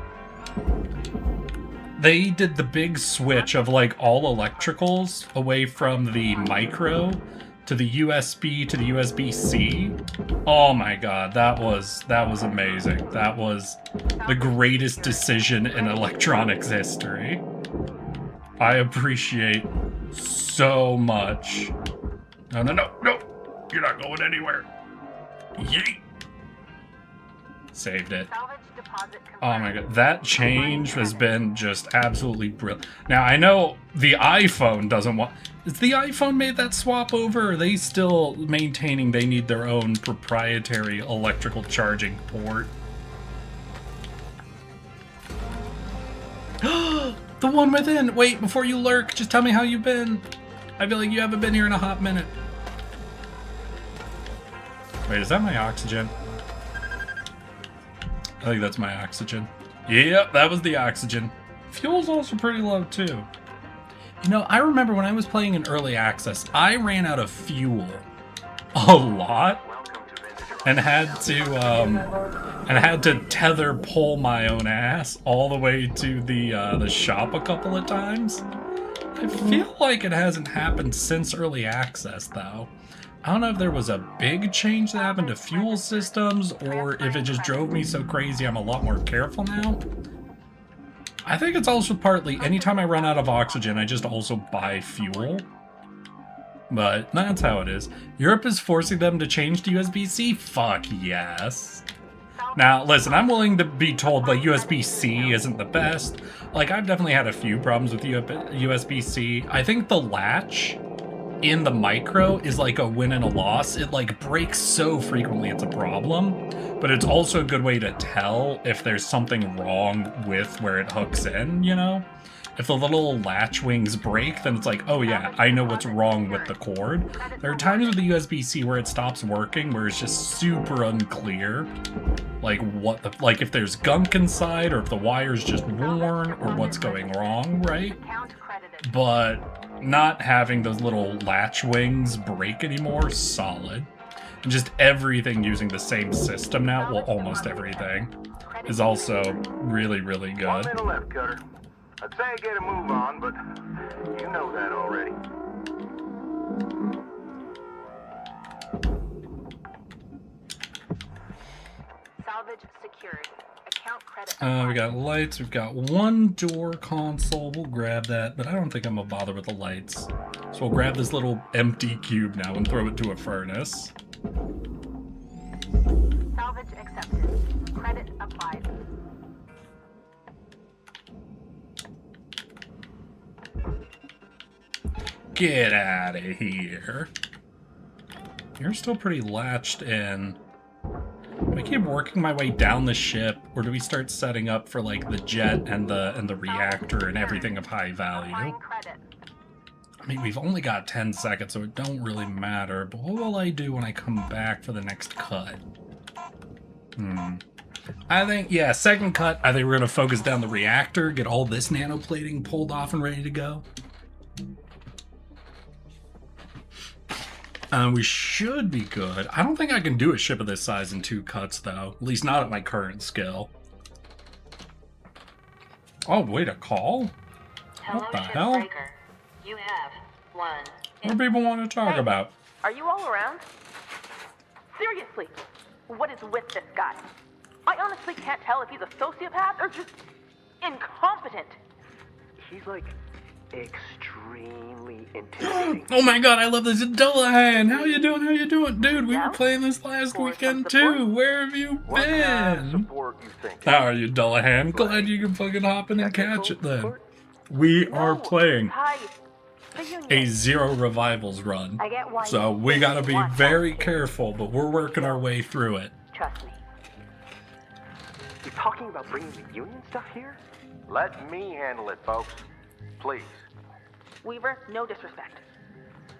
they did the big switch of like all electricals away from the micro to the USB to the USB-C, oh my god, that was amazing. That was the greatest decision in electronics history. I appreciate so much. No, you're not going anywhere. Yeet. Saved it. Salvage deposit Oh my god, that change has been just absolutely brilliant. Now, I know the iPhone doesn't want... Is the iPhone made that swap over, or are they still maintaining they need their own proprietary electrical charging port? The one within! Wait, before you lurk, just tell me how you've been. I feel like you haven't been here in a hot minute. Wait, is that my oxygen? I think that's my oxygen. Yep, that was the oxygen. Fuel's also pretty low too. You know, I remember when I was playing in early access, I ran out of fuel a lot and had to pull my own ass all the way to the shop a couple of times. I feel like it hasn't happened since early access though. I don't know if there was a big change that happened to fuel systems or if it just drove me so crazy I'm a lot more careful now. I think it's also partly, anytime I run out of oxygen, I just also buy fuel. But that's how it is. Europe is forcing them to change to USB-C? Fuck yes. Now, listen, I'm willing to be told like USB-C isn't the best. Like, I've definitely had a few problems with USB-C. I think the latch in the micro is like a win and a loss. It like breaks so frequently it's a problem, but it's also a good way to tell if there's something wrong with where it hooks in, you know? If the little latch wings break, then it's like, oh yeah, I know what's wrong with the cord. There are times with the USB-C where it stops working, where it's just super unclear, like like if there's gunk inside, or if the wire's just worn, or what's going wrong, right? But not having those little latch wings break anymore, solid. And just everything using the same system now, well, almost everything, is also really, really good. 1 minute left, Cutter. I'd say get a move on, but you know that already. Salvage secured. Account credit. We got lights, we've got one door console, we'll grab that, but I don't think I'm gonna bother with the lights. So we'll grab this little empty cube now and throw it to a furnace. Salvage accepted. Credit applied. Get out of here. You're still pretty latched in. Do I keep working my way down the ship, or do we start setting up for like the jet and the reactor and everything of high value? I mean, we've only got 10 seconds, so it don't really matter, but what will I do when I come back for the next cut? I think, yeah, second cut, I think we're gonna focus down the reactor, get all this nanoplating pulled off and ready to go. We should be good. I don't think I can do a ship of this size in 2 cuts, though. At least not at my current skill. Oh, wait, a call? What the hell? Shipbreaker. You have one. What do people want to talk about? Are you all around? Seriously, what is with this guy? I honestly can't tell if he's a sociopath or just incompetent. He's like extremely intimidating. Oh my god, I love this. Dullahan, how you doing? How you doing? Dude, we were playing this last weekend too. Where have you What kind of been? support you think? How are you, Dullahan? Glad you can fucking hop in and catch it then. We are playing Hi, the Union. a Zero Revivals run. I get why So you we gotta be want very that. careful, but we're working our way through it. Trust me. You're talking about bringing the Union stuff here? Let me handle it, folks. Please. Weaver, no disrespect.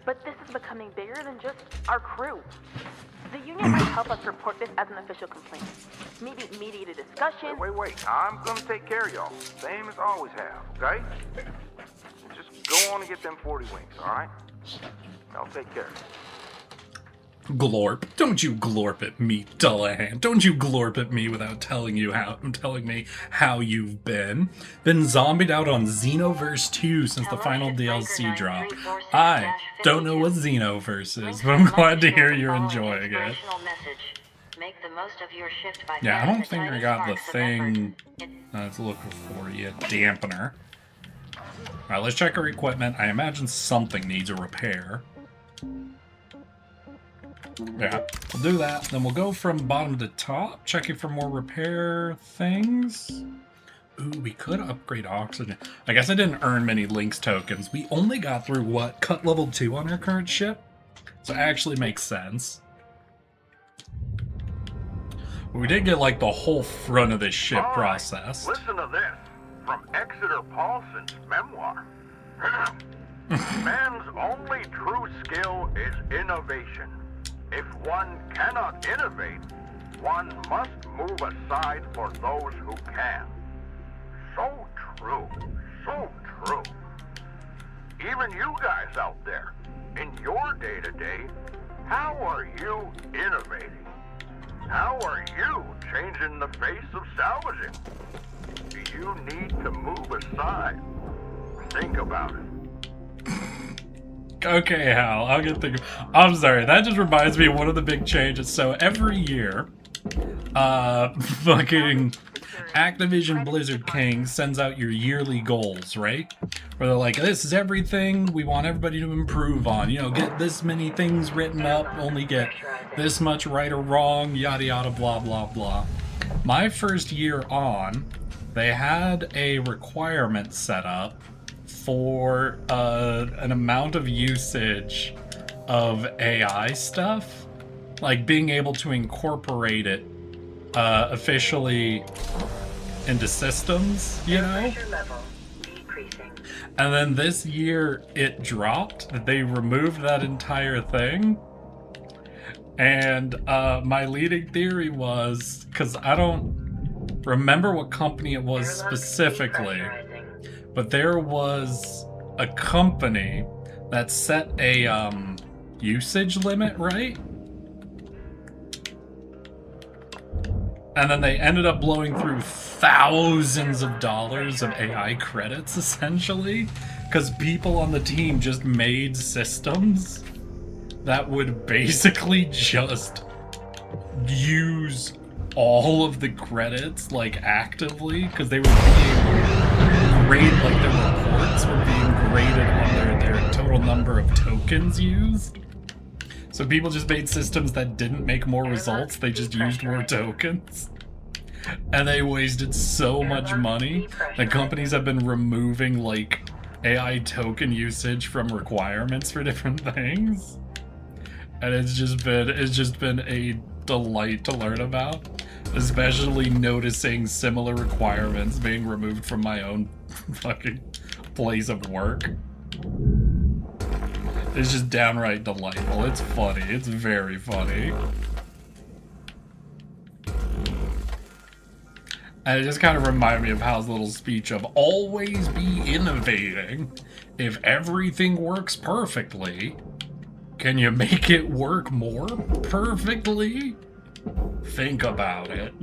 But this is becoming bigger than just our crew. The Union might help us report this as an official complaint. Maybe mediate a discussion. Wait. I'm gonna take care of y'all. Same as always have, okay? Just go on and get them 40 wings, alright? I'll take care of it. Glorp. Don't you glorp at me, Dullahan. Don't you glorp at me without telling me how you've been. Been zombied out on Xenoverse 2 since the final DLC drop. I don't know what Xenoverse is, but I'm glad to hear you're enjoying it. Make the most of your shift by Yeah, I finding don't think I tiny got the sparks of thing effort. I was looking for yet. Dampener. Alright, let's check our equipment. I imagine something needs a repair. Yeah, we'll do that. Then we'll go from bottom to top, checking for more repair things. Ooh, we could upgrade oxygen. I guess I didn't earn many links tokens. We only got through, what, cut level 2 on our current ship? So it actually makes sense. But we did get, like, the whole front of this ship All right, processed. Listen to this from Exeter Paulson's memoir. Man's only true skill is innovation. If one cannot innovate, one must move aside for those who can. So true. So true. Even you guys out there, in your day-to-day, how are you innovating? How are you changing the face of salvaging? Do you need to move aside? Think about it. Okay, Hal, I'll get thinking. I'm sorry, that just reminds me of one of the big changes. So every year, fucking Activision Blizzard King sends out your yearly goals, right? Where they're like, this is everything we want everybody to improve on. You know, get this many things written up, only get this much right or wrong, yada yada, blah blah blah. My first year on, they had a requirement set up for an amount of usage of AI stuff, like being able to incorporate it officially into systems, you know? And then this year it dropped, they removed that entire thing. And my leading theory was, because I don't remember what company it was specifically, but there was a company that set a usage limit, right? And then they ended up blowing through thousands of dollars of AI credits, essentially, because people on the team just made systems that would basically just use all of the credits, like, actively, because they were being graded, like, their reports were being graded on their total number of tokens used. So people just made systems that didn't make more results, they just used more tokens. And they wasted so much money that companies have been removing, like, AI token usage from requirements for different things. And it's just been a delight to learn about, especially noticing similar requirements being removed from my own fucking place of work. It's just downright delightful. It's funny. It's very funny. And it just kind of reminded me of Hal's little speech of always be innovating. If everything works perfectly, can you make it work more perfectly? Think about it.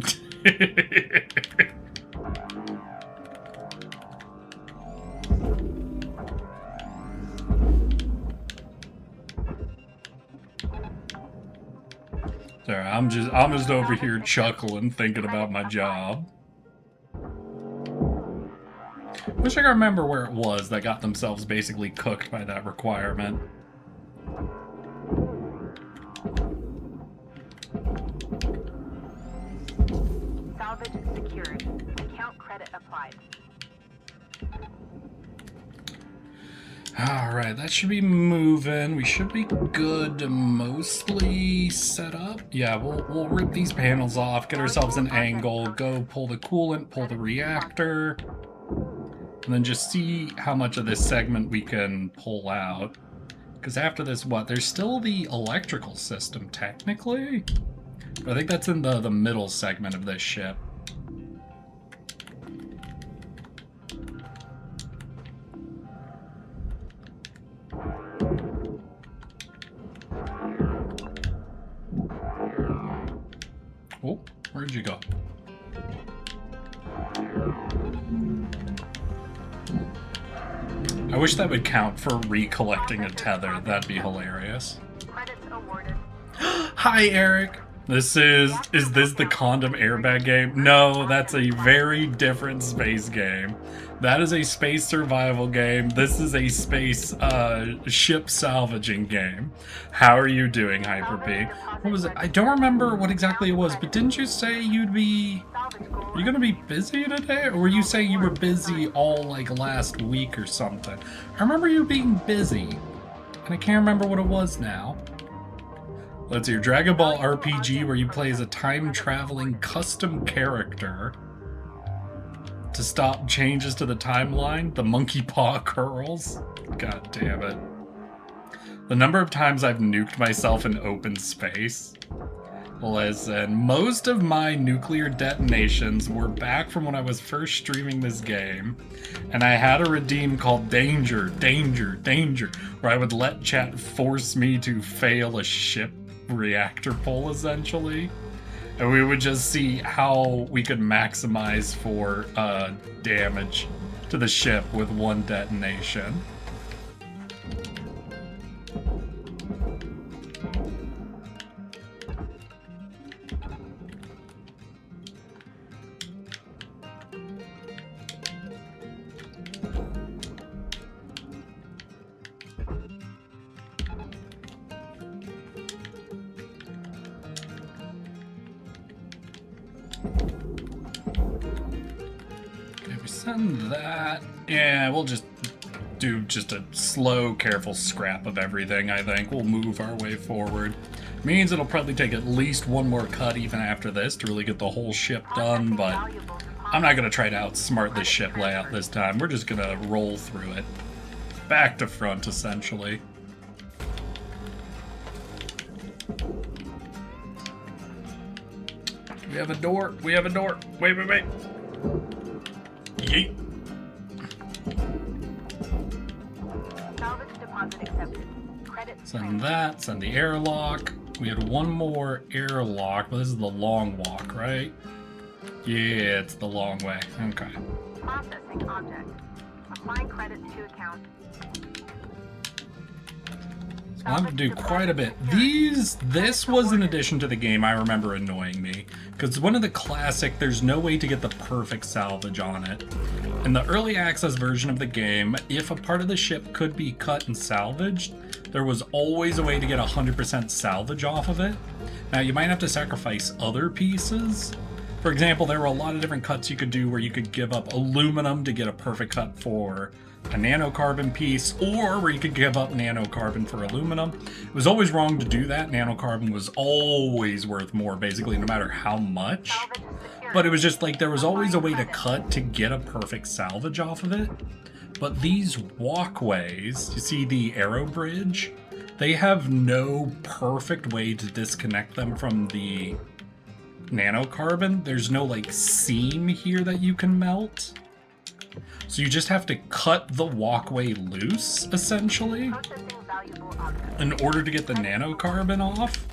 Sorry, I'm just over here chuckling, thinking about my job. Wish I could remember where it was that got themselves basically cooked by that requirement. Salvage secured. Account credit applied. Alright, that should be moving. We should be good to mostly set up. Yeah, we'll rip these panels off, get ourselves an angle, go pull the coolant, pull the reactor, and then just see how much of this segment we can pull out. Because after this, what? There's still the electrical system, technically? But I think that's in the middle segment of this ship. Oh, where'd you go? I wish that would count for recollecting a tether. That'd be hilarious. Credits awarded. Hi, Eric. Is this the condom airbag game? No, that's a very different space game. That is a space survival game. This is a space ship salvaging game. How are you doing, Hyper P? What was it? I don't remember what exactly it was, but didn't you say you're gonna be busy today? Or were you saying you were busy all like last week or something? I remember you being busy, and I can't remember what it was now. Let's see, Dragon Ball RPG where you play as a time-traveling custom character to stop changes to the timeline. The monkey paw curls. God damn it. The number of times I've nuked myself in open space. Listen, most of my nuclear detonations were back from when I was first streaming this game, and I had a redeem called Danger, Danger, Danger, where I would let chat force me to fail a ship reactor pull, essentially. And we would just see how we could maximize for damage to the ship with one detonation. Send that. Yeah, we'll just do just a slow, careful scrap of everything, I think. We'll move our way forward. Means it'll probably take at least one more cut even after this to really get the whole ship done, but I'm not going to try to outsmart this ship layout this time. We're just going to roll through it. Back to front, essentially. We have a door. We have a door. Wait, wait, wait. Yeet. Send that, send the airlock. We had one more airlock, but this is the long walk, right? Yeah, it's the long way. Okay. Processing object. Applying credits to account. So I'm gonna do quite a bit. This was in addition to the game I remember annoying me. Because one of the classic, there's no way to get the perfect salvage on it. In the early access version of the game, if a part of the ship could be cut and salvaged, there was always a way to get 100% salvage off of it. Now you might have to sacrifice other pieces. For example, there were a lot of different cuts you could do where you could give up aluminum to get a perfect cut for a nanocarbon piece, or where you could give up nanocarbon for aluminum. It was always wrong to do that. Nanocarbon was always worth more, basically, no matter how much. But it was just like there was always a way to cut to get a perfect salvage off of it. But these walkways, you see the arrow bridge, they have no perfect way to disconnect them from the nanocarbon. There's no like seam here that you can melt. So you just have to cut the walkway loose, essentially, in order to get the nanocarbon off.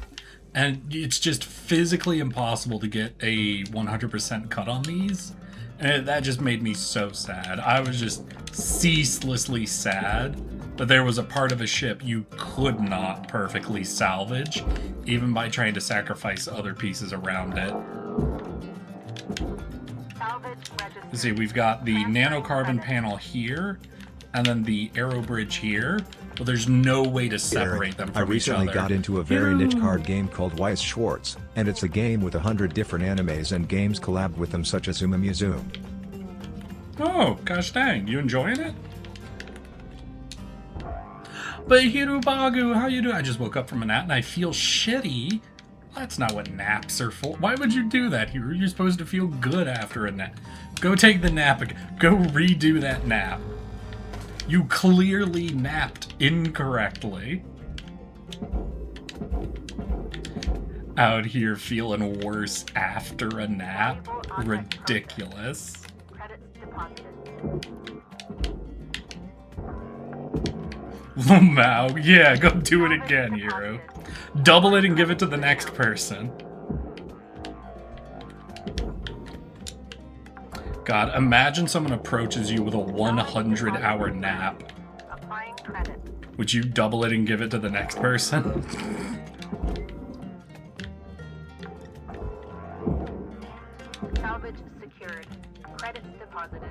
And it's just physically impossible to get a 100% cut on these. And that just made me so sad. I was just ceaselessly sad that there was a part of a ship you could not perfectly salvage, even by trying to sacrifice other pieces around it. You see, we've got the nanocarbon panel here, and then the arrow bridge here, but there's no way to separate them from each other. I recently got into a very niche card game called Weiss Schwartz, and it's a game with 100 different animes and games collab with them such as Umamizu. Oh, gosh dang, you enjoying it? But Hirubagu, how you doing? I just woke up from a nap and I feel shitty. That's not what naps are for. Why would you do that, Hiru? You're supposed to feel good after a nap. Go take the nap again. Go redo that nap. You clearly napped incorrectly. Out here feeling worse after a nap. Ridiculous. Wow, yeah, go do it again, Hero. Double it and give it to the next person. God, imagine someone approaches you with a 100-hour nap. Would you double it and give it to the next person? Salvage secured. Credits deposited.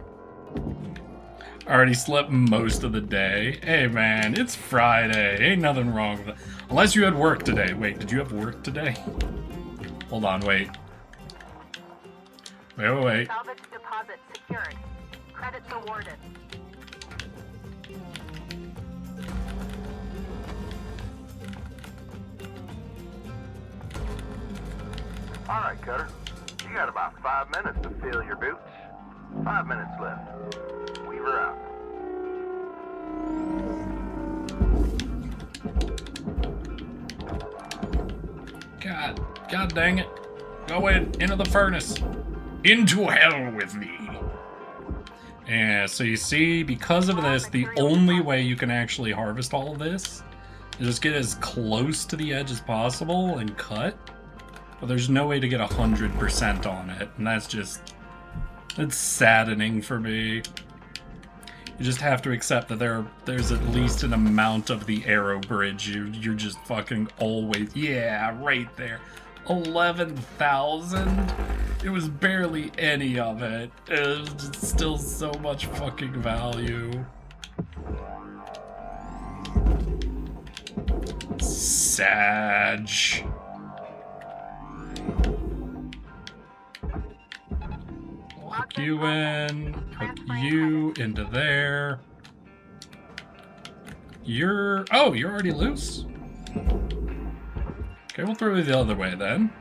I already slept most of the day. Hey man, it's Friday. Ain't nothing wrong with it. Unless you had work today. Wait, did you have work today? Hold on, wait. Wait. Salvage deposit secured. Credits awarded. All right, Cutter. You got about 5 minutes to fill your boots. 5 minutes left. Weaver out. God dang it. Go into the furnace. Into hell with me. Yeah, so you see, because of this, the only way you can actually harvest all of this is just get as close to the edge as possible and cut. But there's no way to get 100% on it, and that's saddening for me. You just have to accept that there's at least an amount of the arrow bridge you're just fucking always, yeah, right there. 11,000? It was barely any of it. It was just still so much fucking value. Sag. Lock you in. Put you into there. You're already loose? Okay, we'll throw you the other way then.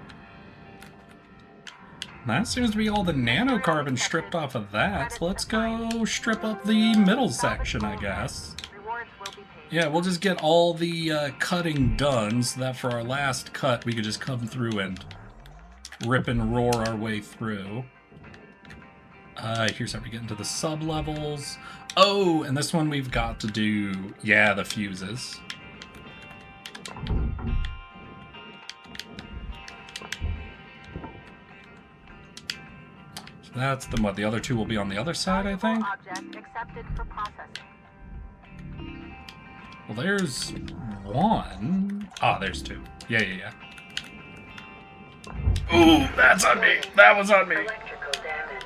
That seems to be all the nanocarbon stripped off of that, so let's go strip up the middle section, I guess. Yeah, we'll just get all the cutting done so that for our last cut we could just come through and rip and roar our way through. Here's how we get into the sub-levels. Oh, and this one we've got to do, yeah, the fuses. So that's the other two will be on the other side, I think? Object accepted for processing. Well, there's one. Ah, there's two. Yeah. Ooh, that's on me. That was on me. Electrical damage.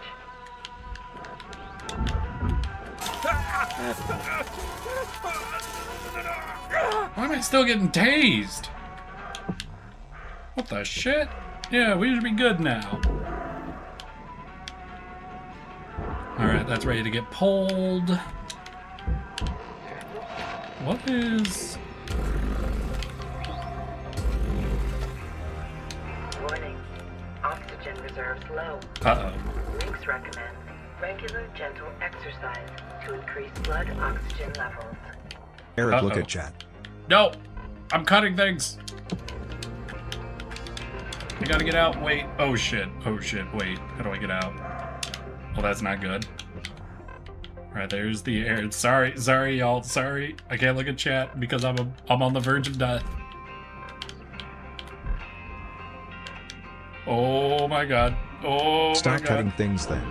Why am I still getting tased? What the shit? Yeah, we should be good now. Alright, that's ready to get pulled. What is... Warning. Oxygen reserves low. Uh-oh. Links recommend regular, gentle exercise to increase blood oxygen levels. Eric, look at chat. No! I'm cutting things! I gotta get out. Wait. Oh shit. Wait. How do I get out? Well, that's not good. Alright, there's the air. Sorry, y'all. Sorry. I can't look at chat because I'm on the verge of death. Oh my god. Oh Stop my god. cutting things then.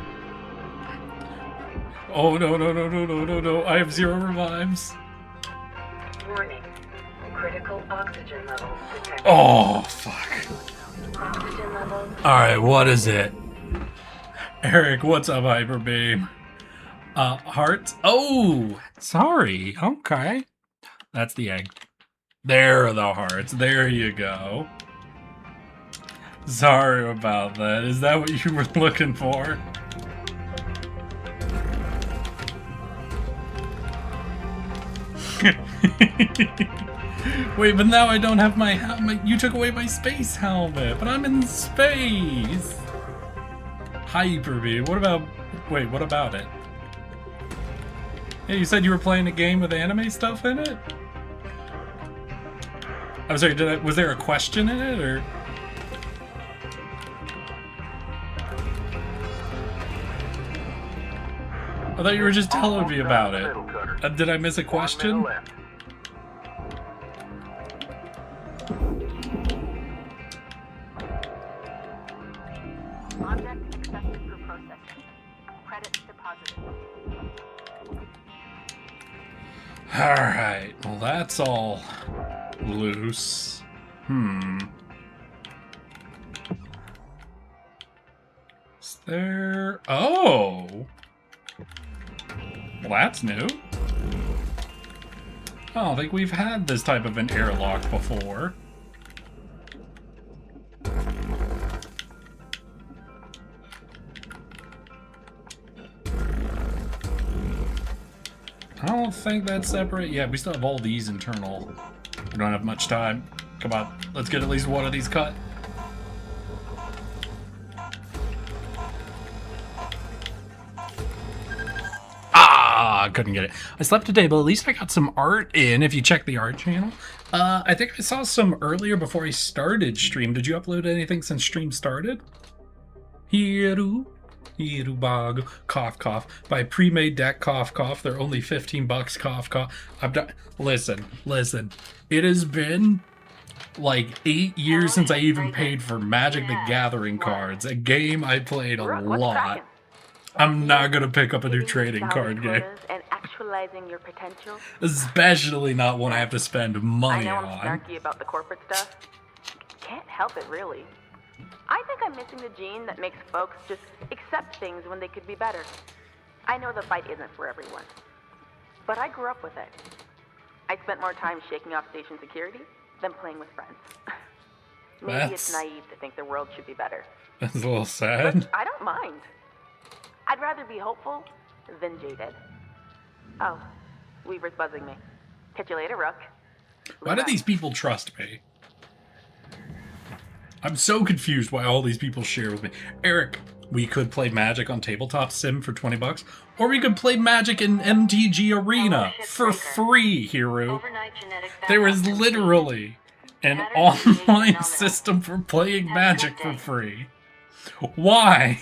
Oh no. I have 0 revives. Warning. Critical oxygen levels detected. Oh, fuck. Oxygen levels. Alright, what is it? Eric, what's up, Hyperbeam? Hearts? Oh, sorry. Okay. That's the egg. There are the hearts. There you go. Sorry about that. Is that what you were looking for? Wait, but now I don't have my helmet. You took away my space helmet, but I'm in space. Hyper-B. What about... Wait, what about it? Yeah, you said you were playing a game with anime stuff in it? I'm sorry, was there a question in it, or...? I thought you were just telling me about it. Did I miss a question? Object accepted for processing. Credits deposited. Alright, well that's all loose. Is there... Oh! Well, that's new. I don't think we've had this type of an airlock before. I don't think that's separate. Yeah, we still have all these internal. We don't have much time. Come on, let's get at least one of these cut. Ah, couldn't get it. I slept today, but at least I got some art in. If you check the art channel, I think I saw some earlier before I started stream. Did you upload anything since stream started? Hiru bag, cough cough. Buy pre-made deck, cough cough. They're only $15, cough cough. I'm done. Listen. It has been like 8 years since I even paid for Magic the Gathering cards, a game I played a lot. I'm not gonna pick up a new trading card game. And actualizing your potential. Especially not when I have to spend money I know on. I'm snarky about the corporate stuff. Can't help it, really. I think I'm missing the gene that makes folks just accept things when they could be better. I know the fight isn't for everyone, but I grew up with it. I spent more time shaking off station security than playing with friends. Maybe it's naive to think the world should be better. That's a little sad. But I don't mind. I'd rather be hopeful than jaded. Oh, Weaver's buzzing me. Catch you later, Rook. Why do these people trust me? I'm so confused why all these people share with me. Eric, we could play Magic on Tabletop Sim for $20, or we could play Magic in MTG Arena for free, Hero. There is literally an online system for playing Magic for free. Why?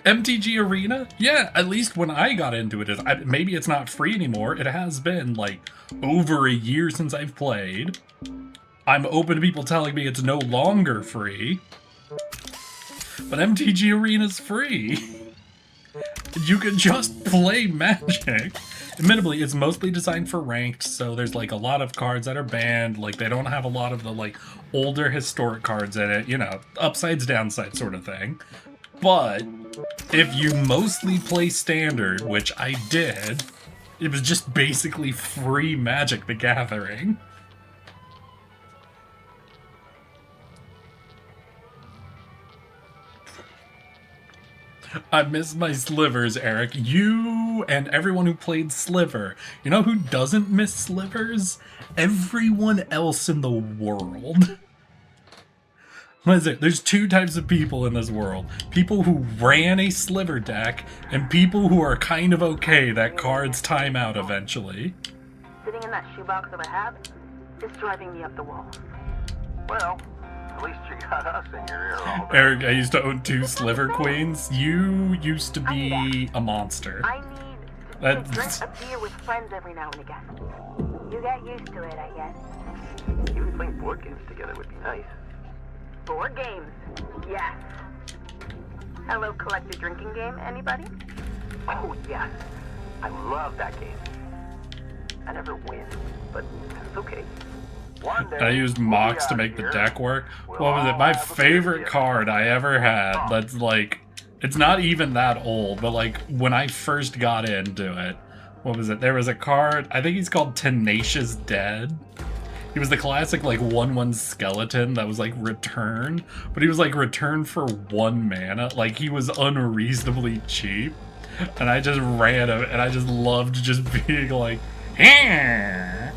MTG Arena? Yeah, at least when I got into it, maybe it's not free anymore. It has been like over a year since I've played. I'm open to people telling me it's no longer free. But MTG Arena's free. You can just play Magic. Admittedly, it's mostly designed for ranked, so there's like a lot of cards that are banned. Like they don't have a lot of the like older historic cards in it, you know, upsides, downsides sort of thing. But if you mostly play standard, which I did, it was just basically free Magic the Gathering. I miss my slivers, Eric. You and everyone who played Sliver. You know who doesn't miss slivers? Everyone else in the world. What is it? There's two types of people in this world. People who ran a sliver deck, and people who are kind of okay that cards time out eventually. Sitting in that shoebox that I have is driving me up the wall. Well, at least you got us in your ear all day. Eric, I used to own 2 Sliver Queens. You used to be a monster. I need to drink a beer with friends every now and again. You get used to it, I guess. Even playing board games together would be nice. Board games, yes. Hello, collected drinking game, anybody? Oh, yes. I love that game. I never win, but that's okay. I used mocks to make the deck work. What was it? My favorite card I ever had that's like, it's not even that old, but like when I first got into it, what was it? There was a card, I think he's called Tenacious Dead. He was the classic like 1/1 skeleton that was like return, but he was like return for 1 mana. Like he was unreasonably cheap. And I just ran him and I just loved just being like, eh,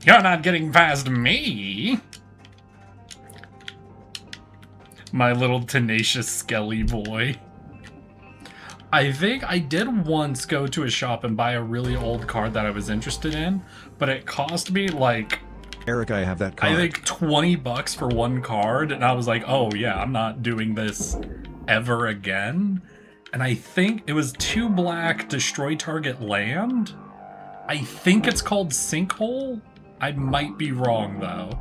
you're not getting past me. My little tenacious skelly boy. I think I did once go to a shop and buy a really old card that I was interested in, but it cost me like, Eric, I have that card. I think $20 for 1 card, and I was like, oh yeah, I'm not doing this ever again. And I think it was 2 black, destroy target land. I think it's called Sinkhole. I might be wrong though.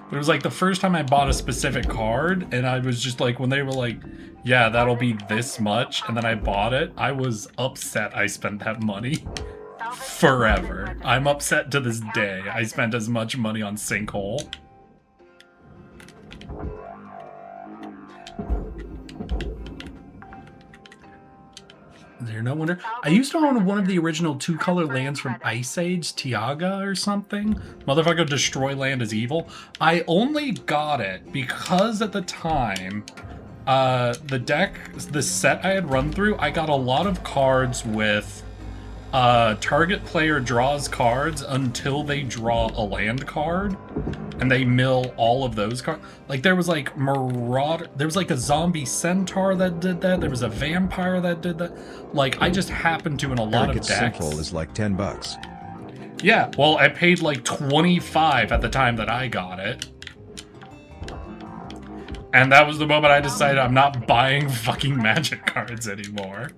But it was like the first time I bought a specific card, and I was just like, when they were like, yeah, that'll be this much, and then I bought it, I was upset I spent that money. Forever. I'm upset to this day I spent as much money on Sinkhole. Is there no wonder? I used to own one of the original 2-color lands from Ice Age, Tiaga or something. Motherfucker, destroy land is evil. I only got it because at the time, the set I had run through, I got a lot of cards with target player draws cards until they draw a land card, and they mill all of those cards. Like there was like Marauder, there was like a zombie centaur that did that, there was a vampire that did that. Like I just happened to in a lot of decks. Sinkhole is like $10. Yeah, well, I paid like 25 at the time that I got it. And that was the moment I decided I'm not buying fucking Magic cards anymore.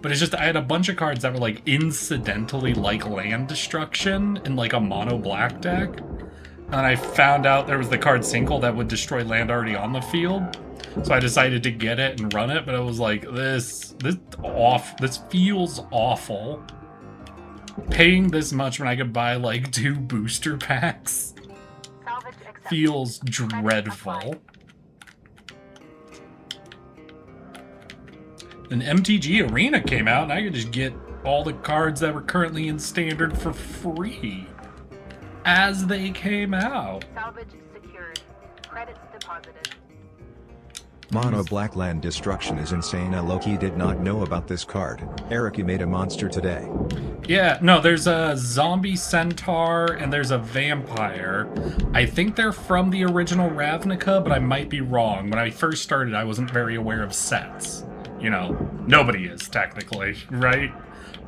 But it's just, I had a bunch of cards that were like incidentally like land destruction in like a mono black deck. And I found out there was the card Single that would destroy land already on the field. So I decided to get it and run it, but it was like, this feels awful. Paying this much when I could buy like 2 booster packs feels dreadful. An MTG Arena came out, and I could just get all the cards that were currently in Standard for free as they came out. Salvage secured. Credits deposited. Mono Black Land Destruction is insane. Loki did not know about this card. Eric, you made a monster today. Yeah, no, there's a zombie centaur and there's a vampire. I think they're from the original Ravnica, but I might be wrong. When I first started, I wasn't very aware of sets. You know, nobody is, technically, right?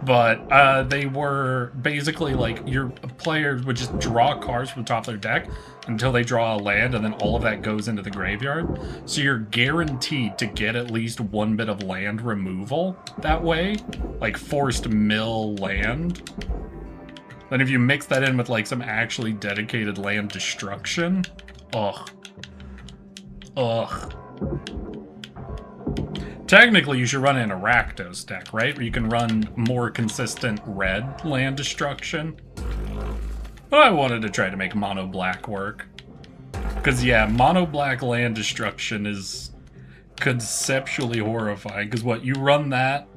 But they were basically like, your players would just draw cards from the top of their deck until they draw a land, and then all of that goes into the graveyard. So you're guaranteed to get at least 1 bit of land removal that way, like forced mill land. Then if you mix that in with like some actually dedicated land destruction, ugh. Technically, you should run in a Rakdos deck, right? Where you can run more consistent red land destruction. But I wanted to try to make mono black work. Because, yeah, mono black land destruction is conceptually horrifying. Because what, you run that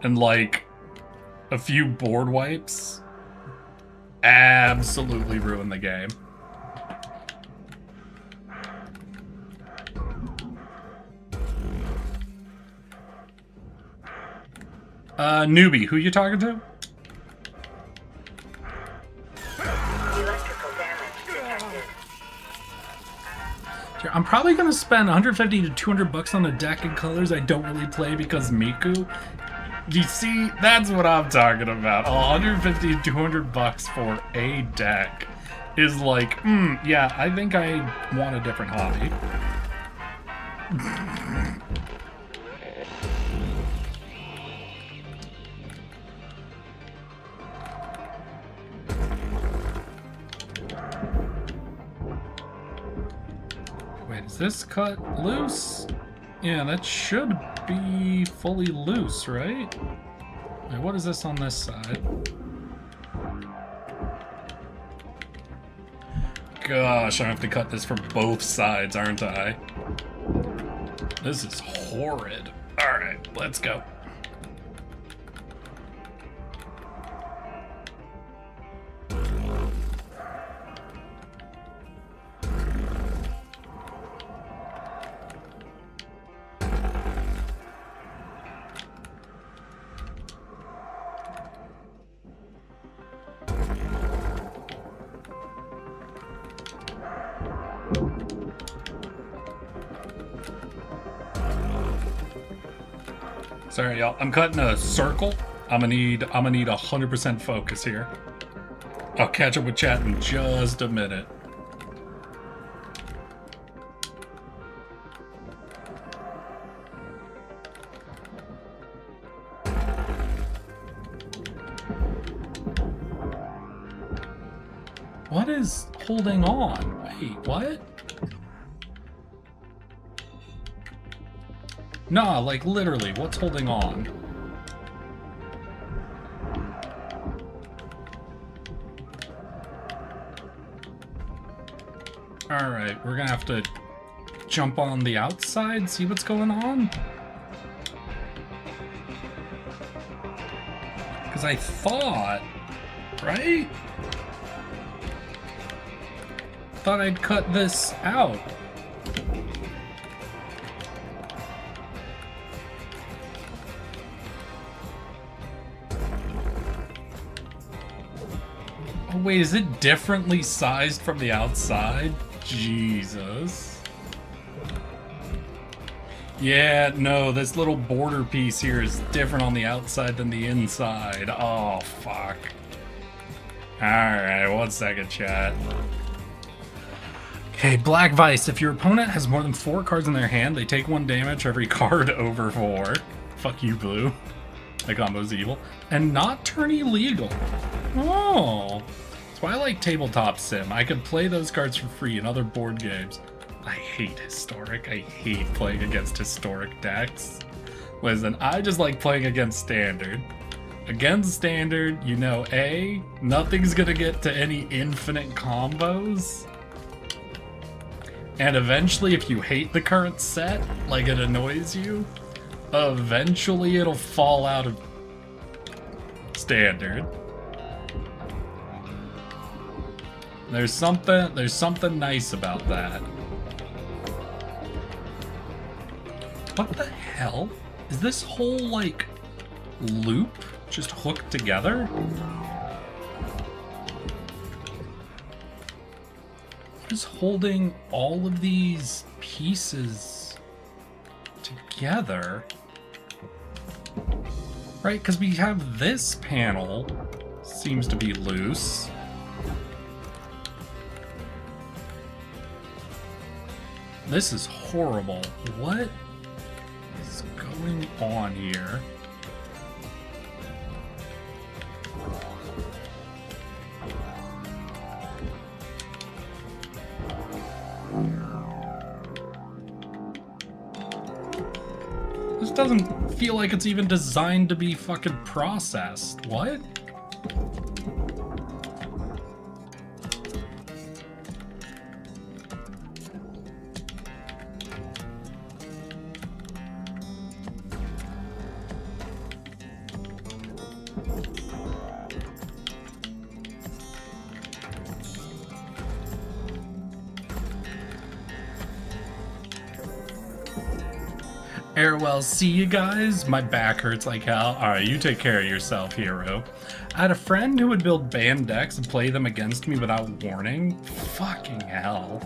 and like a few board wipes absolutely ruin the game. Newbie, who you talking to? Electrical damage detected. I'm probably gonna spend 150 to 200 bucks on a deck in colors I don't really play because Miku. You see, that's what I'm talking about. 150 to 200 bucks for a deck is like, yeah, I think I want a different hobby. Wait, is this cut loose? Yeah, that should be fully loose, right? Wait, what is this on this side? Gosh, I have to cut this from both sides, aren't I? This is horrid. Alright, let's go. Sorry, y'all. I'm cutting a circle. I'm gonna need 100% focus here. I'll catch up with chat in just a minute. What is holding on? Wait, what? Nah, like literally, what's holding on? Alright, we're gonna have to jump on the outside, see what's going on? Because I thought, right? Thought I'd cut this out. Oh, wait, is it differently sized from the outside? Jesus. Yeah, no, this little border piece here is different on the outside than the inside. Oh, fuck. Alright, 1 second, chat. Okay, Black Vice. If your opponent has more than 4 cards in their hand, they take 1 damage for every card over 4. Fuck you, Blue. That combo's evil. And not turn illegal. Oh. That's why I like Tabletop Sim. I could play those cards for free in other board games. I hate Historic. I hate playing against Historic decks. Listen, I just like playing against Standard. Against Standard, you know, A, nothing's gonna get to any infinite combos. And eventually, if you hate the current set, like it annoys you, eventually it'll fall out of Standard. There's something nice about that. What the hell? Is this whole, like, loop just hooked together? What is holding all of these pieces together? Right, because we have this panel seems to be loose. This is horrible. What is going on here? This doesn't feel like it's even designed to be fucking processed. What? Well, see you guys. My back hurts like hell. Alright, you take care of yourself, hero. I had a friend who would build banned decks and play them against me without warning. Fucking hell.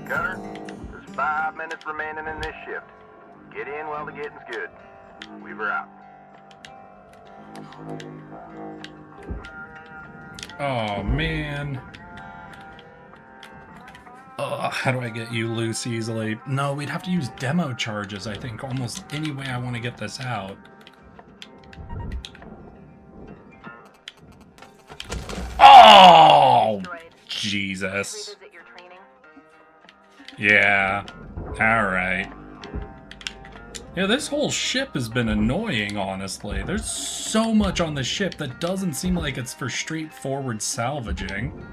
Gunner, there's 5 minutes remaining in this shift. Get in while the getting's good. Weaver out. Oh, man. How do I get you loose easily? No, we'd have to use demo charges, I think, almost any way I want to get this out. Oh! Jesus. Yeah. Alright. Yeah, this whole ship has been annoying, honestly. There's so much on the ship that doesn't seem like it's for straightforward salvaging.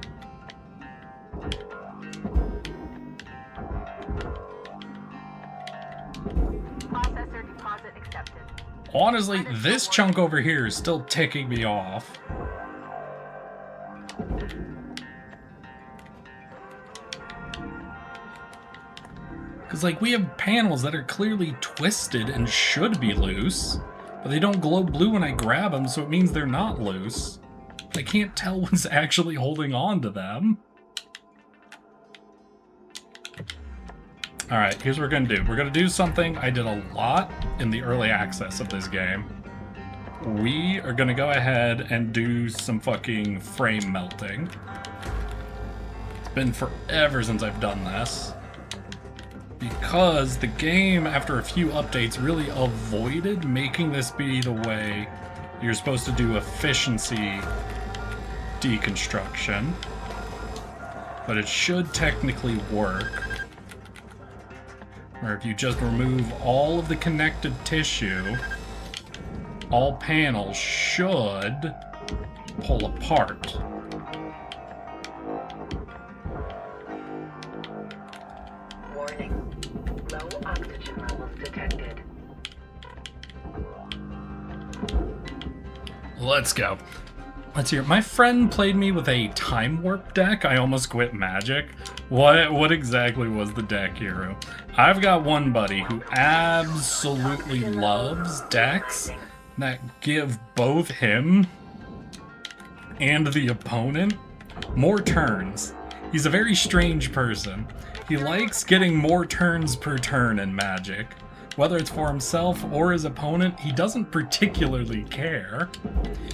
Honestly, this chunk over here is still ticking me off. Because, like, we have panels that are clearly twisted and should be loose, but they don't glow blue when I grab them, so it means they're not loose. I can't tell what's actually holding on to them. Alright, here's what we're gonna do. We're gonna do something I did a lot in the early access of this game. We are gonna go ahead and do some fucking frame melting. It's been forever since I've done this. Because the game, after a few updates, really avoided making this be the way you're supposed to do efficiency deconstruction. But it should technically work. Where if you just remove all of the connective tissue, all panels should pull apart. Warning. Low oxygen levels detected. Let's go. Let's hear. My friend played me with a time warp deck. I almost quit Magic. What exactly was the deck, hero? I've got one buddy who absolutely loves decks that give both him and the opponent more turns. He's a very strange person. He likes getting more turns per turn in Magic, Whether it's for himself or his opponent, he doesn't particularly care.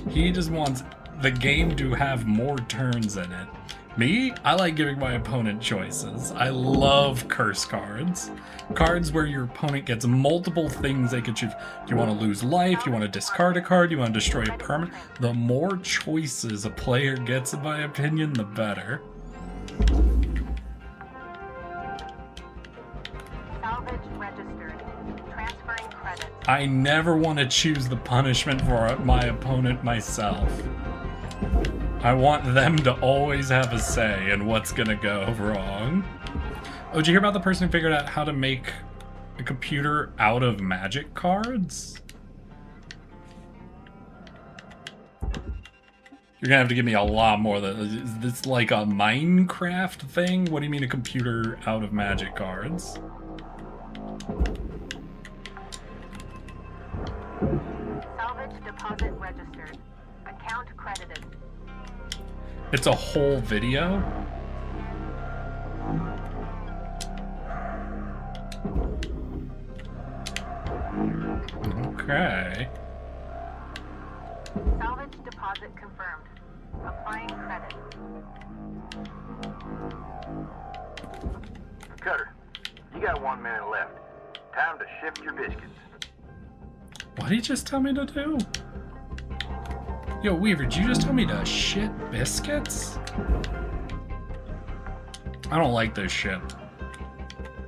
He just wants the game to have more turns in it. Me, I like giving my opponent choices. I love curse cards. Cards where your opponent gets multiple things they can choose. Do you want to lose life? Do you want to discard a card? Do you want to destroy a permanent? The more choices a player gets, in my opinion, the better. Salvage registered. Transferring credits. I never want to choose the punishment for my opponent myself. I want them to always have a say in what's gonna go wrong. Oh, did you hear about the person who figured out how to make a computer out of magic cards? You're gonna have to give me a lot more than is this, like a Minecraft thing? What do you mean a computer out of magic cards? Salvage deposit registered. Account credited. It's a whole video? Okay. Salvage deposit confirmed. Applying credit. Cutter, you got 1 minute left. Time to shift your biscuits. What did he just tell me to do? Yo, Weaver, did you just tell me to shit biscuits? I don't like this ship.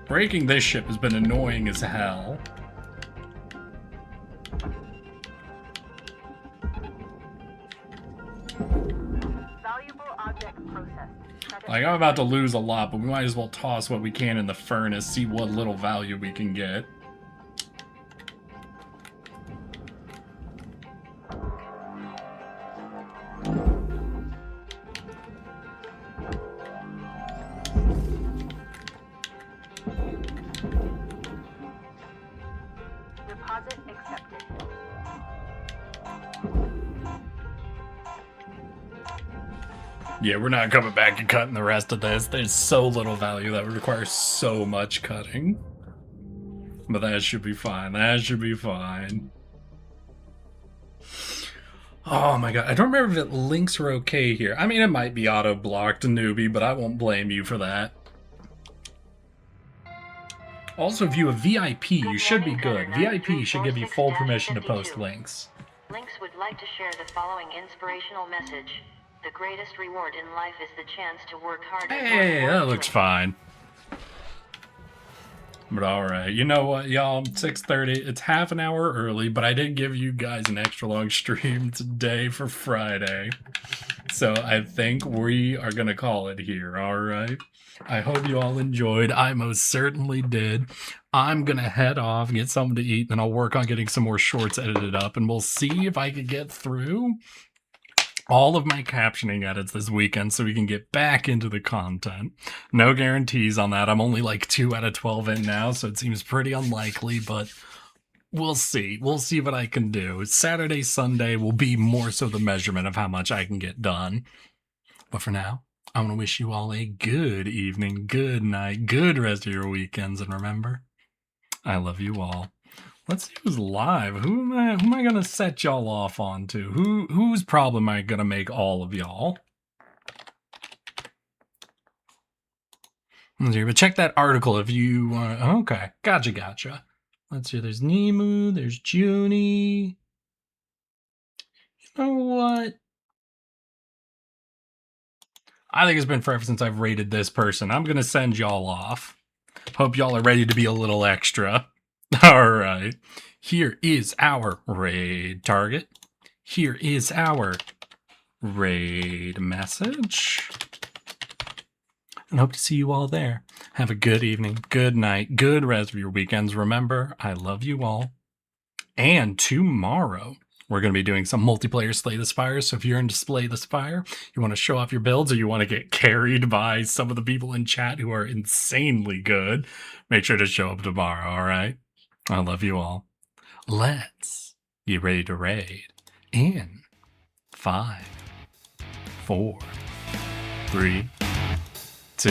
Breaking this ship has been annoying as hell. Valuable object processed. Like, I'm about to lose a lot, but we might as well toss what we can in the furnace, see what little value we can get. Deposit accepted. Yeah, we're not coming back and cutting the rest of this. There's so little value that would require so much cutting. But that should be fine. That should be fine. Oh my god. I don't remember if links are okay here. I mean, it might be auto-blocked, newbie, but I won't blame you for that. Also, if you have VIP, you should be good. VIP should give you full permission to post links. Links would like to share the following inspirational message. The greatest reward in life is the chance to work hard. Hey, that looks fine. But alright, you know what, y'all? 6:30. It's half an hour early, but I did give you guys an extra long stream today for Friday. So I think we are going to call it here, alright? I hope you all enjoyed. I most certainly did. I'm going to head off, get something to eat, then I'll work on getting some more shorts edited up, and we'll see if I can get through all of my captioning edits this weekend so we can get back into the content. No guarantees on that. I'm only like 2 out of 12 in now, so it seems pretty unlikely, but we'll see. We'll see what I can do. Saturday, Sunday will be more so the measurement of how much I can get done. But for now, I want to wish you all a good evening, good night, good rest of your weekends, and remember, I love you all. Let's see who's live. Who am I gonna set y'all off onto? Whose problem am I gonna make all of y'all? Let's see, but check that article if you want. Okay, gotcha. Let's see. There's Nemu. There's Junie. You know what? I think it's been forever since I've rated this person. I'm gonna send y'all off. Hope y'all are ready to be a little extra. Alright, here is our raid target. Here is our raid message. And hope to see you all there. Have a good evening, good night, good rest of your weekends. Remember, I love you all. And tomorrow, we're going to be doing some multiplayer Slay the Spire. So if you're into Slay the Spire, you want to show off your builds or you want to get carried by some of the people in chat who are insanely good, make sure to show up tomorrow, alright? I love you all. Let's get ready to raid in 5, 4, 3, 2,